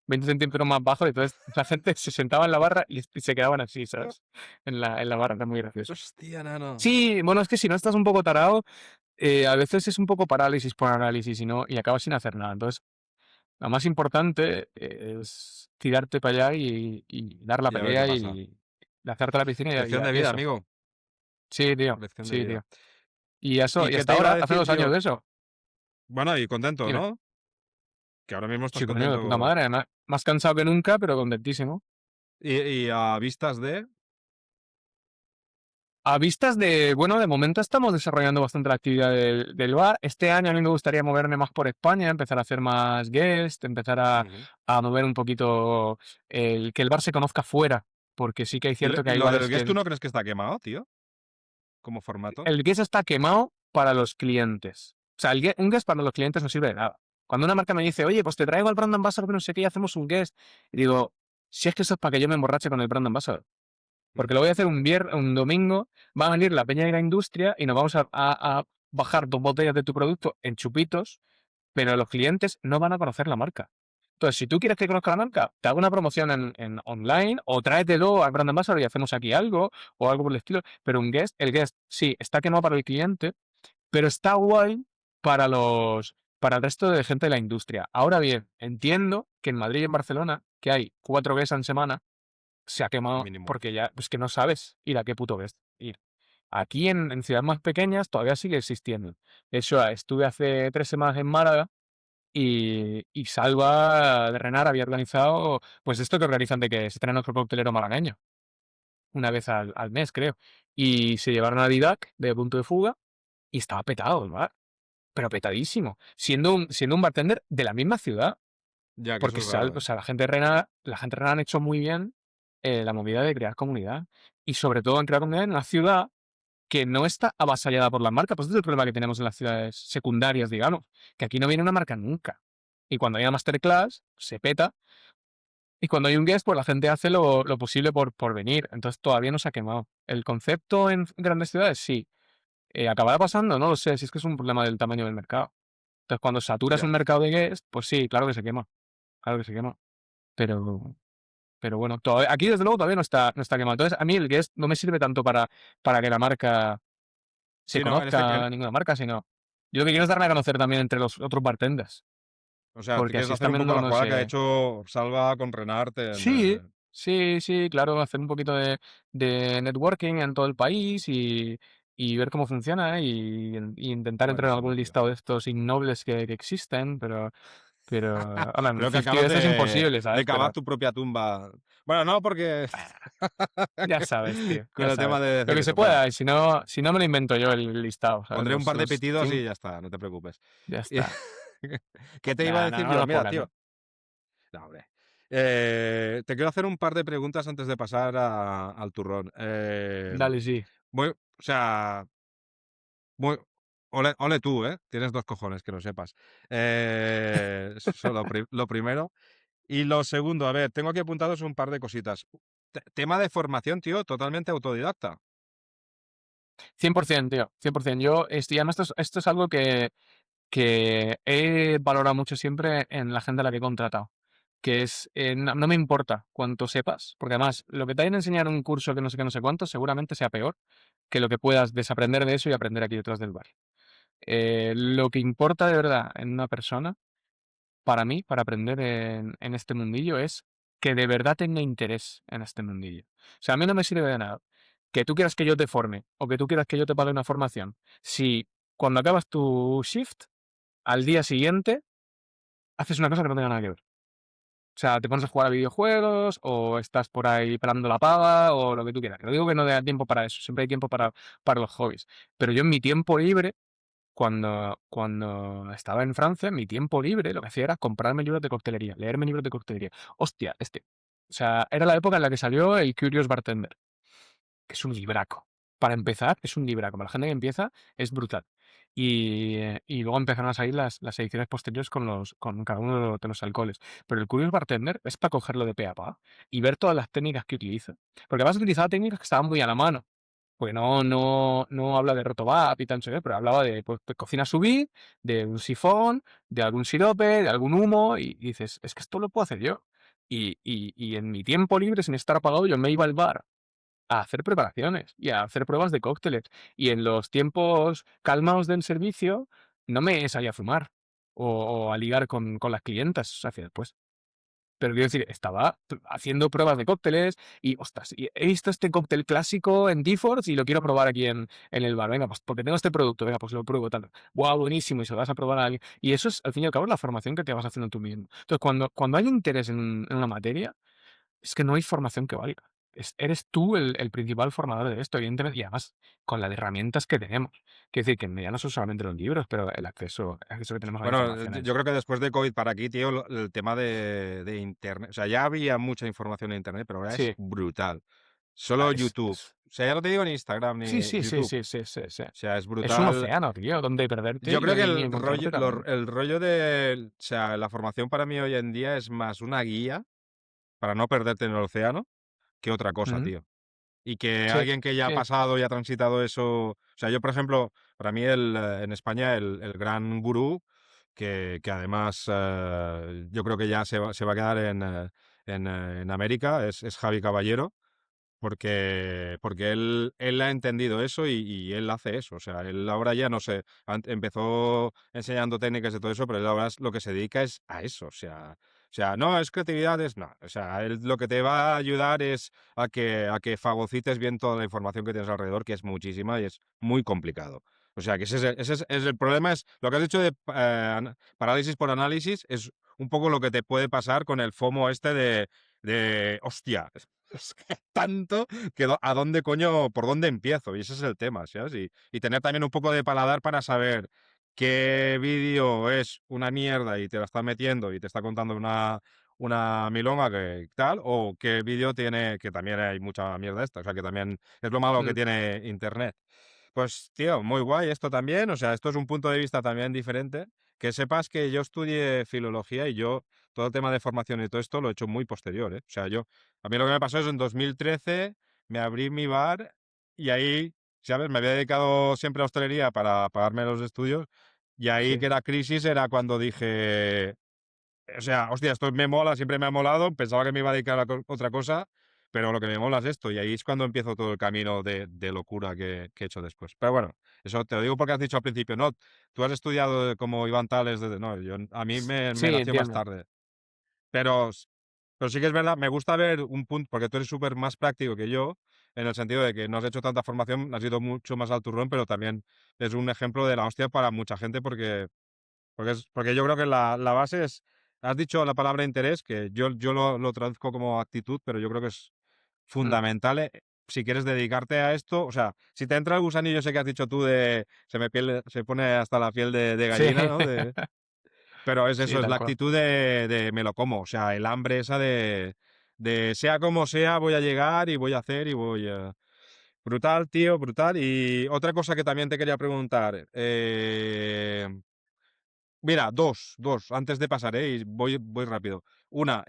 20 centímetros más bajos, y entonces la gente se sentaba en la barra y se quedaban así, ¿sabes? En la barra, era muy gracioso. Hostia, nano. Sí, bueno, es que si no estás un poco tarado, a veces es un poco parálisis por análisis y acabas sin hacer nada. Entonces, lo más importante es tirarte para allá y dar la Y a ver qué pelea pasa. y lanzarte a la piscina y, Lección de y vida, eso. amigo. Sí, tío. Lección de Sí, vida. tío. Y eso, ¿Y y qué hasta te iba a ahora, hace decir, 2 años tío? de eso. Bueno, y contento, Dime. ¿no? Que ahora mismo estás Sí, coño, de puta contento. madre. Más cansado que nunca, pero contentísimo. Y a vistas de. A vistas bueno, de momento estamos desarrollando bastante la actividad del bar. Este año a mí me gustaría moverme más por España, empezar a hacer más guests, empezar Ujú. a mover un poquito que el bar se conozca fuera, porque sí que hay ¿Y cierto que hay lo del bares guest tú que no crees que está quemado, tío? Como formato. el guest está quemado para los clientes. O sea, un guest para los clientes no sirve de nada. Cuando una marca me dice, oye, pues te traigo al brand ambassador, no sé qué, y hacemos un guest, y digo, si es que eso es para que yo me emborrache con el brand ambassador. Porque lo voy a hacer un domingo, va a venir la peña de la industria y nos vamos a bajar 2 botellas de tu producto en chupitos, pero los clientes no van a conocer la marca. Entonces, si tú quieres que conozca la marca, te hago una promoción en online o tráetelo al Brand Ambassador y hacemos aquí algo o algo por el estilo. Pero el guest, sí, está quemado para el cliente, pero está guay para para el resto de gente de la industria. Ahora bien, entiendo que en Madrid y en Barcelona, que hay 4 guests en semana, se ha quemado Mínimo. porque ya, pues que no sabes ir a qué puto guest ir. Aquí en ciudades más pequeñas todavía sigue existiendo. De hecho, estuve hace 3 semanas en Málaga y Salva de Renar había organizado, pues esto que organizan de que se traen otro coctelero malagueño, una vez al mes, creo. Y se llevaron a Didac de Punto de Fuga y estaba petado el bar, pero petadísimo, siendo un bartender de la misma ciudad. Ya, que eso Porque es raro, o ¿eh? sea, la gente de Renana han hecho muy bien la movida de crear comunidad. Y sobre todo en crear comunidad en una ciudad que no está avasallada por las marcas. Pues ese es el problema que tenemos en las ciudades secundarias, digamos, que aquí no viene una marca nunca. Y cuando hay una masterclass, se peta. Y cuando hay un guest, pues la gente hace lo posible por venir. Entonces todavía no se ha quemado. El concepto en grandes ciudades, sí. ¿Acabará pasando? No lo sé, si es que es un problema del tamaño del mercado. Entonces cuando saturas Ya. un mercado de guest, pues sí, claro que se quema. Claro que se quema. Pero bueno, aquí desde luego todavía no está quemado. Entonces, a mí el guest no me sirve tanto para que la marca se Sí, ¿no? conozca, ninguna marca, sino yo lo que quiero es darme a conocer también entre los otros bartenders, O sea, te porque quieres así hacer están un poco viendo la uno jugada que ha se... hecho Salva con Renarte Sí, sí, sí, claro, hacer un poquito de networking en todo el país y ver cómo funciona y intentar entrar en Buenísimo, algún tío. listado de estos innobles que existen, pero, hombre, en Creo que 50 acabas veces es imposible, de ¿sabes? cavar Pero tu propia tumba. Bueno, no, porque ya sabes, tío, con ya el tema sabes. de Lo decir que se eso. Bueno, pueda, y si no me lo invento yo el listado, ¿sabes? pondré un Los, par de los pitidos y 5, ya está, no te preocupes. ya Y- está. ¿Qué te iba a Nada, decir nada, no yo? lo Mira, pongas, tío. ¿no? No, hombre. Te quiero hacer un par de preguntas antes de pasar al turrón. Dale, sí. O sea, muy, ole tú, ¿eh? Tienes 2 cojones, que lo sepas. Eso lo primero. Y lo segundo, a ver, tengo aquí apuntados un par de cositas. Tema de formación, tío, totalmente autodidacta. 100%, tío, 100%. Y además esto es algo que he valorado mucho siempre en la gente a la que he contratado, que es, no me importa cuánto sepas, porque además lo que te vayan a enseñar en un curso que no sé qué, no sé cuánto, seguramente sea peor que lo que puedas desaprender de eso y aprender aquí detrás del bar. Lo que importa de verdad en una persona para mí, para aprender en este mundillo, es que de verdad tenga interés en este mundillo. O sea, a mí no me sirve de nada que tú quieras que yo te forme o que tú quieras que yo te pague una formación. Si cuando acabas tu shift, al día siguiente, haces una cosa que no tenga nada que ver. O sea, te pones a jugar a videojuegos o estás por ahí pelando la pava o lo que tú quieras. No digo que no dé tiempo para eso, siempre hay tiempo para los hobbies. Pero yo en mi tiempo libre cuando estaba en Francia, mi tiempo libre lo que hacía era comprarme libros de coctelería, leerme libros de coctelería. Hostia, o sea, era la época en la que salió el Curious Bartender, que es un libraco. Para empezar, es un libraco. Para la gente que empieza, es brutal. Y luego empezaron a salir las ediciones posteriores con cada uno de los alcoholes. Pero el Curious Bartender es para cogerlo de pe a pa y ver todas las técnicas que utiliza. Porque además utilizaba técnicas que estaban muy a la mano. Porque no habla de rotobap y tal, no sé qué, pero hablaba de pues, cocina sous vide, de un sifón, de algún sirope, de algún humo, y dices, es que esto lo puedo hacer yo. Y en mi tiempo libre, sin estar apagado, yo me iba al bar a hacer preparaciones y a hacer pruebas de cócteles. Y en los tiempos calmados del servicio, no me salía a fumar o a ligar con las clientas, eso se hacía después. Pero quiero decir, estaba haciendo pruebas de cócteles y, ostras, y he visto este cóctel clásico en D-Force y lo quiero probar aquí en el bar. Venga, pues porque tengo este producto, venga, pues lo pruebo tal. Buah, buenísimo, y se lo vas a probar a alguien. Y eso es, al fin y al cabo, la formación que te vas haciendo tú mismo. Entonces, cuando hay interés en una materia, es que no hay formación que valga. Eres tú el principal formador de esto, evidentemente, y además con las herramientas que tenemos. Quiero decir, que ya no son solamente los libros, pero el acceso que tenemos a la Bueno, información yo es... creo que después de COVID para aquí, tío, el tema de Internet, o sea, ya había mucha información en Internet, pero ahora es Sí, brutal. Solo es, YouTube. O sea, ya no te digo ni Instagram sí, ni sí, sí, YouTube. sí, sí, sí, sí. O sea, es Es un brutal. océano, tío, donde perderte Yo y, creo que y el rollo, encontrarte también. el rollo de, o sea, la formación para mí hoy en día es más una guía para no perderte en el océano que otra cosa, Ujú. tío. Y que Sí, alguien que ya ha sí. pasado y ha transitado eso, o sea, yo por ejemplo, para mí en España el gran gurú, que además yo creo que ya se va a quedar en América, es Javi Caballero, porque él ha entendido eso y él hace eso. O sea, él ahora ya no sé, empezó enseñando técnicas y todo eso, pero él ahora lo que se dedica es a eso. O sea, no, es creatividad, es no. O sea, él lo que te va a ayudar es a que fagocites bien toda la información que tienes alrededor, que es muchísima y es muy complicado. O sea, que ese es el problema, es lo que has dicho de parálisis por análisis, es un poco lo que te puede pasar con el FOMO este de hostia, es que tanto que a dónde coño, por dónde empiezo, y ese es el tema, ¿sabes? Y tener también un poco de paladar para saber qué vídeo es una mierda y te la está metiendo y te está contando una milonga que tal, o qué vídeo tiene, que también hay mucha mierda esta, o sea, que también es lo malo que Mm, tiene Internet. Pues, tío, muy guay esto también, o sea, esto es un punto de vista también diferente. Que sepas que yo estudié filología y yo todo el tema de formación y todo esto lo he hecho muy posterior, ¿eh? O sea, a mí lo que me pasó es en 2013 me abrí mi bar y ahí, ¿sabes? Me había dedicado siempre a hostelería para pagarme los estudios y ahí que sí. era crisis era cuando dije, o sea, hostia, esto me mola, siempre me ha molado, pensaba que me iba a dedicar a otra cosa, pero lo que me mola es esto, y ahí es cuando empiezo todo el camino de locura que he hecho después. Pero bueno, eso te lo digo porque has dicho al principio, no, tú has estudiado como Iván Tales, no, a mí me Sí, nació más entiendo. tarde, pero, pero sí que es verdad, me gusta ver un punto, porque tú eres súper más práctico que yo, en el sentido de que no has hecho tanta formación, has ido mucho más al turrón, pero también es un ejemplo de la hostia para mucha gente porque yo creo que la base es, has dicho la palabra interés, que yo lo traduzco como actitud, pero yo creo que es Mm. fundamental si quieres dedicarte a esto. O sea, si te entra el gusanillo, sé que has dicho tú de se pone hasta la piel de Sí, gallina, ¿no? Pero es sí, eso, es tal la cual. actitud de me lo como. O sea, el hambre esa de sea como sea, voy a llegar y voy a hacer y voy a. Brutal, tío, brutal. Y otra cosa que también te quería preguntar. Mira, dos, antes de pasar, y voy rápido. Una,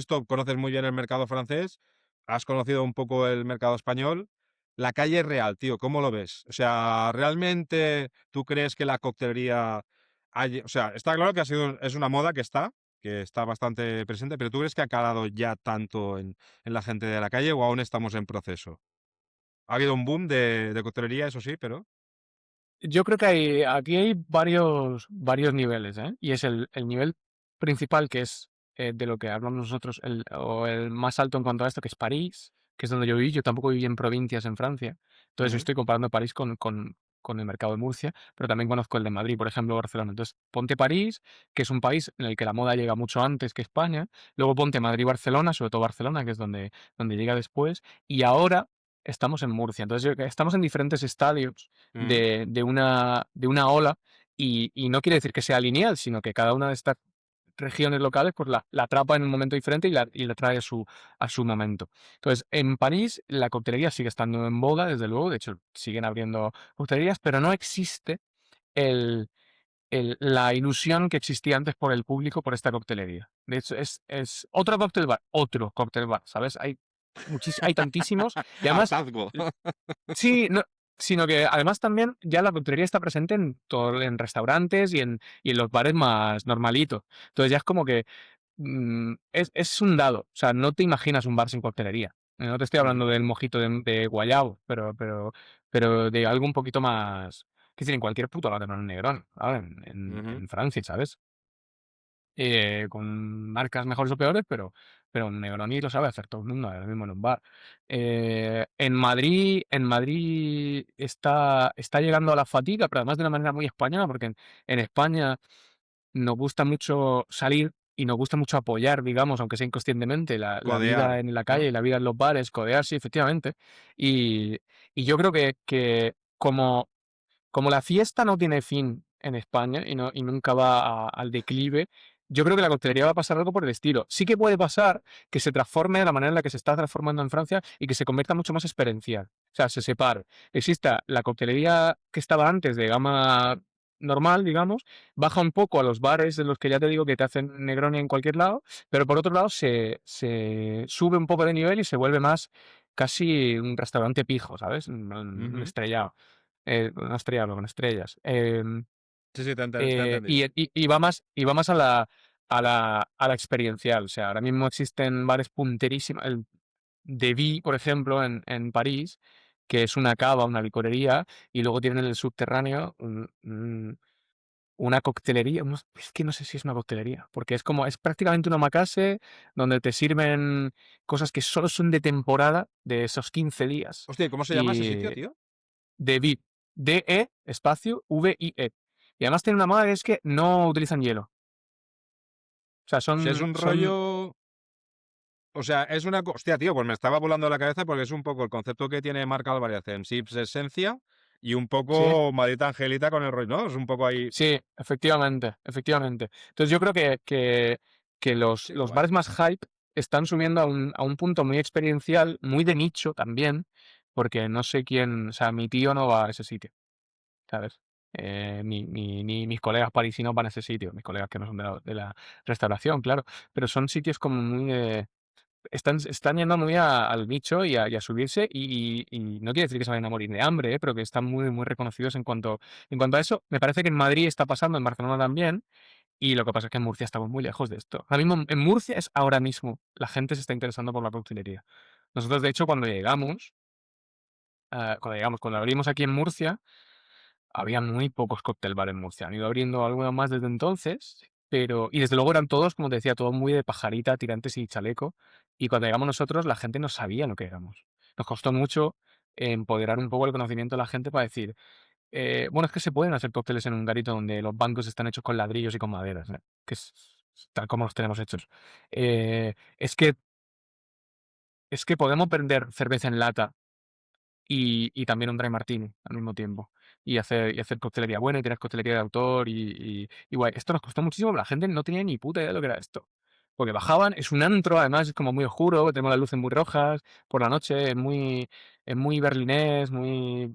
tú conoces muy bien el mercado francés, has conocido un poco el mercado español. La calle real, tío, ¿cómo lo ves? O sea, ¿realmente tú crees que la coctelería o sea, está claro que es una moda que está bastante presente, pero ¿tú crees que ha calado ya tanto en la gente de la calle o aún estamos en proceso? Ha habido un boom de coctelería, eso sí, pero. Yo creo que aquí hay varios niveles, ¿eh? Y es el nivel principal, que es de lo que hablamos nosotros, o el más alto en cuanto a esto, que es París, que es donde yo viví. Yo tampoco viví en provincias en Francia. Entonces, yo Ujú, estoy comparando París con el mercado de Murcia, pero también conozco el de Madrid, por ejemplo, Barcelona. Entonces, ponte París, que es un país en el que la moda llega mucho antes que España. Luego ponte Madrid-Barcelona, sobre todo Barcelona, que es donde llega después. Y ahora estamos en Murcia. Entonces, estamos en diferentes estadios ujú. de una ola, y no quiere decir que sea lineal, sino que cada una de estas regiones locales pues la atrapa en un momento diferente y la trae a su momento. Entonces, en París la coctelería sigue estando en boga, desde luego, de hecho siguen abriendo coctelerías, pero no existe el, la ilusión que existía antes por el público por esta coctelería. De hecho, es otro cóctel bar, ¿sabes? Hay tantísimos, y además Hartazgo. sí, no, sino que además también ya la coctelería está presente en restaurantes y en los bares más normalitos. Entonces ya es como que es un dado. O sea, no te imaginas un bar sin coctelería. No te estoy hablando Ujú, del mojito de guayabo, pero de algo un poquito más. Que decir, en cualquier puto lado, no en Negrón, ¿sabes? ujú. En Francia, ¿sabes? Con marcas mejores o peores, pero Negroni lo sabe hacer todo el mundo, ahora mismo en un bar. En Madrid está llegando a la fatiga, pero además de una manera muy española, porque en España nos gusta mucho salir y nos gusta mucho apoyar, digamos, aunque sea inconscientemente, la vida Codear, en la ¿no? calle y la vida en los bares, codear, sí, efectivamente. Y yo creo que como la fiesta no tiene fin en España y nunca va al declive, yo creo que la coctelería va a pasar algo por el estilo. Sí que puede pasar que se transforme de la manera en la que se está transformando en Francia y que se convierta mucho más experiencial. O sea, se separe. Exista la coctelería que estaba antes de gama normal, digamos, baja un poco a los bares de los que ya te digo que te hacen Negroni en cualquier lado, pero por otro lado se sube un poco de nivel y se vuelve más casi un restaurante pijo, ¿sabes? Un Ujú. estrellado. Una estrella, hablo con estrellas. Sí, sí, te he Y, entendido. y- y va más a la experiencial. O sea, ahora mismo existen bares punterísimos. Vi, por ejemplo, en París, que es una cava, una licorería, y luego tienen en el subterráneo una coctelería. Es que no sé si es una coctelería, porque es prácticamente un omakase donde te sirven cosas que solo son de temporada, de esos 15 días. Hostia, ¿cómo se llama ese sitio, Y tío? Devi, DE espacio VIE. Y además tiene una moda que es que no utilizan hielo. O sea, O sea, es un rollo. O sea, es una. Hostia, tío, pues me estaba volando la cabeza porque es un poco el concepto que tiene Marc Álvarez en Sips Esencia y un sí, poco Maldita Angelita con el rollo, ¿no? Es un poco ahí. sí, efectivamente, efectivamente. Entonces yo creo que Qué los guay. bares más hype están subiendo a un punto muy experiencial, muy de nicho también, porque no sé quién, o sea, mi tío no va a ese sitio, ¿sabes? Ni mis colegas parisinos van a ese sitio, mis colegas que no son de la restauración, claro, pero son sitios como muy están yendo muy al nicho y a subirse y no quiere decir que se vayan a morir de hambre, pero que están muy, muy reconocidos en cuanto a eso. Me parece que en Madrid está pasando, en Barcelona también, y lo que pasa es que en Murcia estamos muy lejos de esto. Ahora mismo en Murcia es ahora mismo, la gente se está interesando por la coctelería. Nosotros, de hecho, cuando abrimos aquí en Murcia, había muy pocos cóctel bar en Murcia. Han ido abriendo algunos más desde entonces, pero y desde luego eran todos, como te decía, todos muy de pajarita, tirantes y chaleco. Y cuando llegamos nosotros, la gente no sabía lo que éramos. Nos costó mucho empoderar un poco el conocimiento de la gente para decir, bueno, es que se pueden hacer cócteles en un garito donde los bancos están hechos con ladrillos y con maderas, que es tal como los tenemos hechos. Eh, es que es que podemos vender cerveza en lata y también un dry martini al mismo tiempo. Y hacer coctelería buena y tener coctelería de autor y guay. Esto nos costó muchísimo, pero la gente no tenía ni puta idea de lo que era esto. Porque bajaban, es un antro, además es como muy oscuro, tenemos las luces muy rojas, por la noche es muy berlinés, muy,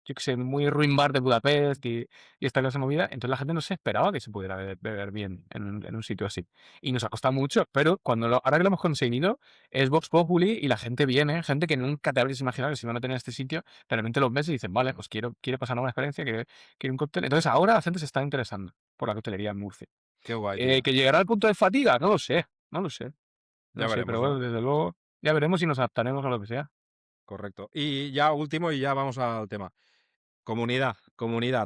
yo qué sé, muy ruin bar de Budapest y esta clase de movida. Entonces la gente no se esperaba que se pudiera beber bien en un sitio así. Y nos ha costado mucho, pero ahora que lo hemos conseguido, es Vox Populi y la gente viene, gente que nunca te habrías imaginado que se iban a tener este sitio, de repente los ves y dicen, vale, pues quiero pasar una buena experiencia, quiero un cóctel. Entonces ahora la gente se está interesando por la coctelería en Murcia. Qué guay, tío. ¿Que llegará al punto de fatiga? No lo sé, no lo sé, no Ya lo sé, veremos, pero bueno, ¿no? desde luego ya veremos si nos adaptaremos a lo que sea. Correcto. Y ya último, y ya vamos al tema. Comunidad,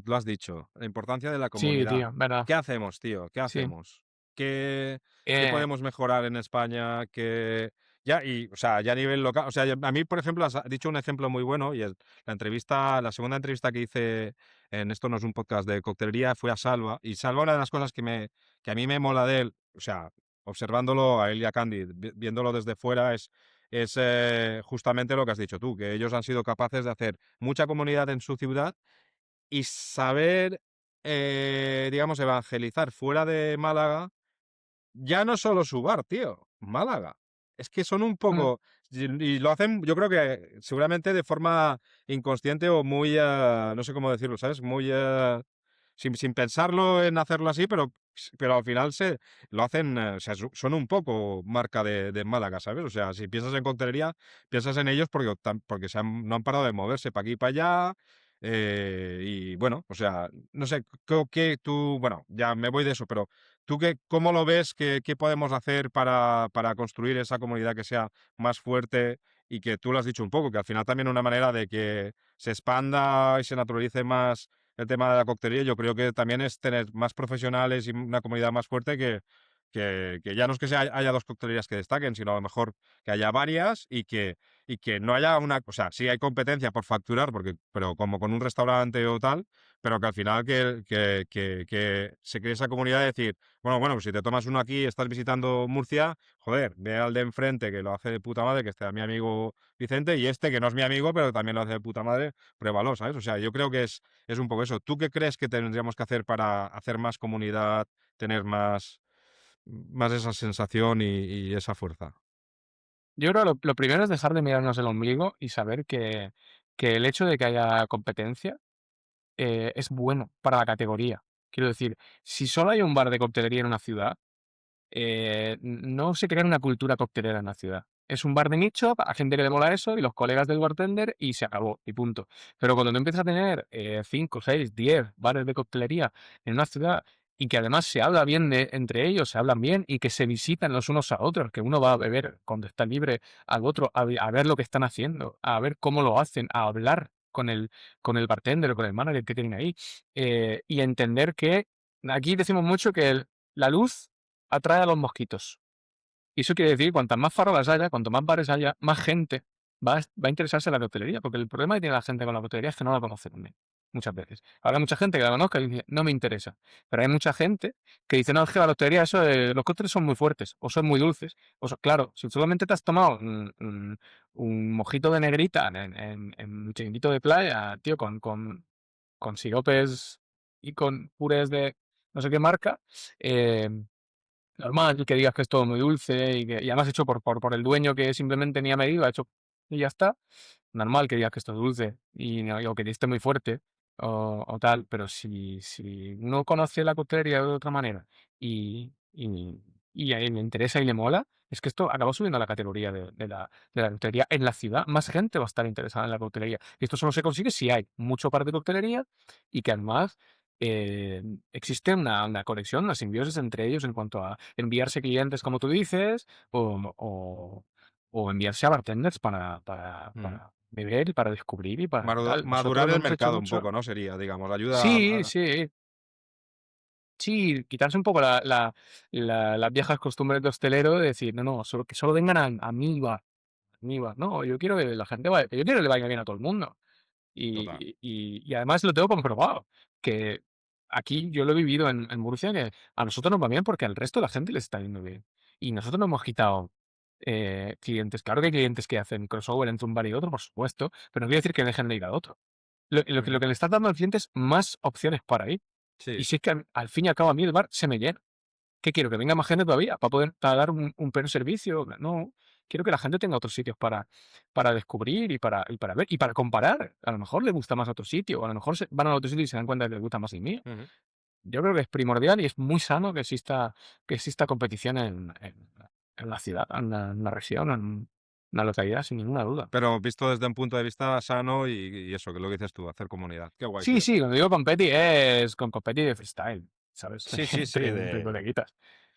lo has dicho. La importancia de la Sí, comunidad. tío, verdad, ¿Qué hacemos, tío? ¿Qué sí. hacemos? ¿Qué Eh, podemos mejorar en España? O sea, ya a nivel local. O sea, a mí, por ejemplo, has dicho un ejemplo muy bueno y es la segunda entrevista que hice en Esto no es un podcast de coctelería, fue a Salva. Y Salva, una de las cosas que a mí me mola de él, o sea, observándolo a él y a Candy, viéndolo desde fuera, es justamente lo que has dicho tú, que ellos han sido capaces de hacer mucha comunidad en su ciudad y saber, digamos, evangelizar fuera de Málaga, ya no solo su bar, tío, Málaga. Es que son un mm, poco, y lo hacen, yo creo que seguramente de forma inconsciente o muy, no sé cómo decirlo, ¿sabes? Muy, sin pensarlo en hacerlo así, pero al final lo hacen, o sea, son un poco marca de Málaga, ¿sabes? O sea, si piensas en coctelería, piensas en ellos porque no han parado de moverse para aquí y para allá. Y bueno, o sea, no sé, bueno, ya me voy de eso, pero ¿tú cómo lo ves? ¿Qué podemos hacer para construir esa comunidad que sea más fuerte y que tú lo has dicho un poco, que al final también una manera de que se expanda y se naturalice más el tema de la coctelería, yo creo que también es tener más profesionales y una comunidad más fuerte que ya no es que haya dos coctelerías que destaquen, sino a lo mejor que haya varias y que no haya o sea, sí hay competencia por facturar, pero como con un restaurante o tal, pero que al final que se cree esa comunidad de decir, bueno, pues si te tomas uno aquí y estás visitando Murcia, joder, ve al de enfrente que lo hace de puta madre, que esté a mi amigo Vicente, y este que no es mi amigo, pero también lo hace de puta madre, pruébalo, ¿sabes? O sea, yo creo que es un poco eso. ¿Tú qué crees que tendríamos que hacer para hacer más comunidad, tener más esa sensación y esa fuerza? yo creo que lo primero es dejar de mirarnos el ombligo y saber que el hecho de que haya competencia es bueno para la categoría. Quiero decir, si solo hay un bar de coctelería en una ciudad, no se crea una cultura coctelera en la ciudad. Es un bar de nicho a gente que le mola eso y los colegas del bartender y se acabó, y punto. Pero cuando tú empiezas a tener 5, 6, 10 bares de coctelería en una ciudad y que además se habla bien entre ellos, se hablan bien y que se visitan los unos a otros, que uno va a beber cuando está libre al otro, a ver lo que están haciendo, a ver cómo lo hacen, a hablar con el bartender o con el manager que tienen ahí, y entender que aquí decimos mucho que la luz atrae a los mosquitos. Y eso quiere decir que cuantas más farolas haya, cuanto más bares haya, más gente va a interesarse en la coctelería, porque el problema que tiene la gente con la coctelería es que no la conoce bien, muchas veces. Habrá mucha gente que la conozca y dice, no me interesa. Pero hay mucha gente que dice, no, es que la coctelería, eso, los cócteles son muy fuertes, o son muy dulces. Claro, si solamente te has tomado un mojito de negrita en un chiringuito de playa, tío, con siropes y con purés de no sé qué marca, eh, normal que digas que es todo muy dulce y además hecho por el dueño que simplemente ni ha medido, ha hecho y ya está. Normal que digas que esto es dulce y no o que esté muy fuerte o tal, pero si uno conoce la coctelería de otra manera y a él le interesa y le mola, es que esto acaba subiendo la categoría de la coctelería en la ciudad. Más gente va a estar interesada en la coctelería. Y esto solo se consigue si hay mucho par de coctelería y que además eh, existe una conexión, una simbiosis entre ellos en cuanto a enviarse clientes, como tú dices, o enviarse a bartenders Mm. para beber y para descubrir y para tal. Nosotros Madurar lo el hemos hecho mercado un mucho. poco, ¿no? Sería, digamos, ayuda Sí, sí, sí, quitarse un poco las viejas costumbres de hostelero de decir, no, no, que solo vengan a mi bar, a mi bar. No, yo quiero que la gente vaya, yo quiero que le vaya bien a todo el mundo. total. Y además lo tengo comprobado, que aquí yo lo he vivido en Murcia, que a nosotros nos va bien porque al resto de la gente les está yendo bien. Y nosotros no hemos quitado clientes. Claro que hay clientes que hacen crossover entre un bar y otro, por supuesto, pero no quiere decir que dejen de ir a otro. Lo que le estás dando al cliente es más opciones para ir. Y Sí. si es que al fin y al cabo a mí el bar se me llena. ¿Qué quiero? ¿Que venga más gente todavía para poder para dar un peor servicio? No, quiero que la gente tenga otros sitios para descubrir y para ver y para comparar. A lo mejor le gusta más otro sitio, o a lo mejor van a otro sitio y se dan cuenta de que les gusta más el mío. Ujú. Yo creo que es primordial y es muy sano que exista competición en la ciudad, en la región, en la localidad, sin ninguna duda. Pero visto desde un punto de vista sano y eso, que es lo que dices tú, hacer comunidad. Qué guay, Sí, tío. sí, cuando digo competi es con competi de freestyle, ¿sabes? Sí, sí, sí, Entre de, coleguitas.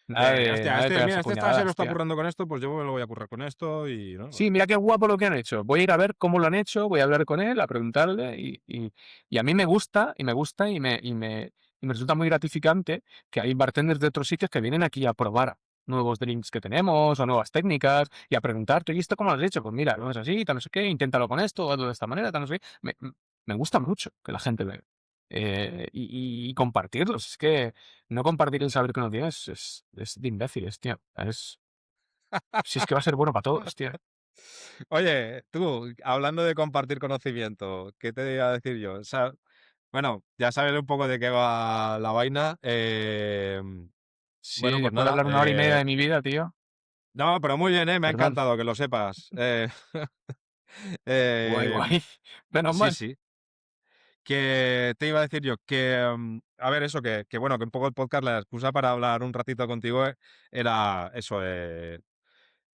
Nada hostia, nada de mira, pegarse se lo puñaladas, está tía. currando con esto, pues yo me lo voy a currar con esto y, ¿no? Sí, mira qué guapo lo que han hecho. Voy a ir a ver cómo lo han hecho, voy a hablar con él, a preguntarle y a mí me gusta y me resulta muy gratificante que hay bartenders de otros sitios que vienen aquí a probar nuevos drinks que tenemos o nuevas técnicas y a preguntarte, ¿y esto cómo lo has hecho? Pues mira, no es así, tal no sé qué, inténtalo con esto, hazlo de esta manera, tal no sé qué. Me gusta mucho que la gente venga. Y compartirlos. Es que no compartir el saber que uno tiene es de imbéciles, tío. Si es que va a ser bueno para todos, tío. Oye, tú, hablando de compartir conocimiento, ¿qué te iba a decir yo? O sea, bueno, ya sabes un poco de qué va la vaina. Sí, Bueno, pues después de nada. hablar 1 hora y media de mi vida, tío. No, pero muy bien, me ha Perdón. encantado que lo sepas. Guay, Eh, guay. Menos sí, mal. sí. Que te iba a decir yo que, a ver, eso, que bueno, que un poco el podcast, la excusa para hablar un ratito contigo era eso,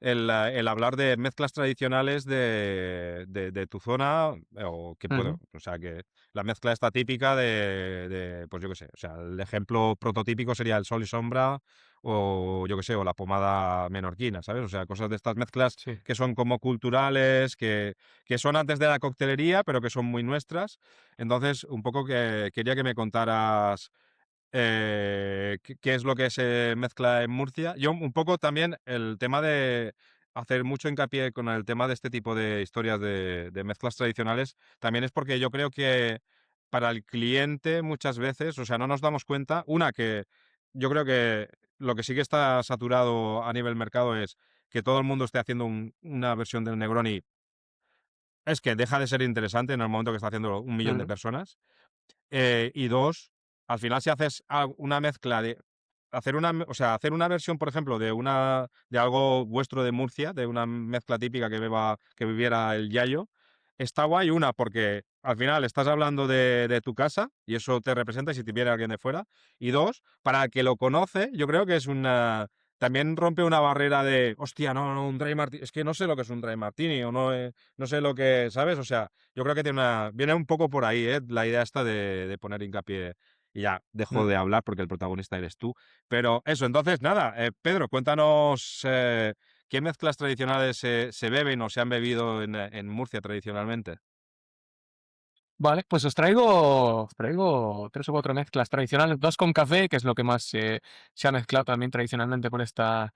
el hablar de mezclas tradicionales de tu zona, o que puedo, Ujú. o sea, que la mezcla está típica pues yo qué sé, o sea, el ejemplo prototípico sería el sol y sombra, o yo qué sé, o la pomada menorquina, ¿sabes? O sea, cosas de estas mezclas Sí. que son como culturales, que son antes de la coctelería, pero que son muy nuestras. Entonces, un poco que quería que me contaras qué es lo que se mezcla en Murcia. Yo un poco también el tema de hacer mucho hincapié con el tema de este tipo de historias de mezclas tradicionales, también es porque yo creo que para el cliente muchas veces, o sea, no nos damos cuenta, una que yo creo que lo que sí que está saturado a nivel mercado es que todo el mundo esté haciendo una versión del Negroni, es que deja de ser interesante en el momento que está haciendo 1 millón de Ujú. personas. Y dos, al final si haces una mezcla de o sea, hacer una versión, por ejemplo, de algo vuestro de Murcia, de una mezcla típica que viviera el Yayo, está guay porque al final estás hablando de tu casa y eso te representa si te viene alguien de fuera. Y dos, para el que lo conoce, yo creo que también rompe una barrera de, hostia, no, no, un dry martini, es que no sé lo que es un dry martini o no, no sé lo que, ¿sabes? O sea, yo creo que viene un poco por ahí, la idea esta de poner hincapié y ya dejo Mm. de hablar porque el protagonista eres tú. Pero eso, entonces, nada, Pedro, cuéntanos qué mezclas tradicionales se beben o se han bebido en Murcia tradicionalmente. Vale, pues os traigo 3 o 4 mezclas tradicionales, 2 con café, que es lo que más se ha mezclado también tradicionalmente por esta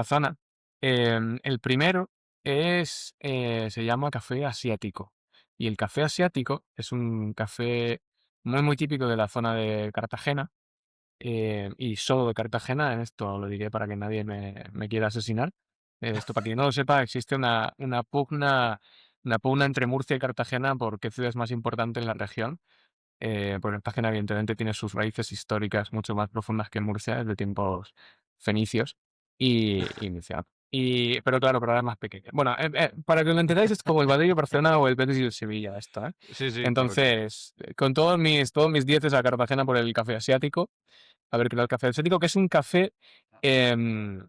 zona. El primero se llama café asiático. Y el café asiático es un café muy, muy típico de la zona de Cartagena, y solo de Cartagena, en esto lo diré para que nadie me quiera asesinar. Esto, para quien no lo sepa, existe una pugna entre Murcia y Cartagena por qué ciudad es más importante en la región. Porque Cartagena, evidentemente, tiene sus raíces históricas mucho más profundas que Murcia, desde tiempos fenicios y Murcia. Pero claro, pero ahora es más pequeña. Bueno, para que lo entendáis, es como el Madrid, el Barcelona o el Betis y el Sevilla, esto, ¿eh? Sí, sí, correcto. Entonces, con todos mis dieces a Cartagena por el café asiático, a ver qué tal el café asiático, que es un café, em,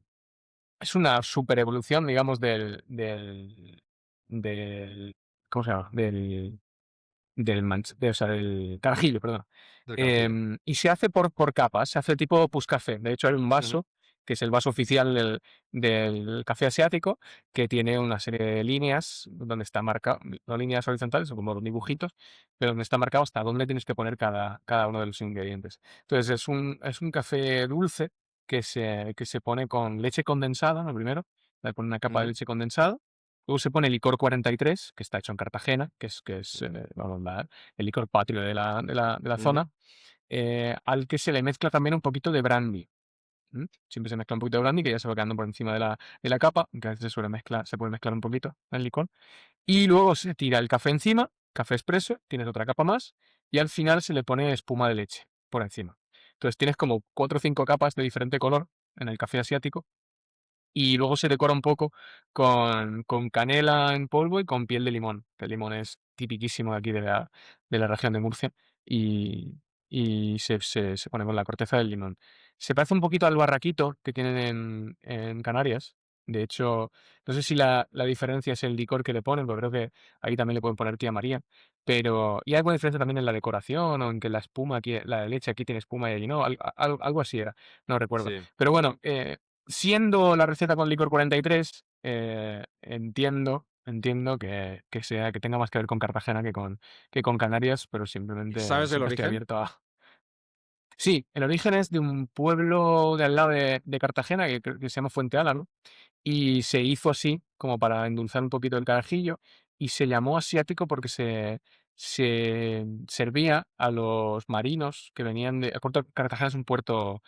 es una super evolución, digamos, del, ¿cómo se llama? O sea, del carajillo, perdón. Del carajillo. Y se hace por capas, se hace tipo Puscafé. De hecho, hay un Ujú, vaso, que es el vaso oficial del café asiático, que tiene una serie de líneas donde está marcado, no líneas horizontales, son como dibujitos, pero donde está marcado hasta dónde tienes que poner cada uno de los ingredientes. Entonces, es un café dulce que se pone con leche condensada, lo primero, le pone una capa de ujú, leche condensada. Luego se pone licor 43, que está hecho en Cartagena, que es vamos, el licor patrio de la ujú. zona, al que se le mezcla también un poquito de brandy. Siempre se mezcla un poquito de brandy, que ya se va quedando por encima de la capa, aunque a veces se puede mezclar un poquito el licor. Y luego se tira el café encima, café expreso, tienes otra capa más, y al final se le pone espuma de leche por encima. Entonces tienes como 4 o 5 capas de diferente color en el café asiático y luego se decora un poco con canela en polvo y con piel de limón, que el limón es tipiquísimo de aquí de la región de Murcia, y, y se pone con la corteza del limón. Se parece un poquito al barraquito que tienen en Canarias. De hecho, no sé si la diferencia es el licor que le ponen, porque creo que ahí también le pueden poner tía María. Y hay alguna diferencia también en la decoración o en que la espuma aquí, la leche aquí tiene espuma y allí no, algo así era, no recuerdo. Sí. Pero bueno, siendo la receta con licor 43, entiendo que tenga más que ver con Cartagena que con Canarias, pero simplemente ¿Sabes el siempre estoy origen? abierto a. Sí, el origen es de un pueblo de al lado de Cartagena que creo que se llama Fuente Álamo, y se hizo así, como para endulzar un poquito el carajillo, y se llamó asiático porque se servía a los marinos que venían Cartagena es un puerto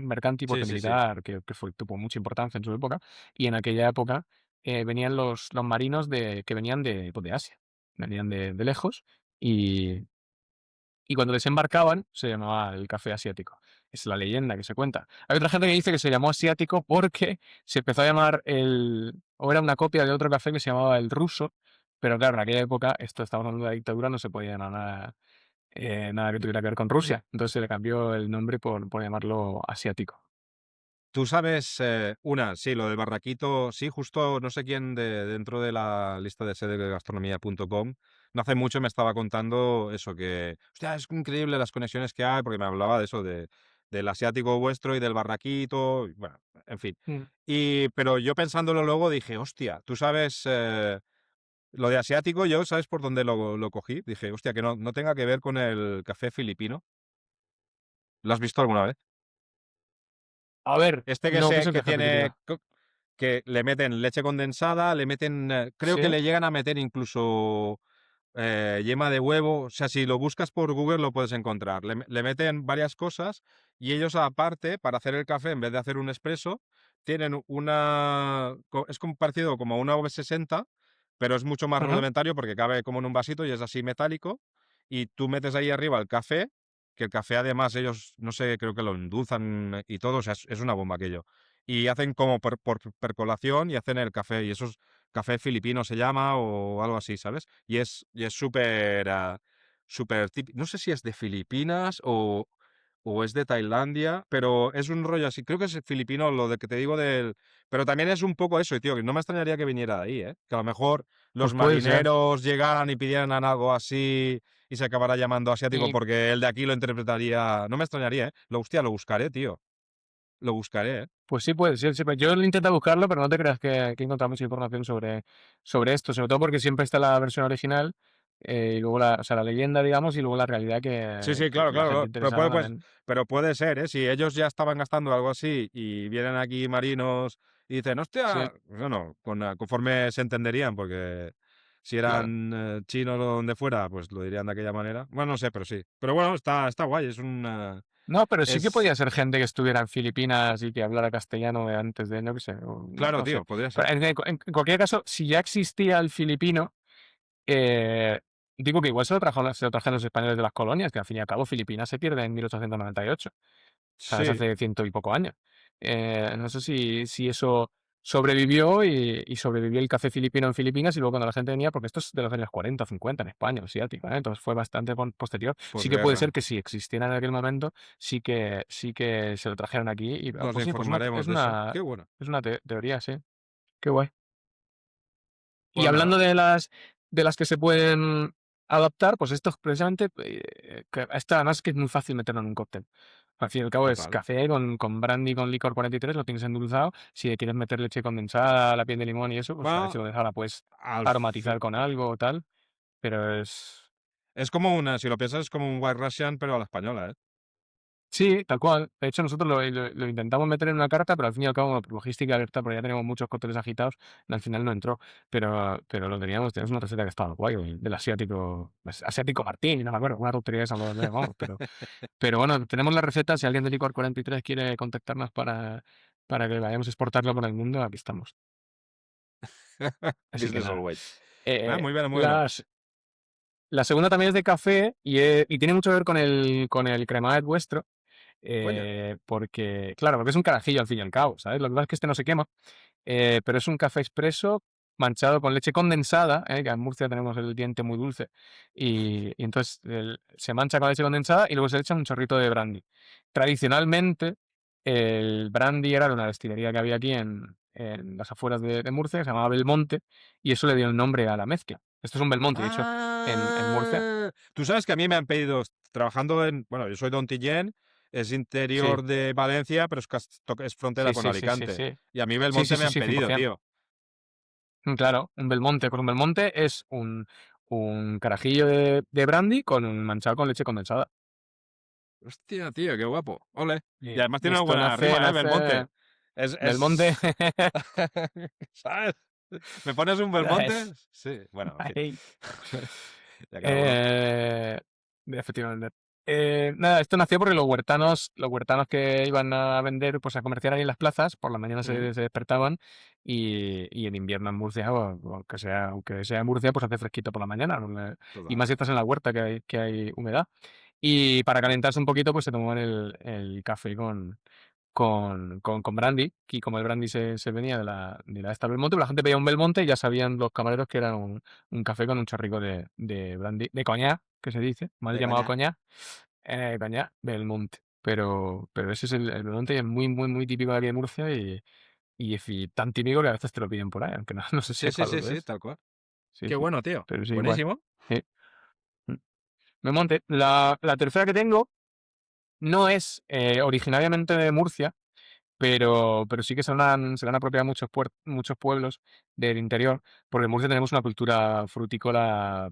mercante y Sí, puerto sí, sí. militar que tuvo mucha importancia en su época, y en aquella época venían los marinos que venían de Asia, venían de lejos, y cuando desembarcaban, se llamaba el café asiático. Es la leyenda que se cuenta. Hay otra gente que dice que se llamó asiático porque se empezó a llamar o era una copia de otro café que se llamaba el ruso, pero claro, en aquella época, esto estaba hablando de la dictadura, no se podía llamar nada que tuviera que ver con Rusia. Entonces se le cambió el nombre por llamarlo asiático. Tú sabes, sí, lo del barraquito, sí, justo no sé quién dentro de la lista de sede de gastronomía.com, no hace mucho me estaba contando eso, que, hostia, es increíble las conexiones que hay, porque me hablaba de eso, del asiático vuestro y del barraquito, y bueno, en fin. Mm. Pero yo pensándolo luego dije, hostia, tú sabes, lo de asiático, yo, ¿sabes por dónde lo cogí? Dije, hostia, que no tenga que ver con el café filipino. ¿Lo has visto alguna vez? A ver, Este no, ¿qué es el que café tiene, filipino? que le meten leche condensada, le meten, creo que ¿Sí? le llegan a meter incluso yema de huevo. O sea, si lo buscas por Google lo puedes encontrar. Le meten varias cosas y ellos aparte, para hacer el café, en vez de hacer un espresso, tienen es como parecido como a una V60, pero es mucho más Ajá. rudimentario porque cabe como en un vasito y es así metálico. Y tú metes ahí arriba el café, que el café además ellos, no sé, creo que lo endulzan y todo, o sea, es una bomba aquello. Y hacen como por percolación y hacen el café, y eso es café filipino se llama o algo así, ¿sabes? Y es súper súper típico. No sé si es de Filipinas o es de Tailandia, pero es un rollo así. Creo que es filipino lo de que te digo del. Pero también es un poco eso, y tío, que no me extrañaría que viniera de ahí, ¿eh? Que a lo mejor los Pues puede ser. marineros llegaran y pidieran algo así y se acabará llamando asiático Y porque el de aquí lo interpretaría. No me extrañaría, ¿eh? Hostia, lo buscaré, tío. Lo buscaré, ¿eh? pues sí, puede ser, sí, pues yo he intentado buscarlo, pero no te creas que he encontrado mucha información sobre esto, sobre todo porque siempre está la versión original, y luego o sea, la leyenda, digamos, y luego la realidad Sí, que, sí, que claro, la claro, gente claro. Pero interesada puede, pues, también. pero puede ser, ¿eh? Si ellos ya estaban gastando algo así y vienen aquí marinos y dicen, Sí, hostia, bueno, conforme se entenderían, porque si claro. eran chinos o donde fuera, pues lo dirían de aquella manera. Bueno, no sé, pero sí. Pero bueno, está guay, es una. No, pero sí que Es. podía ser gente que estuviera en Filipinas y que hablara castellano de antes de, no qué sé, o Claro, no sé. tío, podría Pero ser. en cualquier caso, si ya existía el filipino, eh, digo que igual se lo trajeron los españoles de las colonias, que al fin y al cabo Filipinas se pierde en 1898. ¿Sabes? Sí, Hace ciento y poco años. No sé si eso sobrevivió y sobrevivió el café filipino en Filipinas y luego cuando la gente venía, porque esto es de los años 40 o 50 en España, o asiático, ¿eh? Entonces fue bastante posterior. Sí que puede ser posguerra. que si existiera en aquel momento, sí que se lo trajeron aquí y Nos pues sí, pues informaremos de eso. Qué bueno. es una teoría, sí. Qué guay. Y Pues nada, hablando de las que se pueden adaptar, pues esto es precisamente, que esta además que es muy fácil meterlo en un cóctel. Al fin y al cabo es total. café con brandy, con licor 43, lo tienes endulzado. Si le quieres meter leche condensada, la piel de limón y eso, pues la leche Bueno, condensada la puedes al aromatizar fin. con algo o tal, pero es. Es como una, si lo piensas, es como un White Russian, pero a la española, ¿eh? Sí, tal cual. De hecho, nosotros lo intentamos meter en una carta, pero al fin y al cabo, por logística abierta, porque ya tenemos muchos cócteles agitados, al final no entró. Pero lo teníamos una receta que estaba guay, del asiático, asiático Martín, no me acuerdo, una tontería esa, vamos, pero bueno, tenemos la receta, si alguien de Licor 43 quiere contactarnos para que vayamos a exportarlo por el mundo, aquí estamos. Así que Business nada. always. Ah, Eh, muy bien, muy bueno. las, la segunda también es de café y tiene mucho que ver con el cremade vuestro. Coño. Porque, claro, porque es un carajillo al fin y al cabo, ¿sabes? Lo que pasa es que este no se quema, pero es un café expreso manchado con leche condensada, que en Murcia tenemos el diente muy dulce, y entonces se mancha con leche condensada y luego se le echa un chorrito de brandy. Tradicionalmente, el brandy era de una destilería que había aquí en las afueras de Murcia, que se llamaba Belmonte, y eso le dio el nombre a la mezcla. Esto es un Belmonte, de hecho, en Murcia. Tú sabes que a mí me han pedido, trabajando en, bueno, yo soy de Ontillén, es Sí, interior de Valencia, pero es frontera sí, con sí, sí, sí, Alicante. sí. Y a mí Sí, sí, Belmonte me sí, han sí, pedido, 100%. tío. Claro, un Belmonte. Pues un Belmonte es un carajillo de brandy manchado con leche condensada. Hostia, tío, qué guapo. Ole. Y además Y tiene una esto buena nace, rima, ¿eh? nace. Belmonte. Es, Belmonte. es... ¿Sabes? ¿Me pones un Belmonte? es- Sí, bueno, en fin. ahí. Ya cada uno. Eh, efectivamente. Nada, esto nació porque los huertanos que iban a vender, pues a comerciar ahí en las plazas, por la mañana Ujú, se despertaban y en invierno en Murcia, o aunque sea en Murcia, pues hace fresquito por la mañana, ¿no? Y total. más si estás en la huerta que hay humedad. Y para calentarse un poquito, pues se tomaban el café con brandy, y como el brandy se venía de la esta Belmonte, pues la gente pedía un Belmonte y ya sabían los camareros que era un café con un chorrico de brandy, de coñac, que se dice, mal De llamado caña. coñac, coñac Belmonte. Pero ese es el Belmonte y es muy, muy, muy típico de aquí de Murcia y tan típico que a veces te lo piden por ahí, aunque no, no se Sí, sí, sepa lo sí, que sí, es. tal cual. Sí, Qué sí, bueno, tío. pero sí, igual. Buenísimo. Sí. Mm. Belmonte. La tercera que tengo no es originariamente de Murcia, pero sí que se le han apropiado muchos pueblos del interior, porque en Murcia tenemos una cultura frutícola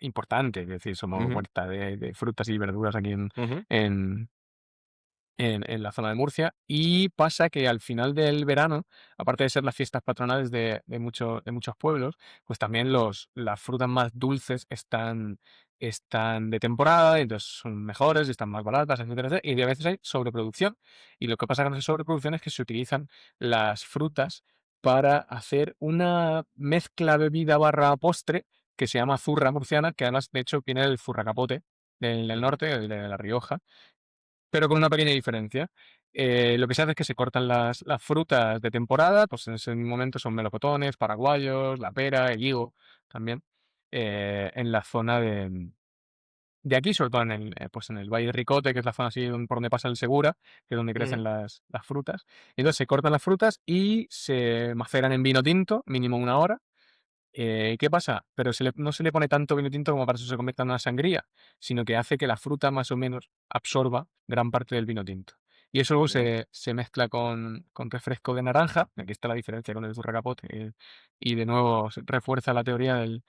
importante, es decir, somos Ujú, huerta de frutas y verduras aquí ujú, en, en la zona de Murcia. Y pasa que al final del verano, aparte de ser las fiestas patronales de muchos pueblos, pues también las frutas más dulces están de temporada, y entonces son mejores, y están más baratas, etcétera, etcétera, y a veces hay sobreproducción. Y lo que pasa con esa sobreproducción es que se utilizan las frutas para hacer una mezcla bebida barra postre que se llama zurra murciana, que además, de hecho, viene del zurracapote del ujú. norte, de La Rioja, pero con una pequeña diferencia. Lo que se hace es que se cortan las frutas de temporada, pues en ese momento son melocotones, paraguayos, la pera, el higo también, en la zona de aquí, sobre todo pues en el Valle de Ricote, que es la zona así por donde pasa el Segura, que es donde crecen Ujú. las frutas. Entonces se cortan las frutas y se maceran en vino tinto, mínimo 1 hora, ¿Qué pasa? Pero no se le pone tanto vino tinto como para eso se convierta en una sangría, sino que hace que la fruta más o menos absorba gran parte del vino tinto. Y eso luego Uh, se mezcla con refresco de naranja, aquí está la diferencia con el zurracapote, y de nuevo se refuerza la teoría del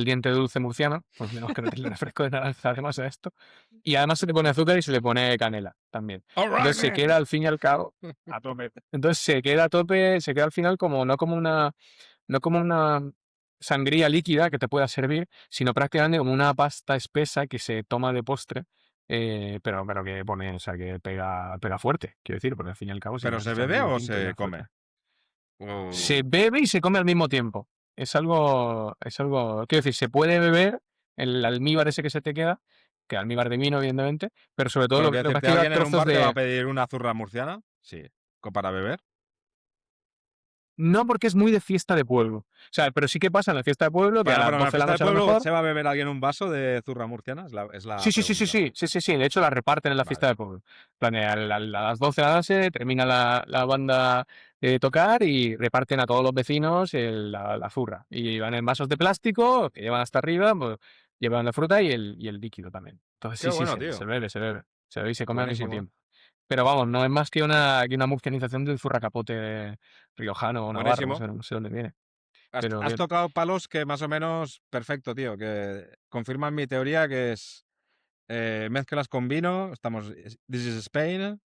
diente dulce murciano, pues tenemos que meterle refresco de naranja además a esto. Y además se le pone azúcar y se le pone canela también. All right, Entonces se man. queda al fin y al cabo a tope. Entonces se queda a tope, se queda al final como no como una sangría líquida que te pueda servir, sino prácticamente como una pasta espesa que se toma de postre, pero que pone, o sea, que pega fuerte, quiero decir, porque al fin y al cabo, si ¿Pero no se es bebe vino o tinto se ya come? fuerte. Oh, Se bebe y se come al mismo tiempo. Quiero decir, se puede beber el almíbar ese que se te queda, que almíbar de vino, evidentemente, pero sobre todo pero lo quiero que pasa es decirte, que lleva ¿alguien en un trozos bar te va a de. pedir una zurra murciana? Sí. ¿Para beber? No, porque es muy de fiesta de pueblo. O sea, pero sí que pasa en la fiesta de pueblo que a Bueno, las pero en la 12 de la fiesta del noche a lo pueblo, mejor. ¿se va a beber alguien un vaso de zurra murciana? Es la Sí, sí, sí, sí, pregunta. sí, sí, sí, sí, de hecho la reparten en la fiesta Vale. de pueblo. En plan, a las 12 de la noche termina la banda de tocar y reparten a todos los vecinos la zurra. Y van en vasos de plástico que llevan hasta arriba, pues, llevan la fruta y el líquido también. Entonces Qué sí, sí, bueno, se tío. bebe, se bebe. Se bebe y se come al mismo Buenísimo. tiempo. Pero vamos, no es más que una murcianización del zurracapote riojano o navarro, Buenísimo. no sé dónde viene. Has, Pero has bien. tocado palos que más o menos perfecto, tío, que confirman mi teoría que es mezclas con vino, This is Spain,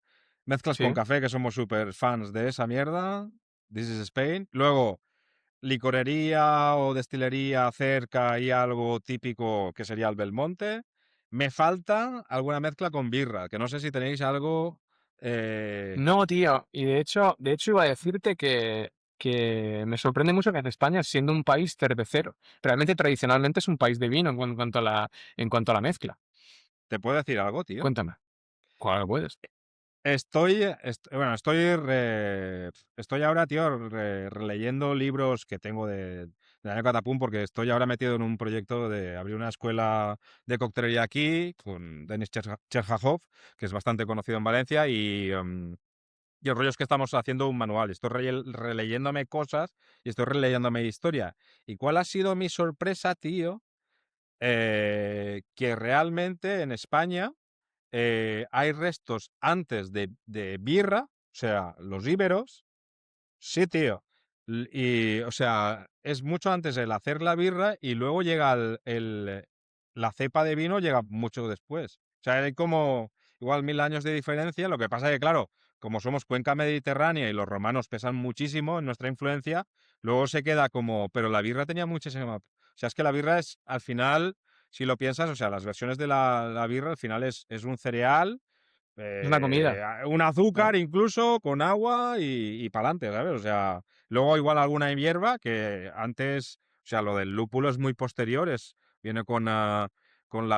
mezclas con Sí. café, que somos súper fans de esa mierda, This is Spain, luego licorería o destilería cerca y algo típico que sería el Belmonte. Me falta alguna mezcla con birra, que no sé si tenéis algo... No, tío. Y de hecho iba a decirte que me sorprende mucho que España, siendo un país cervecero, realmente tradicionalmente es un país de vino en cuanto a la mezcla. ¿Te puedo decir algo, tío? Cuéntame. ¿Cuál puedes? Bueno, estoy ahora, tío, releyendo libros que tengo de Año Catapum porque estoy ahora metido en un proyecto de abrir una escuela de coctelería aquí con Denis Cherchakov, que es bastante conocido en Valencia y el rollo es que estamos haciendo un manual. Estoy releyéndome cosas y estoy releyéndome historia. ¿Y cuál ha sido mi sorpresa, tío? Que realmente en España hay restos antes de birra, o sea, los íberos. Sí, tío. O sea, es mucho antes el hacer la birra y luego llega la cepa de vino llega mucho después. O sea, hay como igual 1000 años de diferencia. Lo que pasa es que, claro, como somos cuenca mediterránea y los romanos pesan muchísimo en nuestra influencia, luego se queda como, pero la birra tenía muchísima. O sea, es que la birra es, al final, si lo piensas, o sea, las versiones de la birra al final es un cereal Es una comida. un Ah, azúcar incluso con agua y para adelante, ¿sabes? O sea, luego igual alguna hierba que antes, o sea, lo del lúpulo es muy posterior, viene con la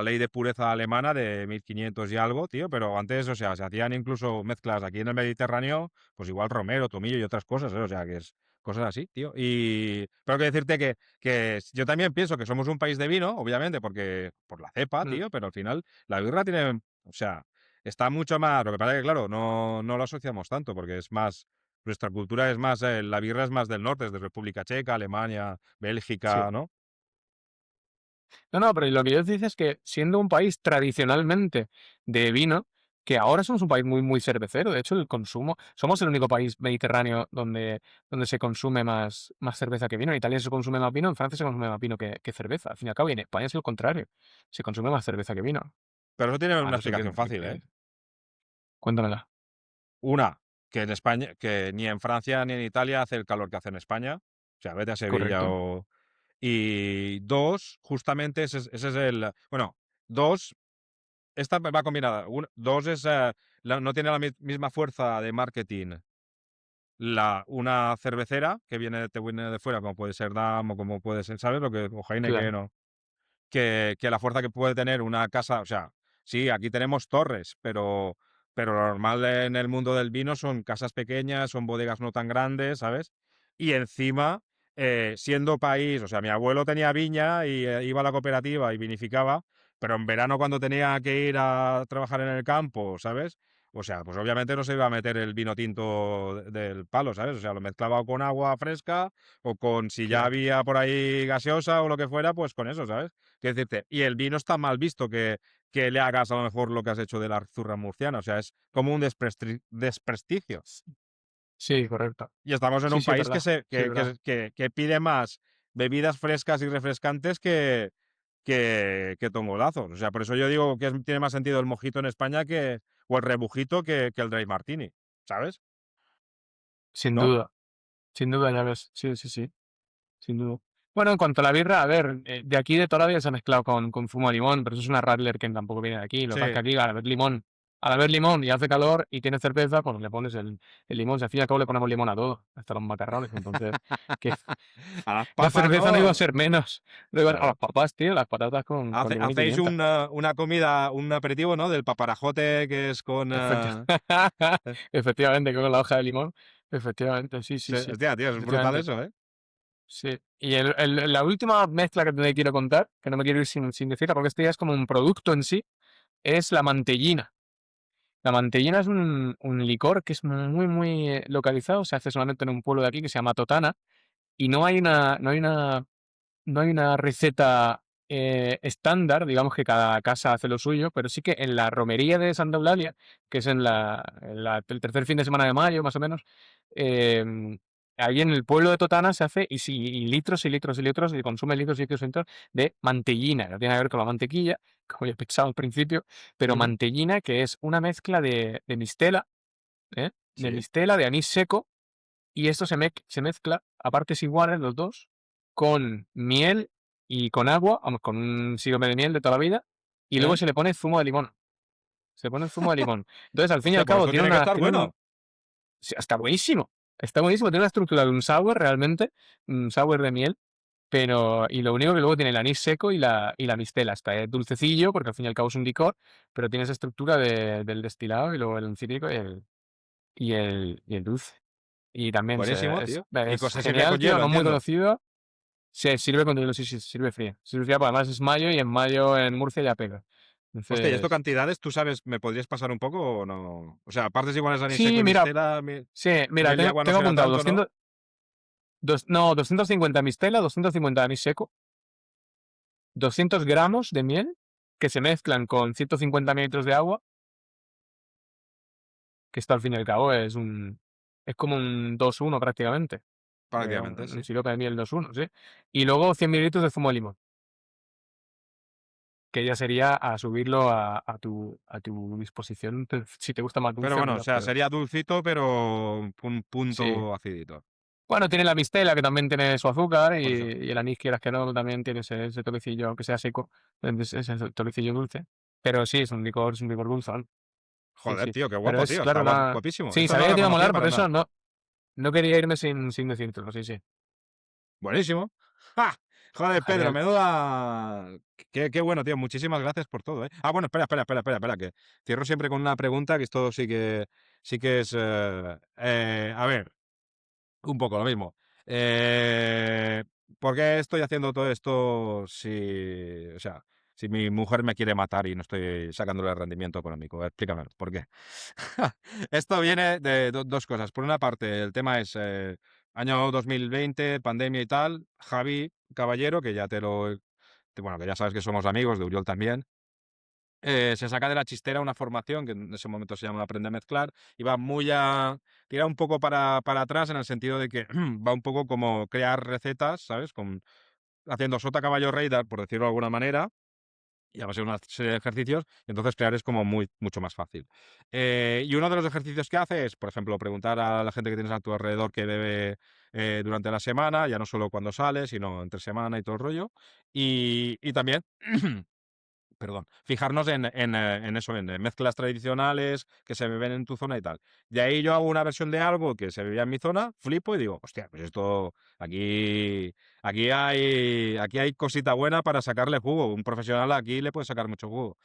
ley de pureza alemana de 1500 y algo, tío, pero antes, o sea, se hacían incluso mezclas aquí en el Mediterráneo, pues igual romero, tomillo y otras cosas, ¿eh? O sea, que es cosas así, tío. Pero que decirte que yo también pienso que somos un país de vino, obviamente, porque por la cepa, mm, tío, pero al final la birra tiene, o sea, está mucho más. Lo que pasa es que, claro, no lo asociamos tanto, porque es más. Nuestra cultura es más. La birra es más del norte, es de República Checa, Alemania, sí. Bélgica, ¿no? No, no, pero lo que yo digo es que siendo un país tradicionalmente de vino, que ahora somos un país muy, muy cervecero. De hecho, somos el único país mediterráneo donde se consume más cerveza que vino. En Italia se consume más vino, en Francia se consume más vino que cerveza. Al fin y al cabo, y en España es lo contrario. Se consume más cerveza que vino. Pero eso tiene A una no ser que, explicación fácil, ¿eh? cuéntamela. Una, que en España, que ni en Francia ni en Italia hace el calor que hace en España. O sea, vete a Sevilla Correcto. o. Y dos, justamente ese es el. Bueno, dos, esta va combinada. Dos es. No tiene la misma fuerza de marketing una cervecera que viene de fuera, como puede ser Dam o como puede ser, ¿sabes? O Heineken Claro. que la fuerza que puede tener una casa, o sea, sí, aquí tenemos torres, pero lo normal en el mundo del vino son casas pequeñas, son bodegas no tan grandes, ¿sabes? Y encima, siendo país, o sea, mi abuelo tenía viña y iba a la cooperativa y vinificaba, pero en verano cuando tenía que ir a trabajar en el campo, ¿sabes? o sea, pues obviamente no se iba a meter el vino tinto del palo, ¿sabes? O sea, lo mezclaba con agua fresca o con, si ya Claro. había por ahí gaseosa o lo que fuera, pues con eso, ¿sabes? Quiero decirte, y el vino está mal visto que le hagas a lo mejor lo que has hecho de la zurra murciana, o sea, es como un desprestigio. Sí, correcto. Y estamos en Sí, un sí, es país que, verdad. se, Sí, es que, verdad. que, que- que pide más bebidas frescas y refrescantes que tongolazos. O sea, por eso yo digo que tiene más sentido el mojito en España o el rebujito que el dry martini, ¿sabes? Sin ¿No? duda. Sin duda, ya ves. Sí, sí, sí. Sin duda. Bueno, en cuanto a la birra, a ver, de aquí de toda la vida se ha mezclado con zumo de limón, pero eso es una Radler que tampoco viene de aquí. Lo que pasa es Sí. que aquí al haber limón y hace calor y tienes cerveza, pues le pones el limón. Si al fin y al cabo le ponemos limón a todo, hasta los macarrones. Entonces, que A las la papas, cerveza no iba a ¿no? ser menos. No iba a las Claro. papas, tío, las patatas con limón y Hacéis pimienta. una comida, un aperitivo, ¿no? Del paparajote que es con... Efecti- eh, Efectivamente, con la hoja de limón. Efectivamente, sí, sí, sí. hostia, tío, es brutal Efectivamente. eso, ¿eh? Sí, y la última mezcla que te quiero contar, que no me quiero ir sin decirla, porque este ya es como un producto en sí, es la mantellina. La mantellina es un licor que es muy, muy localizado, se hace solamente en un pueblo de aquí que se llama Totana, y no hay una receta estándar, digamos que cada casa hace lo suyo, pero sí que en la romería de Santa Eulalia, que es el tercer fin de semana de mayo, más o menos, em, ahí en el pueblo de Totana se hace y litros y litros y litros, y consume litros y litros y litros de mantellina, no tiene que ver con la mantequilla, como yo pensaba al principio, pero Ujú. mantellina, que es una mezcla de mistela, ¿eh? De Sí. mistela, de anís seco, y esto se mezcla a partes iguales, los dos, con miel y con agua, vamos, con un sirope de miel de toda la vida, y luego ¿Eh? se le pone zumo de limón. Se pone zumo de limón. Entonces, al fin y Hostia, al pues cabo, esto tiene que estar bueno. sí, está buenísimo. Está buenísimo, tiene una estructura de un sour realmente, un sour de miel, y lo único que luego tiene el anís seco y la mistela. Está dulcecillo, porque al fin y al cabo es un licor, pero tiene esa estructura del destilado y luego el cítrico y el dulce. Y también Buenísimo, es, tío. ¿Y es se sirve genial, con tío, hielo, no muy entiendo? conocido. Se sirve con hielo, sí, sí, se sirve fría. Se sirve fría, porque además es mayo y en mayo en Murcia ya pega. Hostia, ¿y esto Entonces, cantidades? ¿Tú sabes, me podrías pasar un poco o no? O sea, partes iguales anís seco sí, y mira, mistela, sí, mira, miel y tengo, agua no tengo será apuntado tanto, ¿no? 250 mistela, 250 anís seco, 200 gramos de miel que se mezclan con 150 mililitros de agua, que esto al fin y al cabo es como un 2-1 prácticamente. Prácticamente, Un sí. sirope de miel 2-1, sí. Y luego 100 mililitros de zumo de limón, que ya sería a subirlo a tu disposición, si te gusta más Pero dulce, bueno, o mira, sea, pero sería dulcito, pero un sí. punto acidito. Bueno, tiene la mistela, que también tiene su azúcar, y, Por eso. y el anís, quieras que no, también tiene ese toquecillo, aunque sea seco, ese toquecillo dulce. Pero sí, es un licor dulzón. Sí, Joder, sí. tío, qué Pero guapo, es, tío. Está claro, guapísimo. sí, Esto no sabía que lo te iba a conocía molar, por para eso nada. no quería irme sin decírtelo, sí, sí. Buenísimo. ¡Ja! Joder, Pedro, Genial. menuda. Qué bueno, tío. Muchísimas gracias por todo, ¿eh? Ah, bueno, espera, que cierro siempre con una pregunta, que esto sí que es. A ver, un poco lo mismo. Eh, ¿Por qué estoy haciendo todo esto o sea, si mi mujer me quiere matar y no estoy sacándole rendimiento económico? Explícame, ¿por qué? Esto viene de dos cosas. Por una parte, el tema es año 2020, pandemia y tal. Javi Caballero, que bueno, que ya sabes que somos amigos, de Uriol también, se saca de la chistera una formación que en ese momento se llama Aprende a Mezclar y va tira un poco para atrás en el sentido de que va un poco como crear recetas, ¿sabes? Haciendo sota caballo rey, por decirlo de alguna manera, y a base de una serie de ejercicios, y entonces crear es como mucho más fácil. Y uno de los ejercicios que hace es, por ejemplo, preguntar a la gente que tienes a tu alrededor qué bebe durante la semana, ya no solo cuando sale, sino entre semana y todo el rollo. Y también perdón, fijarnos en eso, en mezclas tradicionales que se beben en tu zona y tal. De ahí yo hago una versión de algo que se bebía en mi zona, flipo y digo, hostia, pues esto, aquí hay cosita buena para sacarle jugo. Un profesional aquí le puede sacar mucho jugo.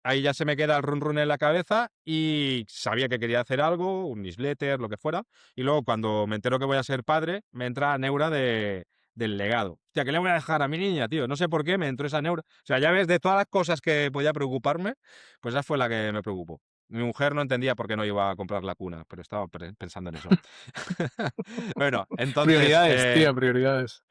Ahí ya se me queda el run run en la cabeza y sabía que quería hacer algo, un newsletter, lo que fuera. Y luego cuando me entero que voy a ser padre, me entra neura del legado. Hostia, ¿qué le voy a dejar a mi niña, tío? No sé por qué me entró esa neura. O sea, ya ves, de todas las cosas que podía preocuparme, pues esa fue la que me preocupó. Mi mujer no entendía por qué no iba a comprar la cuna, pero estaba pensando en eso. Bueno, entonces, Prioridades, tío, prioridades.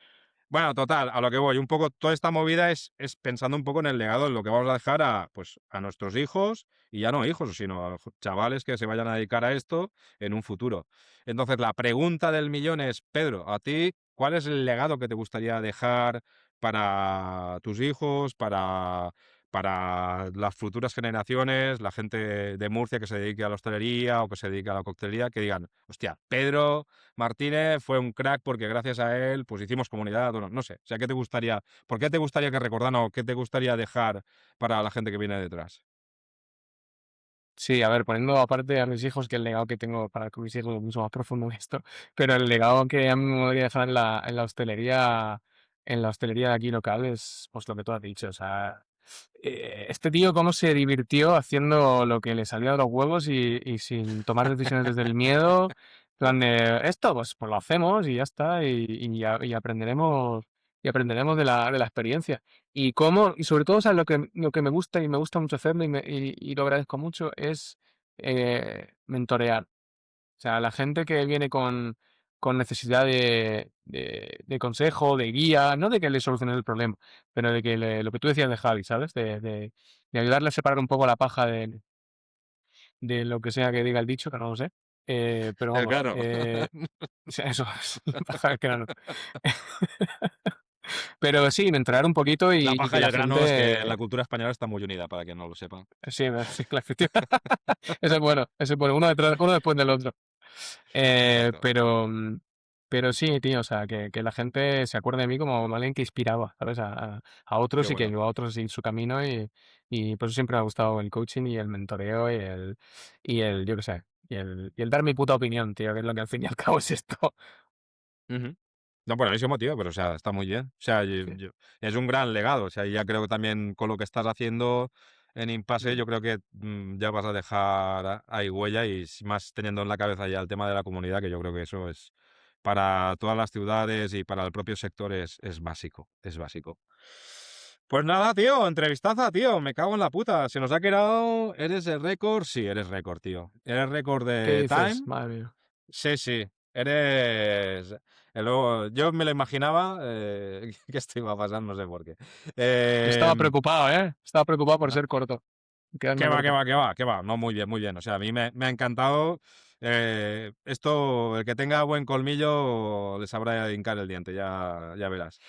bueno, total, a lo que voy, un poco toda esta movida es pensando un poco en el legado, en lo que vamos a dejar a, pues, a nuestros hijos, y ya no hijos, sino a chavales que se vayan a dedicar a esto en un futuro. Entonces, la pregunta del millón es, Pedro, a ti, ¿cuál es el legado que te gustaría dejar para tus hijos, para las futuras generaciones, la gente de Murcia que se dedique a la hostelería o que se dedique a la coctelería, que digan, hostia, Pedro Martínez fue un crack porque gracias a él pues hicimos comunidad, o no sé, o sea, ¿qué te gustaría, por qué te gustaría que recordaran o qué te gustaría dejar para la gente que viene detrás? Sí, a ver, poniendo aparte a mis hijos, que el legado que tengo para con mis hijos es mucho más profundo que esto, pero el legado que a mí me gustaría dejar en la hostelería de aquí local es, pues, lo que tú has dicho, o sea, este tío cómo se divirtió haciendo lo que le salía de los huevos y sin tomar decisiones desde el miedo, en plan de, esto, pues lo hacemos y ya está, y aprenderemos de la experiencia. Y sobre todo, ¿sabes? Lo que me gusta y me gusta mucho hacerlo y lo agradezco mucho es mentorear. O sea, la gente que viene con necesidad de consejo, de guía, no de que le soluciones el problema, pero de que lo que tú decías de Javi, ¿sabes? De ayudarle a separar un poco la paja de lo que sea que diga el dicho, que no lo sé. Pero El vamos, grano. o sea, eso es, la paja del grano. Pero sí, mentorear un poquito La y paja que y la el grano es que la gente. cultura española está muy unida, para quien no lo sepa. Sí, sí, claro, ese es bueno, uno después del otro. Eh, Exacto. pero, mm, pero sí, tío, o sea, que la gente se acuerde de mí como alguien que inspiraba, ¿sabes? A Qué otros y que bueno. ayudó a otros a seguir su camino y por eso siempre me ha gustado el coaching y el mentoreo yo qué sé, y el dar mi puta opinión, tío, que es lo que al fin y al cabo es esto. Ujú. No, buenísimo, tío, pero o sea, está muy bien. O sea, Sí. es un gran legado. O sea, y ya creo que también con lo que estás haciendo en Impase, Mm, yo creo que ya vas a dejar ahí huella y más teniendo en la cabeza ya el tema de la comunidad, que yo creo que eso es para todas las ciudades y para el propio sector es básico, es básico. Pues nada, tío, entrevistaza, tío, me cago en la puta. Se nos ha quedado, ¿eres el récord? Sí, eres récord, tío. Eres récord ¿Qué de dices? time. Madre mía. Sí, sí, eres. Luego, yo me lo imaginaba que esto iba a pasar, no sé por qué. Estaba Em, preocupado, ¿eh? Estaba preocupado por no, ser corto, qué quedarme va, qué corto. va, qué va, qué va. No, muy bien, muy bien. O sea, a mí me ha encantado. Esto, el que tenga buen colmillo le sabrá hincar el diente, ya verás.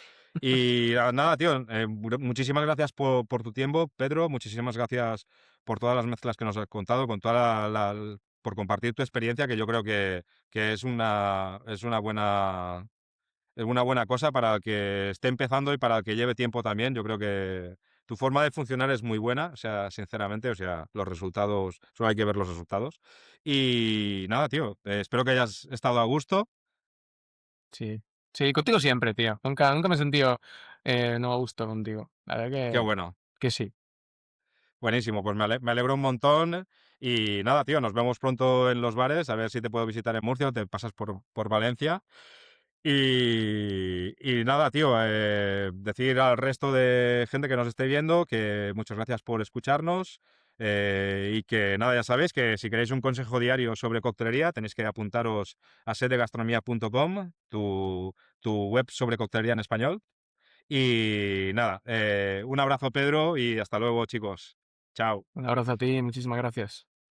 Y nada, tío, muchísimas gracias por tu tiempo, Pedro. Muchísimas gracias por todas las mezclas que nos has contado, con toda por compartir tu experiencia, que yo creo que es una buena cosa para el que esté empezando y para el que lleve tiempo también. Yo creo que tu forma de funcionar es muy buena, o sea, sinceramente, o sea, los resultados, solo hay que ver los resultados. Y nada, tío, espero que hayas estado a gusto. Sí. Sí, contigo siempre, tío. Nunca me he sentido no a gusto contigo. La verdad Qué que, bueno. que sí. Buenísimo, pues me alegro un montón. Y nada, tío, nos vemos pronto en los bares, a ver si te puedo visitar en Murcia o te pasas por Valencia. Y nada, tío, decir al resto de gente que nos esté viendo que muchas gracias por escucharnos y que nada, ya sabéis que si queréis un consejo diario sobre coctelería tenéis que apuntaros a sedegastronomía.com, tu web sobre coctelería en español. Y nada, un abrazo Pedro y hasta luego chicos. Chao. Un abrazo a ti y muchísimas gracias.